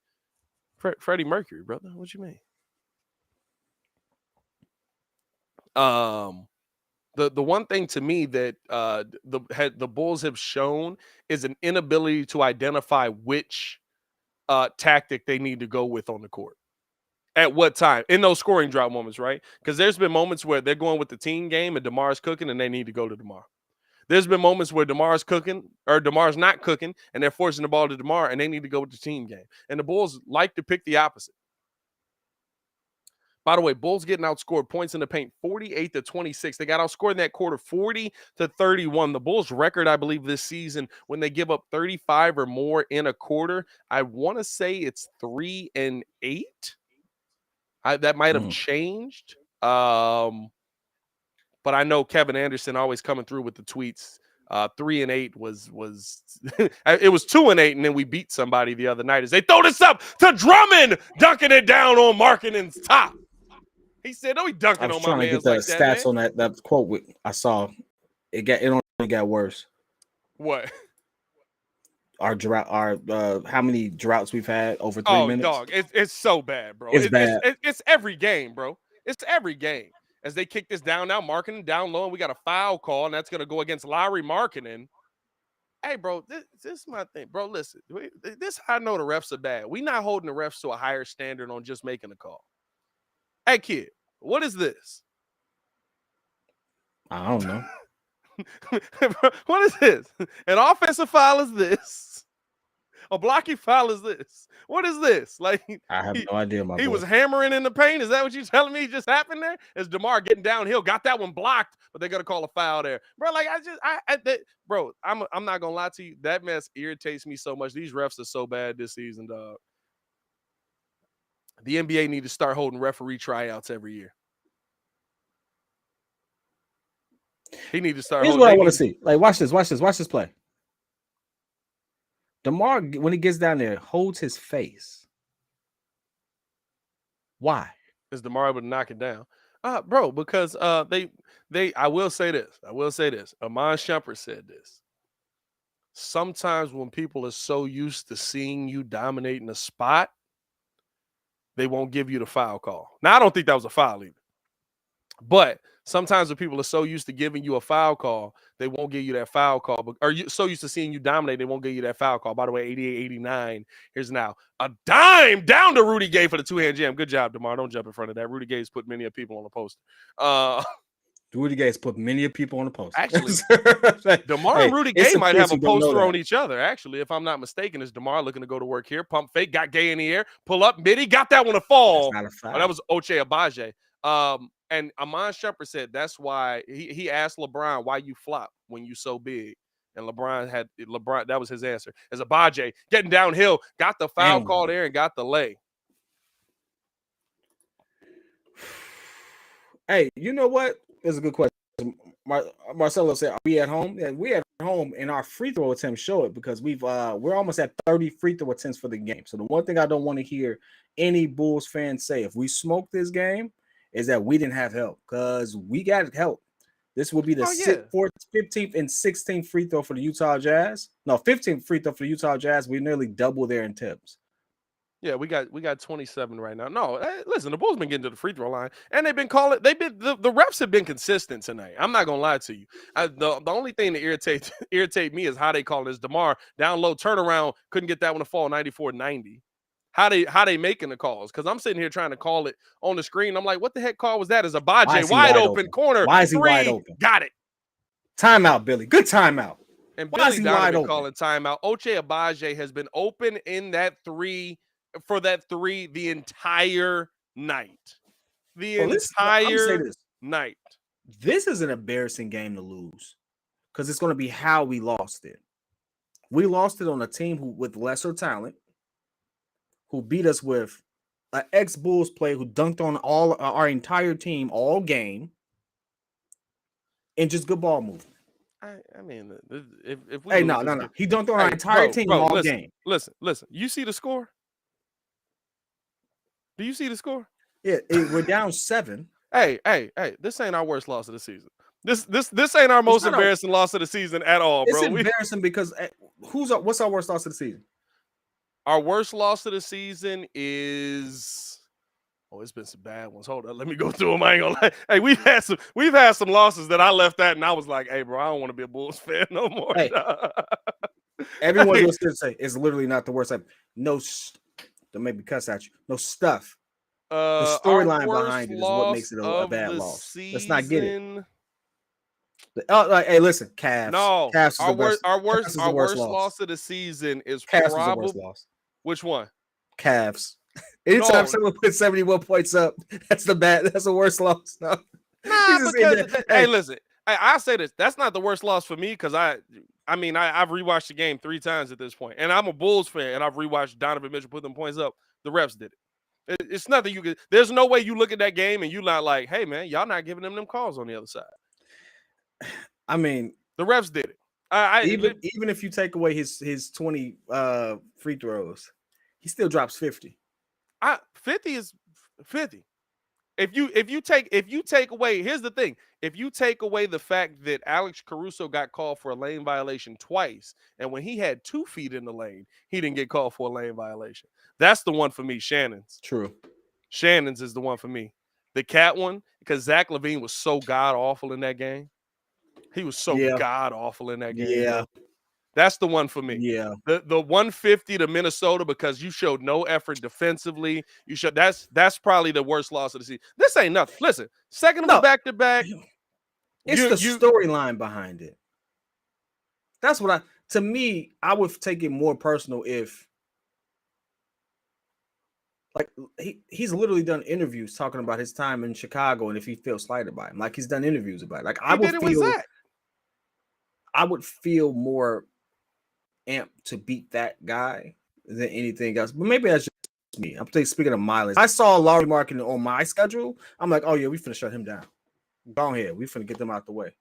Freddie Mercury, brother. What you mean? The one thing to me that the Bulls have shown is an inability to identify which tactic they need to go with on the court. At what time? In those scoring drought moments, right? Because there's been moments where they're going with the team game and DeMar's cooking and they need to go to DeMar. There's been moments where DeMar's cooking or DeMar's not cooking and they're forcing the ball to DeMar and they need to go with the team game. And the Bulls like to pick the opposite. By the way, Bulls getting outscored points in the paint 48-26. They got outscored in that quarter 40-31. The Bulls' record, I believe, this season when they give up 35 or more in a quarter, I want to say it's 3-8. That might have changed. But I know Kevin Anderson always coming through with the tweets 3-8 was it was 2-8, and then we beat somebody the other night as they throw this up to Drummond, dunking it down on Markkanen's top. He said, "Oh, he dunking I was on my trying to man's get the like that, stats man." on that quote I saw. It only got worse. What? Our drought, how many droughts we've had over 3 minutes? Dog, it's so bad, bro. It's bad. It's every game, bro. It's every game. As they kick this down now, Markkanen down low, and we got a foul call, and that's gonna go against Larry Markkanen. Hey, bro, this is my thing, bro. Listen, this how I know the refs are bad. We not holding the refs to a higher standard on just making a call. Hey, kid, what is this? I don't know. What is this? An offensive foul is this? A blocking foul is this? What is this? Like, I have no idea, my boy. He was hammering in the paint. Is that what you telling me just happened there? Is DeMar getting downhill? Got that one blocked, but they're gonna call a foul there, bro. Like bro, I'm not gonna lie to you. That mess irritates me so much. These refs are so bad this season, dog. The NBA need to start holding referee tryouts every year. He need to start. Here's what I want to see. Like, watch this play. DeMar, when he gets down there, holds his face. Why? Is DeMar able to knock it down? Bro, because they I will say this. Amon Shumpert said this. Sometimes when people are so used to seeing you dominating a spot, they won't give you the foul call. Now, I don't think that was a foul either. But sometimes when people are so used to giving you a foul call, they won't give you that foul call. But are you so used to seeing you dominate, they won't give you that foul call. By the way, 88-89. Here's now a dime down to Rudy Gay for the two-hand jam. Good job, DeMar. Don't jump in front of that. Rudy Gay's put many people on the poster. Rudy Gay's put many people on the poster. Actually, DeMar and Rudy Gay might have a poster on each other. Actually, if I'm not mistaken, is DeMar looking to go to work here? Pump fake, got Gay in the air, pull up, midi, got that one to fall. That's not a foul. Oh, that was Ochai Agbaji. And Amon Shumpert said that's why he asked LeBron why you flop when you so big. And LeBron, that was his answer. As Agbaji getting downhill, got the foul call there and got the lay. Hey, you know what? It's a good question. Marcelo said, "Are we at home?" Yeah, we at home, and our free throw attempts show it because we're almost at 30 free throw attempts for the game. So the one thing I don't want to hear any Bulls fans say if we smoke this game is that we didn't have help, because we got help. This will be the 15th and 16th free throw for the Utah Jazz. No, 15th free throw for the Utah Jazz. We nearly double their attempts. Yeah, we got 27 right now. No, listen, the Bulls been getting to the free throw line, and they've been calling. The refs have been consistent tonight. I'm not gonna lie to you. The only thing that irritate me is how they call this. DeMar down low turnaround, couldn't get that one to fall 94-90. How they making the calls? Because I'm sitting here trying to call it on the screen. I'm like, what the heck call was that? Is Agbaji wide open corner? Why is he wide open? Got it. Timeout, Billy. Good timeout. And Billy Donovan calling timeout. Ochai Agbaji has been open in that three. For that three the entire night. Night. This is an embarrassing game to lose because it's going to be how we lost it. We lost it on a team with lesser talent, who beat us with an ex-Bulls player who dunked on our entire team all game, and just good ball movement. I mean, if we no. He dunked on our entire team all game. Listen. You see the score? Do you see the score? Yeah, we're down 7. Hey, this ain't our worst loss of the season. This ain't our most embarrassing loss of the season at all, bro. It's embarrassing because what's our worst loss of the season? Our worst loss of the season is it's been some bad ones. Hold on, let me go through them. I ain't gonna lie. Hey, we've had some losses that I left at, and I was like, hey, bro, I don't want to be a Bulls fan no more. Hey, everyone was going to say it's literally not the worst. Don't make me cuss at you. No stuff. The storyline behind it is what makes it a bad loss. Let's not get it. Hey, listen, Cavs. No, Cavs is our worst loss of the season is probably which one? Cavs. Anytime someone puts 71 points up, that's the worst loss. No. Because hey, listen. I say this. That's not the worst loss for me because I've rewatched the game 3 times at this point, and I'm a Bulls fan, and I've rewatched Donovan Mitchell put them points up. The refs did it. It's nothing you could. There's no way you look at that game and you're not like, hey man, y'all not giving them calls on the other side. I mean, the refs did it. Even if you take away his 20 free throws, he still drops 50. 50 is 50. If you take away, here's the thing. If you take away the fact that Alex Caruso got called for a lane violation twice, and when he had 2 feet in the lane, he didn't get called for a lane violation. That's the one for me, Shannon's. True. Shannon's is the one for me. The cat one, because Zach LaVine was so god awful in that game. He was so god awful in that game, bro. That's the one for me. Yeah. The 150 to Minnesota, because you showed no effort defensively. You showed that's probably the worst loss of the season. This ain't nothing. Listen, second of a back-to-back. It's the storyline behind it. That's what to me, I would take it more personal if like he's literally done interviews talking about his time in Chicago and if he feels slighted by him. Like he's done interviews about it. Like I would feel more amped to beat that guy than anything else. But maybe that's just me. I'm speaking of mileage. I saw Lauri Markkanen on my schedule. I'm like, oh yeah, we finna shut him down. Go on here. We finna get them out the way.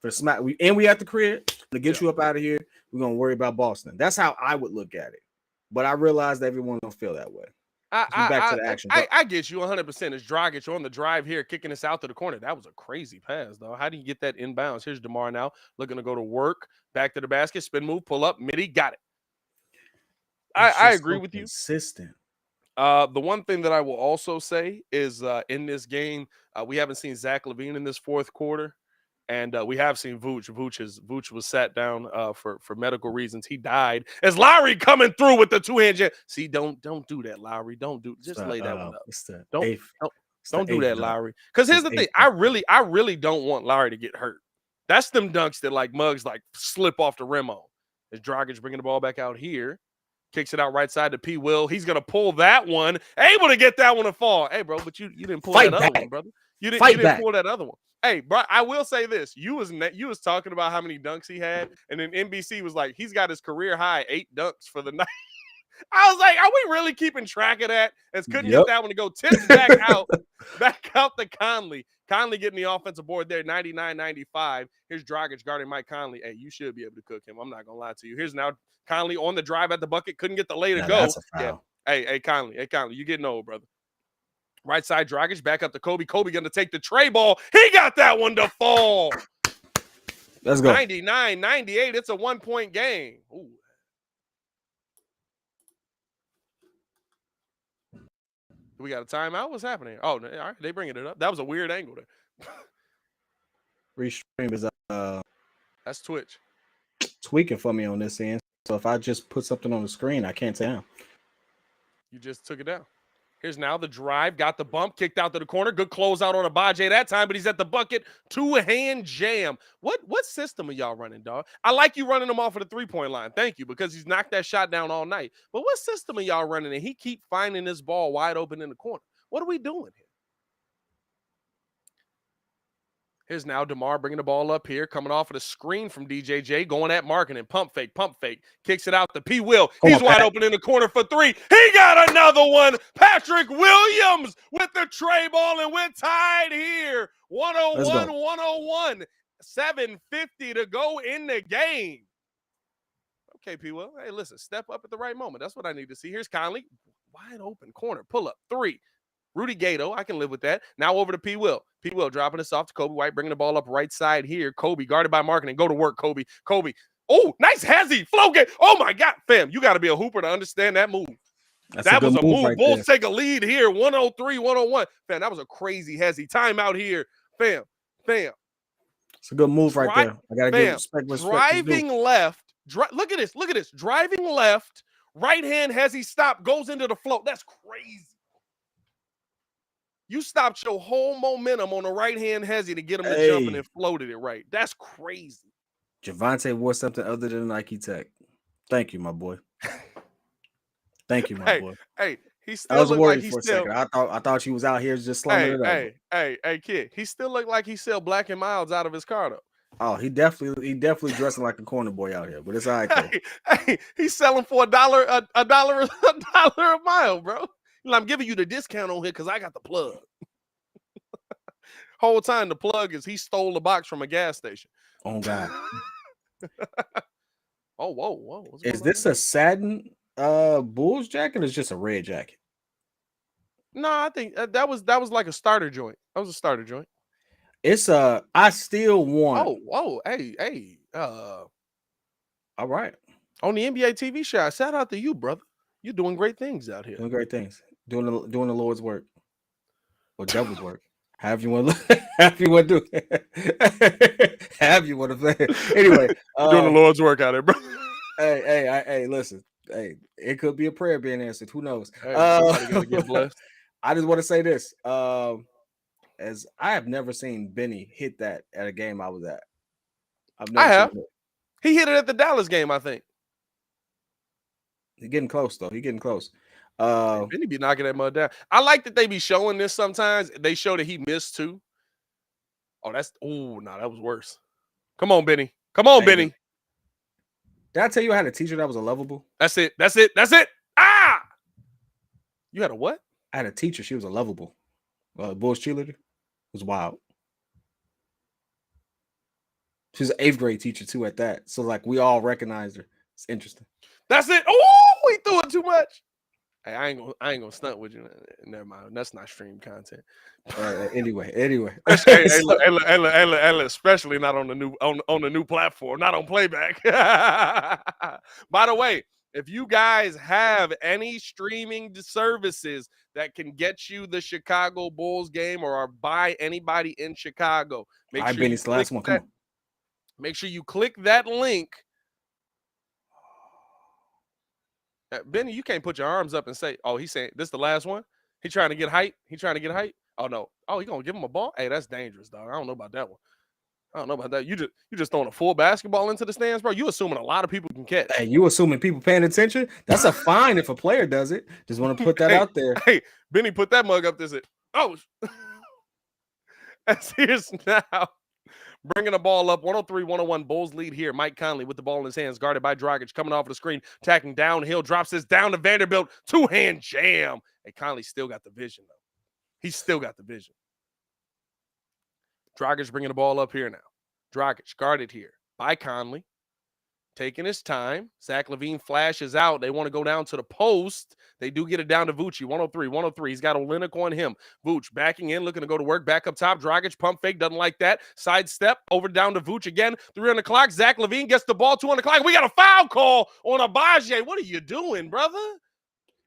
For smack, we at the crib to get you up out of here. We're gonna worry about Boston. That's how I would look at it. But I realized everyone don't feel that way. Back to the action. I get you 100%. It's Dragic on the drive here, kicking us out to the corner. That was a crazy pass, though. How do you get that inbounds? Here's DeMar now, looking to go to work. Back to the basket, spin move, pull up, midi, got it. I agree with you. Consistent. The one thing that I will also say is in this game, we haven't seen Zach LaVine in this fourth quarter. And we have seen Vooch. Vooch was sat down for medical reasons. He died. As Lowry coming through with the 2-hand jab. See, don't do that, Lowry. Just lay that one up. Don't do that, Lowry. Because here's the thing. I really don't want Lowry to get hurt. That's them dunks that like Muggs like slip off the rim on. As Dragic bringing the ball back out here. Kicks it out right side to P. Will. He's going to pull that one. Able to get that one to fall. Hey, bro, but you didn't pull that other one, brother. You didn't pull that other one. Hey, bro, I will say this. You was talking about how many dunks he had, and then NBC was like, he's got his career high 8 dunks for the night. I was like, are we really keeping track of that? As couldn't get that one to go. Tips back out to Conley. Conley getting the offensive board there, 99-95. Here's Dragic guarding Mike Conley. Hey, you should be able to cook him. I'm not going to lie to you. Here's now Conley on the drive at the bucket. Couldn't get the lay to go. That's a foul. Yeah. Hey, Conley, you getting old, brother. Right side, Dragic, back up to Kobe. Kobe going to take the tray ball. He got that one to fall. Let's go. 99-98. It's a 1-point game. Ooh. We got a timeout? What's happening? Oh, all right, they bringing it up. That was a weird angle there. Restream is that's Twitch. Tweaking for me on this end. So if I just put something on the screen, I can't tell. You just took it down. Here's now the drive, got the bump, kicked out to the corner. Good closeout on Abaje that time, but he's at the bucket. 2-hand jam. What system are y'all running, dog? I like you running him off of the 3-point line. Thank you, because he's knocked that shot down all night. But what system are y'all running? And he keep finding this ball wide open in the corner. What are we doing here? Here's now DeMar bringing the ball up here, coming off of the screen from DJJ, going at Markkanen, pump fake, kicks it out to P. Will. He's wide open in the corner for 3. He got another one. Patrick Williams with the tray ball, and we're tied here. 101-101. 7:50 to go in the game. Okay, P. Will. Hey, listen, step up at the right moment. That's what I need to see. Here's Conley, wide open corner, pull up 3. Rudy Gato, I can live with that. Now over to P. Will. P. Will dropping this off to Kobe White, bringing the ball up right side here. Kobe guarded by Markkanen. Go to work, Kobe. Oh, nice hezzy. Flow game. Oh, my God. Fam, you got to be a hooper to understand that move. That was a move. Right. Bulls take a lead here. 103-101. Fam, that was a crazy hezzy. Timeout here. Fam. It's a good move right there. I got to give respect. Driving left. Look at this. Driving left. Right hand hezzy stop. Goes into the float. That's crazy. You stopped your whole momentum on the right-hand hezzy to get him to jump and floated it right. That's crazy. Javante wore something other than Nike Tech. Thank you, my boy. Thank you, my boy. Hey, he still I was worried like for a second. I thought he was out here just slumming it up. Hey, kid. He still looked like he sell Black and Milds out of his car, though. Oh, he definitely dressing like a corner boy out here, but it's all right, though. Hey, he's selling for $1 a mile, bro. I'm giving you the discount on here because I got the plug. Whole time the plug is he stole the box from a gas station. Oh, God. Oh, whoa. What's Is going on this a satin Bulls jacket or is just a red jacket? No, I think that was like a starter joint. That was a starter joint. It's I still want. Oh, whoa, hey. All right. On the NBA TV show, shout out to you, brother. You're doing great things out here. Doing great things. Doing the Lord's work. Or devil's work. However you want to however you want to do it. However you want to play. Anyway. Doing the Lord's work out here, bro. Hey, listen. Hey, it could be a prayer being answered. Who knows? Hey, somebody gotta get blessed. I just want to say this. As I have never seen Benny hit that at a game I was at. I have. He hit it at the Dallas game, I think. He's getting close, though. He's getting close. Benny be knocking that mud down. I like that they be showing this sometimes. They show that he missed too. Oh, that was worse. Come on, Benny. Come on, Benny. Did I tell you I had a teacher that was a lovable? That's it. Ah! You had a what? I had a teacher. She was a lovable. Bulls cheerleader. It was wild. She's an 8th grade teacher too at that. So like we all recognized her. It's interesting. That's it. Oh, he threw it too much. Hey, I ain't gonna stunt with you. Never mind. That's not stream content. Anyway. Especially not on the new platform, not on playback. By the way, if you guys have any streaming services that can get you the Chicago Bulls game or are by anybody in Chicago, make sure you click that link. Benny, you can't put your arms up and say, "Oh, he's saying this is the last one." He trying to get height. Oh no. Oh, he gonna give him a ball? Hey, that's dangerous, dog. I don't know about that one. You just throwing a full basketball into the stands, bro. You assuming a lot of people can catch. Hey, you assuming people paying attention? That's a fine if a player does it. Just want to put that out there. Hey, Benny, put that mug up. Oh, as here's now. Bringing the ball up, 103-101, Bulls lead here. Mike Conley with the ball in his hands, guarded by Dragic, coming off of the screen, attacking downhill, drops this down to Vanderbilt, two-hand jam. Hey, Conley still got the vision, though. He's still got the vision. Dragic bringing the ball up here now. Dragic guarded here by Conley, taking his time. Zach LaVine flashes out. They want to go down to the post. They do get it down to Vooch, 103. He's got Olynyk on him. Vooch backing in, looking to go to work. Back up top. Dragic pump fake, doesn't like that. Side step, over down to Vooch again. 3 on the clock. Zach LaVine gets the ball, 2 on the clock. We got a foul call on Abaje. What are you doing, brother?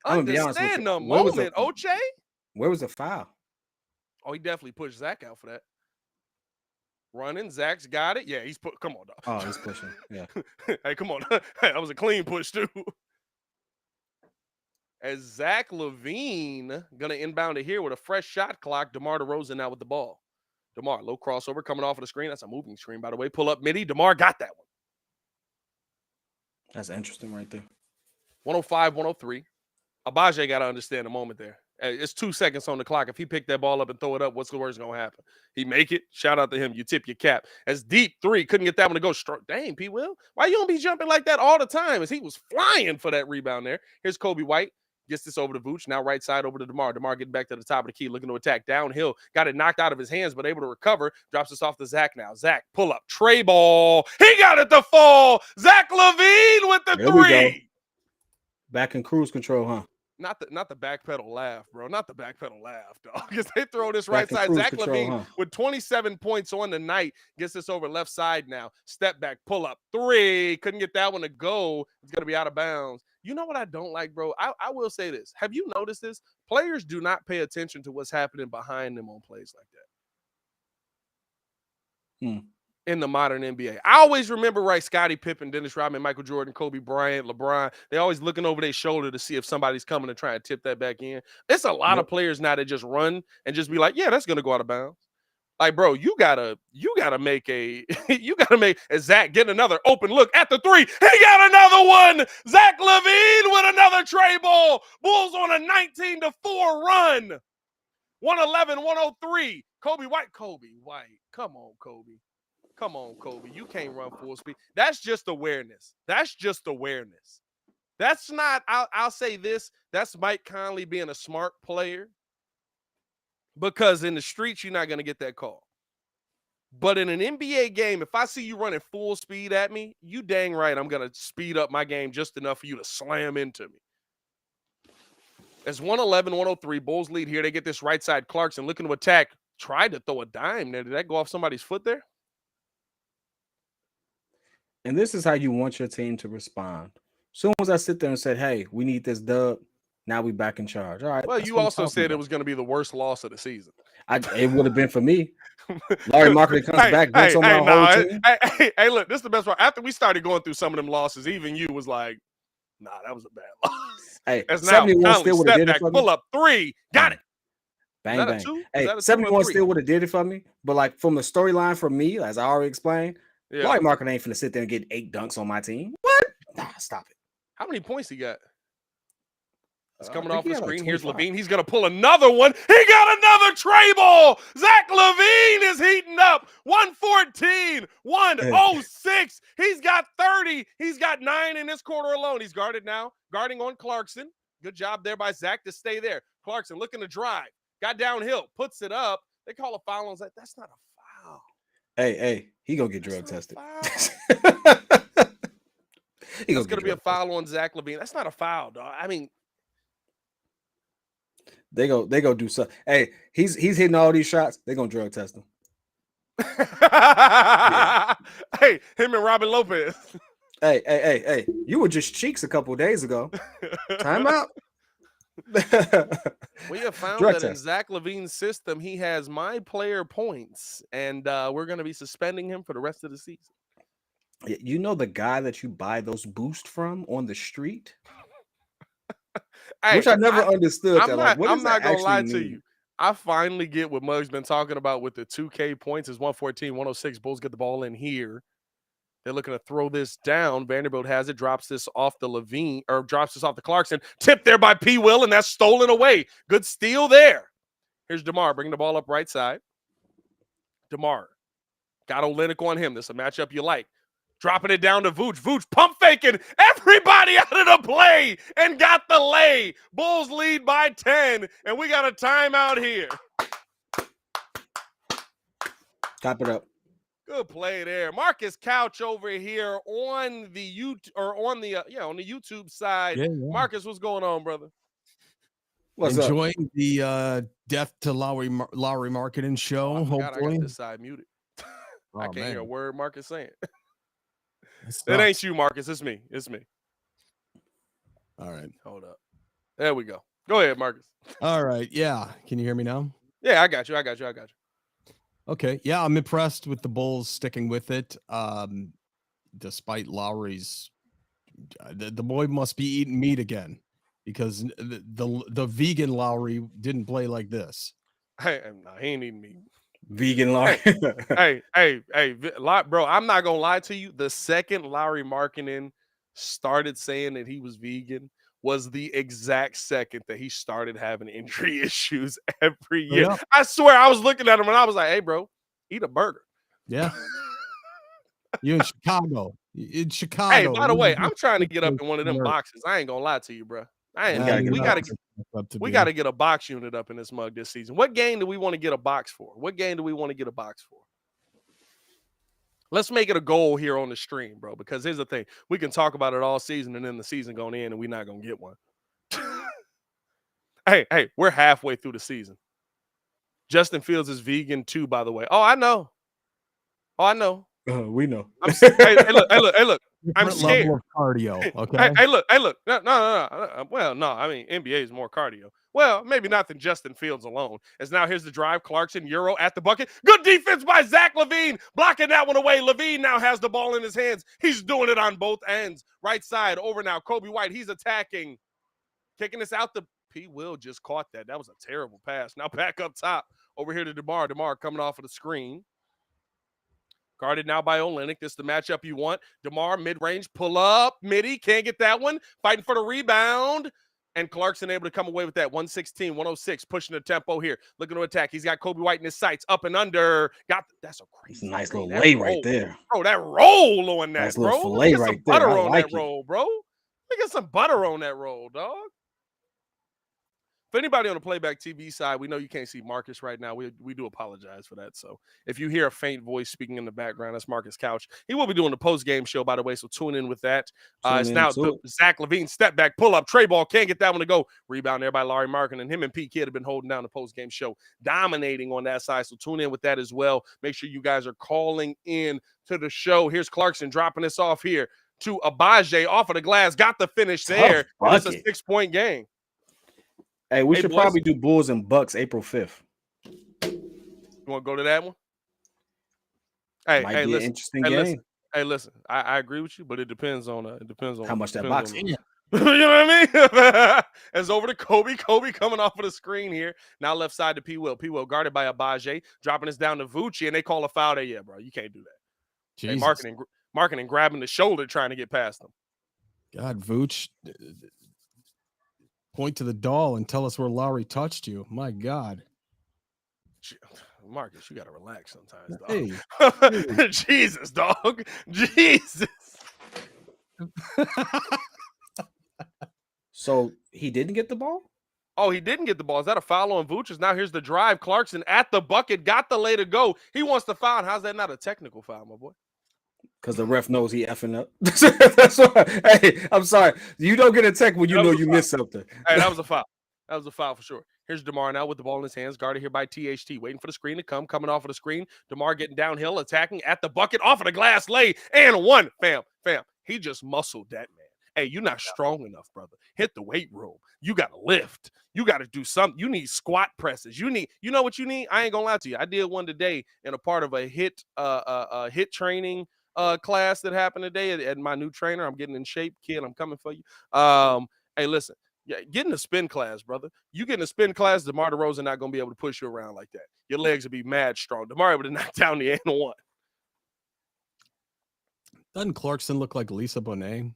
Understand the moment, Oche. Where was the foul? Oh, he definitely pushed Zach out for that. Running, Zach's got it. Yeah, come on, dog. Oh, he's pushing. Yeah. Hey, come on. That was a clean push, too. As Zach LaVine going to inbound it here with a fresh shot clock. DeMar DeRozan now with the ball. DeMar, low crossover coming off of the screen. That's a moving screen, by the way. Pull up midi. DeMar got that one. That's interesting right there. 105-103. Abaje got to understand the moment there. It's 2 seconds on the clock. If he picked that ball up and throw it up, what's the worst going to happen? He make it. Shout out to him. You tip your cap. As deep 3. Couldn't get that one to go. Dang, P. Will. Why you don't be jumping like that all the time? As he was flying for that rebound there. Here's Kobe White. Gets this over to Vooch. Now right side over to DeMar. DeMar getting back to the top of the key. Looking to attack downhill. Got it knocked out of his hands, but able to recover. Drops this off to Zach now. Zach, pull up. Tray ball. He got it to fall. Zach LaVine with the there 3. We go. Back in cruise control, huh? Not the backpedal laugh, bro. Not the backpedal laugh, dog. Because they throw this right side. Zach LaVine with 27 points on the night gets this over left side now. Step back, pull up 3. Couldn't get that one to go. It's going to be out of bounds. You know what I don't like, bro? I will say this. Have you noticed this? Players do not pay attention to what's happening behind them on plays like that. In the modern NBA. I always remember, right, Scottie Pippen, Dennis Rodman, Michael Jordan, Kobe Bryant, LeBron. They always looking over their shoulder to see if somebody's coming to try and tip that back in. It's a lot of players now that just run and just be like, yeah, that's going to go out of bounds. Like, bro, you gotta make Zach getting another open look at the 3. He got another one. Zach LaVine with another tray ball. Bulls on a 19-4 run. 111-103. Kobe White. Come on, Kobe. You can't run full speed. That's just awareness. That's not, I'll say this. That's Mike Conley being a smart player. Because in the streets, you're not going to get that call. But in an NBA game, if I see you running full speed at me, you dang right I'm going to speed up my game just enough for you to slam into me. It's 111-103. Bulls lead here. They get this right side. Clarkson looking to attack. Tried to throw a dime there. Did that go off somebody's foot there? And this is how you want your team to respond. As soon as I sit there and said, hey, we need this dub, now we back in charge. All right. Well, you also said it was going to be the worst loss of the season. It would have been for me. Larry Markkanen comes back, bench on my whole team. Hey, look, this is the best part. After we started going through some of them losses, even you was like, nah, that was a bad loss. Hey, As 71 still would have did it for me. Pull up 3. Got it. Bang, bang. Hey, 71 still would have did it for me. But like from the storyline for me, as I already explained, Larry Markkanen ain't finna sit there and get 8 dunks on my team. What? Nah, stop it. How many points he got? It's coming off the screen. Here's LaVine. He's going to pull another one. He got another tray ball. Zach LaVine is heating up. 114, 106. He's got 30. He's got 9 in this quarter alone. He's guarded now. Guarding on Clarkson. Good job there by Zach to stay there. Clarkson looking to drive. Got downhill. Puts it up. They call a foul on Zach. That's not a foul. Hey, he going to get drug tested. It's going to be a foul on Zach LaVine. That's not a foul, dog. I mean, They go do something. Hey, he's hitting all these shots. They're gonna drug test him. Hey, him and Robin Lopez. Hey, you were just cheeks a couple of days ago. Time out. We have found that in Zach LaVine's system, he has my player points, and we're going to be suspending him for the rest of the season. You know the guy that you buy those boosts from on the street? Which I never understood. I'm not going to lie to you. I finally get what Mug's been talking about with the 2K points is 114, 106. Bulls get the ball in here. They're looking to throw this down. Vanderbilt has it, drops this off the LaVine, or drops this off the Clarkson. Tipped there by P. Will, and that's stolen away. Good steal there. Here's DeMar bringing the ball up right side. DeMar got Olynyk on him. This is a matchup you like. Dropping it down to Vooch. Vooch pump faking everybody out of the play and got the lay. Bulls lead by 10, and we got a timeout here. Top it up. Good play there. Marcus Couch over here on the on the YouTube side. Yeah. Marcus, what's going on, brother? What's enjoying up? The Death to Lowry Markkanen show. Hopefully, I got this side muted. I can't hear a word Marcus saying. It ain't you, Marcus. It's me. All right. Hold up. There we go. Go ahead, Marcus. All right. Yeah. Can you hear me now? Yeah, I got you. Okay. Yeah, I'm impressed with the Bulls sticking with it. Despite Lowry's, the boy must be eating meat again because the vegan Lowry didn't play like this. Hey, no, he ain't eating meat. Vegan Lowry. hey, bro, I'm not gonna lie to you. The second Larry Markkanen started saying that he was vegan was the exact second that he started having injury issues every year. Yeah. I swear, I was looking at him and I was like, "Hey, bro, eat a burger." Yeah. You in Chicago? Hey, by the way, I'm trying to get up in one of them boxes. I ain't gonna lie to you, bro. We gotta get a box unit up in this mug this season. What game do we want to get a box for? Let's make it a goal here on the stream, bro. Because here's the thing: we can talk about it all season, and then the season going in, and we're not gonna get one. Hey, we're halfway through the season. Justin Fields is vegan too, by the way. Oh, I know. We know. Hey, look. I'm scared. Level of cardio. Okay. Hey, look. No. Well, no. I mean, NBA is more cardio. Well, maybe not than Justin Fields alone. As now here's the drive. Clarkson, Euro at the bucket. Good defense by Zach LaVine. Blocking that one away. LaVine now has the ball in his hands. He's doing it on both ends. Right side over now. Kobe White. He's attacking. Kicking this out. The P. Will just caught that. That was a terrible pass. Now back up top. Over here to DeMar. DeMar coming off of the screen. Guarded now by Olynyk. This is the matchup you want. DeMar, mid-range, pull up. Midi, can't get that one. Fighting for the rebound. And Clarkson able to come away with that. 116, 106, pushing the tempo here. Looking to attack. He's got Kobe White in his sights. Up and under. That's a crazy. Nice little lay right there. Bro, that roll on that, nice bro. Fillet right there. Butter on that roll, bro. Look at some butter on that roll, dog. for anybody on the playback TV side, we know you can't see Marcus right now. We do apologize for that. So if you hear a faint voice speaking in the background, that's Marcus Couch. He will be doing the post-game show, by the way, so tune in with that. It's now Zach LaVine, step back, pull up, tray ball, can't get that one to go. Rebound there by Larry Markkanen, and him and Pete Kidd have been holding down the post-game show, dominating on that side. So tune in with that as well. Make sure you guys are calling in to the show. Here's Clarkson dropping this off here to Abaje off of the glass. Got the finish there. It's a 6-point game. Hey, we should probably do Bulls and Bucks April 5th. You want to go to that one? Hey, listen. Interesting game. Listen. I agree with you, but it depends on how much that box in. You know what I mean? It's over to Kobe. Kobe coming off of the screen here. Now left side to P. Will. P. Will guarded by Abaje, dropping this down to Vucci, and they call a foul there. Yeah, bro, you can't do that. Hey, Markkanen grabbing the shoulder trying to get past them. God, Vooch, point to the doll and tell us where Lowry touched you. My God. Marcus, you got to relax sometimes, dog. Hey. Jesus, dog. Jesus. So he didn't get the ball? Oh, he didn't get the ball. Is that a foul on Vucic? Now here's the drive. Clarkson at the bucket, got the lay to go. He wants to foul. How's that not a technical foul, my boy? Because the ref knows he effing up. That's why. Hey, I'm sorry. You don't get a tech when you know you missed something. Hey, that was a foul. That was a foul for sure. Here's DeMar now with the ball in his hands, guarded here by THT, waiting for the screen to come, coming off of the screen. DeMar getting downhill, attacking at the bucket, off of the glass, lay, and one. Fam. He just muscled that man. Hey, you're not strong enough, brother. Hit the weight room. You got to lift. You got to do something. You need squat presses. You know what you need? I ain't going to lie to you. I did one today in a part of a hit training class that happened today at my new trainer. I'm getting in shape, kid. I'm coming for you. Hey, listen. Yeah, get in the spin class, brother. You get in the spin class, DeMar DeRozan not going to be able to push you around like that. Your legs will be mad strong. DeMar able to knock down the and one. Doesn't Clarkson look like Lisa Bonet?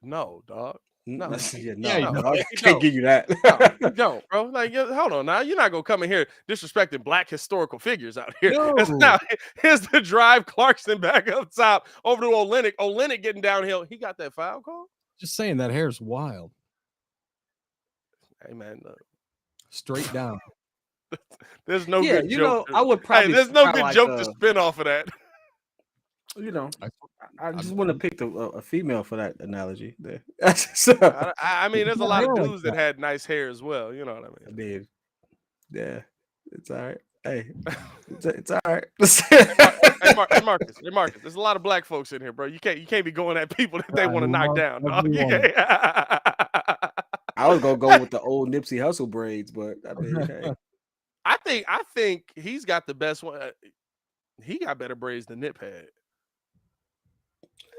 No, dog. No. No. I can't give you that. No, you don't, bro. Like, hold on now. You're not going to come in here disrespecting black historical figures out here. No. Here's the drive. Clarkson back up top over to Olynyk. Olynyk getting downhill. He got that foul call? Just saying, that hair's wild. Hey, man. Straight down. There's no good joke. I would probably. There's no good joke to spin off of that. I just want to pick a female for that analogy there. I mean, there's a lot of dudes that had nice hair as well. You know what I mean? Yeah, it's all right. Hey, it's all right. Hey, Marcus, there's a lot of black folks in here, bro. You can't be going at people that they want to knock down. I was gonna go with the old Nipsey Hussle braids, but I mean, hey. I think he's got the best one. He got better braids than Nip had.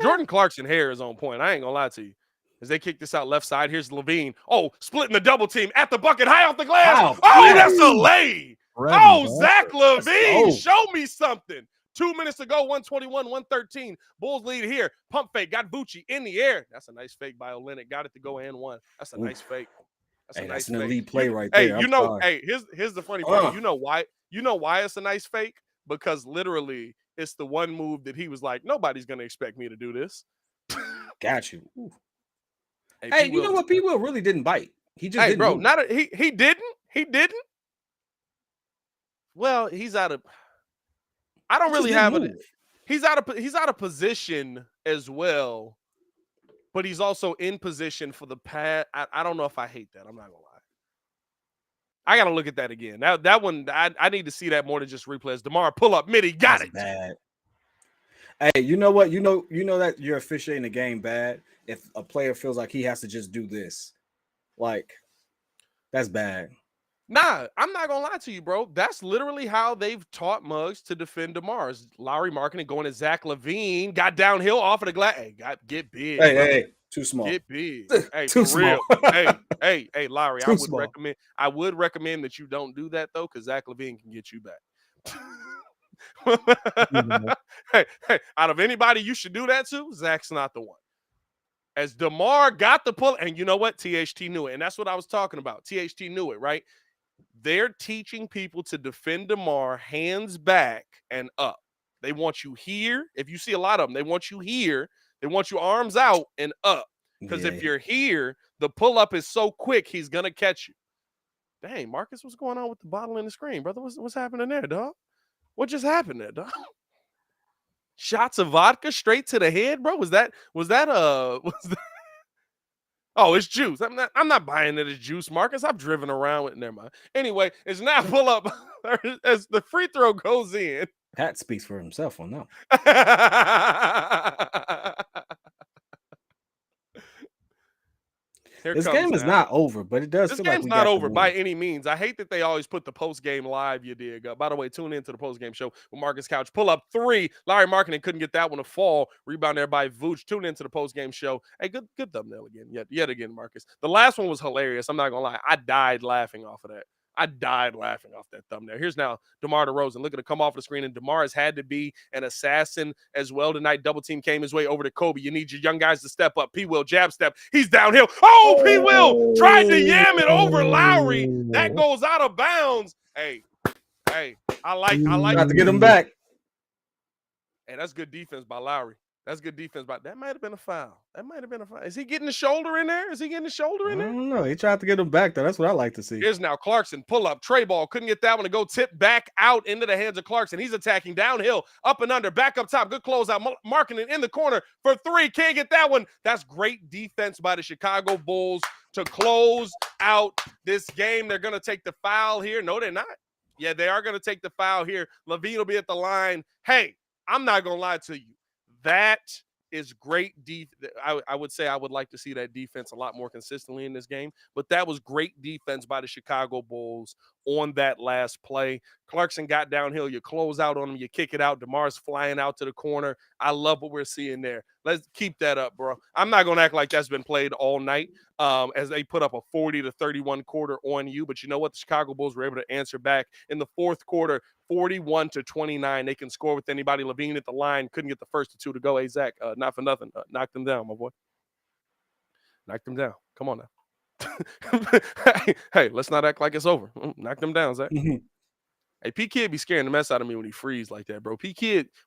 Jordan Clarkson hair is on point. I ain't gonna lie to you. As they kick this out left side, here's LaVine. Oh, splitting the double team at the bucket, high off the glass. That's a lay. Zach LaVine, show me something. 2 minutes ago, 121-113. Bulls lead here. Pump fake. Got Vucci in the air. That's a nice fake by Olynyk. Got it to go and one. That's a nice fake. That's an elite play right there. Here's the funny part. You know why? You know why it's a nice fake? Because literally, it's the one move that he was like, nobody's gonna expect me to do this. Got you. Hey, you know what? P. Will really didn't bite. He just didn't. Bro, he didn't. He didn't. Well, he's out of. I don't really have it. He's out of position as well, but he's also in position for the pad. I don't know if I hate that. I'm not gonna lie. I gotta look at that again. That one, I need to see that more than just replays. DeMar pull up midi, got it. Bad. Hey, you know what? You know that you're officiating the game bad if a player feels like he has to just do this. Like, that's bad. Nah, I'm not gonna lie to you, bro. That's literally how they've taught Muggs to defend DeMar. Larry Markkanen going to Zach LaVine, got downhill off of the glass. Hey, get big. Hey, too small. Get big. Hey, too for small. Real. hey, Larry. I would recommend that you don't do that though, because Zach LaVine can get you back. hey, out of anybody you should do that to, Zach's not the one. As DeMar got the pull, and you know what? THT knew it, and that's what I was talking about. THT knew it, right? They're teaching people to defend DeMar hands back and up. They want you here. If you see a lot of them, they want you here. They want you arms out and up. Because if you're here, the pull-up is so quick, he's going to catch you. Dang, Marcus, what's going on with the bottle in the screen, brother? What's happening there, dog? What just happened there, dog? Shots of vodka straight to the head, bro. Was that was that Oh, it's juice. I'm not buying it as juice, Marcus. I've driven around with. Never mind. Anyway, it's now pull up as the free throw goes in. Pat speaks for himself on that. This game is not over, but it does This feel like game's we not got over the by win. any means. I hate that they always put the post game live. You dig? By the way, tune into the post game show with Marcus Couch. Pull up 3. Larry Markkanen couldn't get that one to fall. Rebound there by Vooch. Tune into the post game show. Hey, good thumbnail again. Yet again, Marcus. The last one was hilarious. I'm not gonna lie. I died laughing off of that. I died laughing off that thumbnail. Here's now DeMar DeRozan looking to come off the screen, and DeMar has had to be an assassin as well tonight. Double team came his way over to Kobe. You need your young guys to step up. P. Will jab step. He's downhill. Oh, P. Will tried to yam it over Lowry. That goes out of bounds. Hey, I like. Tried to get him back. Hey, that's good defense by Lowry. That might have been a foul. Is he getting the shoulder in there? I don't know. He tried to get him back, though. That's what I like to see. Here's now Clarkson, pull up, tray ball. Couldn't get that one to go. Tip back out into the hands of Clarkson. He's attacking downhill, up and under, back up top. Good closeout. Markkanen in the corner for 3. Can't get that one. That's great defense by the Chicago Bulls to close out this game. They're going to take the foul here. No, they're not. Yeah, they are going to take the foul here. Levine will be at the line. Hey, I'm not going to lie to you. That is great. I would say I would like to see that defense a lot more consistently in this game, but that was great defense by the Chicago Bulls on that last play. Clarkson got downhill. You close out on him. You kick it out. DeMar's flying out to the corner. I love what we're seeing there. Let's keep that up, bro. I'm not going to act like that's been played all night as they put up a 40-31 quarter on you. But you know what? The Chicago Bulls were able to answer back in the fourth quarter, 41-29. They can score with anybody. Levine at the line. Couldn't get the first 2 to go. Hey, Zach, not for nothing. Knock them down, my boy. Knock them down. Come on now. hey, let's not act like it's over. Knock them down, Zach. Hey, P Kid be scaring the mess out of me when he freeze like that, bro.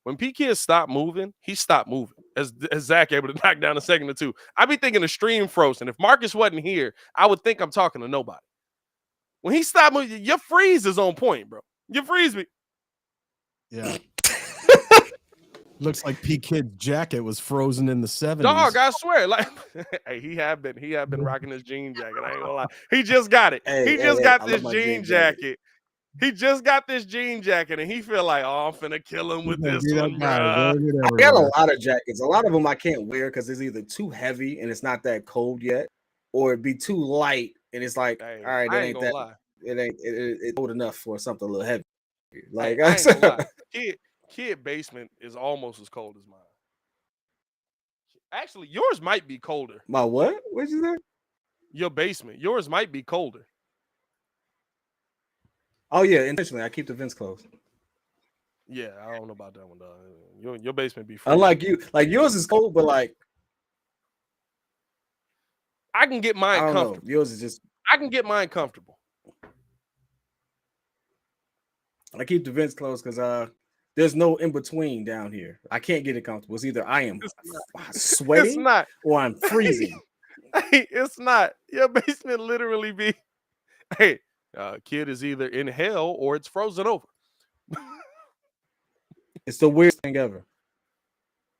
When P Kid stopped moving, he stopped moving. As Zach able to knock down a second or 2. I be thinking the stream froze, and if Marcus wasn't here, I would think I'm talking to nobody. When he stopped moving, your freeze is on point, bro. You freeze me. Yeah. Looks like P Kid's jacket was frozen in the 70s. Dog, I swear. Like, hey, he have been rocking his jean jacket. I ain't gonna lie. He just got it. He just got this jean jacket. He just got this jean jacket, and he feel like, oh, I'm finna kill him with this one, bro. I got a lot of jackets. A lot of them I can't wear because it's either too heavy and it's not that cold yet, or it'd be too light and it's like, all right, it ain't that. Lie. It's cold enough for something a little heavy. Like, I ain't gonna lie. Kid basement is almost as cold as mine. Actually, yours might be colder. My what? What'd you say? Your basement. Yours might be colder. Oh yeah, intentionally. I keep the vents closed. Yeah, I don't know about that one, dog. Your basement be freezing. Unlike you, like yours is cold, but like I can get mine comfortable. Yours is just I can get mine comfortable. I keep the vents closed because there's no in between down here. I can't get it comfortable. It's either I am sweating or I'm freezing. It's not. Your basement literally be. Hey, kid is either in hell or it's frozen over. It's the weirdest thing ever.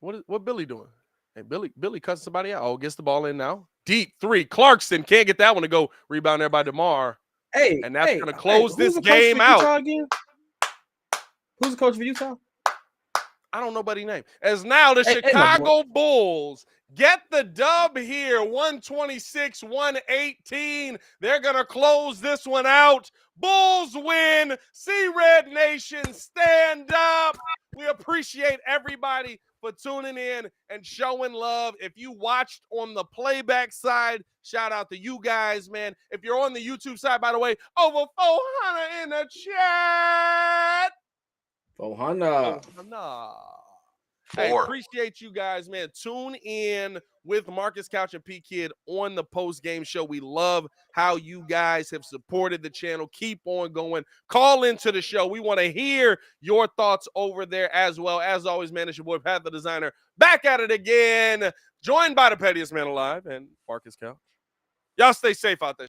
What Billy doing? Hey, Billy cuts somebody out. Oh, gets the ball in now. Deep 3. Clarkson can't get that one to go. Rebound there by DeMar. Hey, and that's going to close this game out. Who's the coach for Utah? I don't know nobody's name. As now the Chicago Bulls get the dub here, 126-118. They're going to close this one out. Bulls win. See Red Nation, stand up. We appreciate everybody for tuning in and showing love. If you watched on the playback side, shout out to you guys, man. If you're on the YouTube side, by the way, over 400 in the chat. 400. Hey, appreciate you guys, man. Tune in with Marcus Couch and P Kid on the post-game show. We love how you guys have supported the channel. Keep on going. Call into the show. We want to hear your thoughts over there as well. As always, man, it's your boy, Pat the Designer, back at it again, joined by the pettiest man alive and Marcus Couch. Y'all stay safe out there.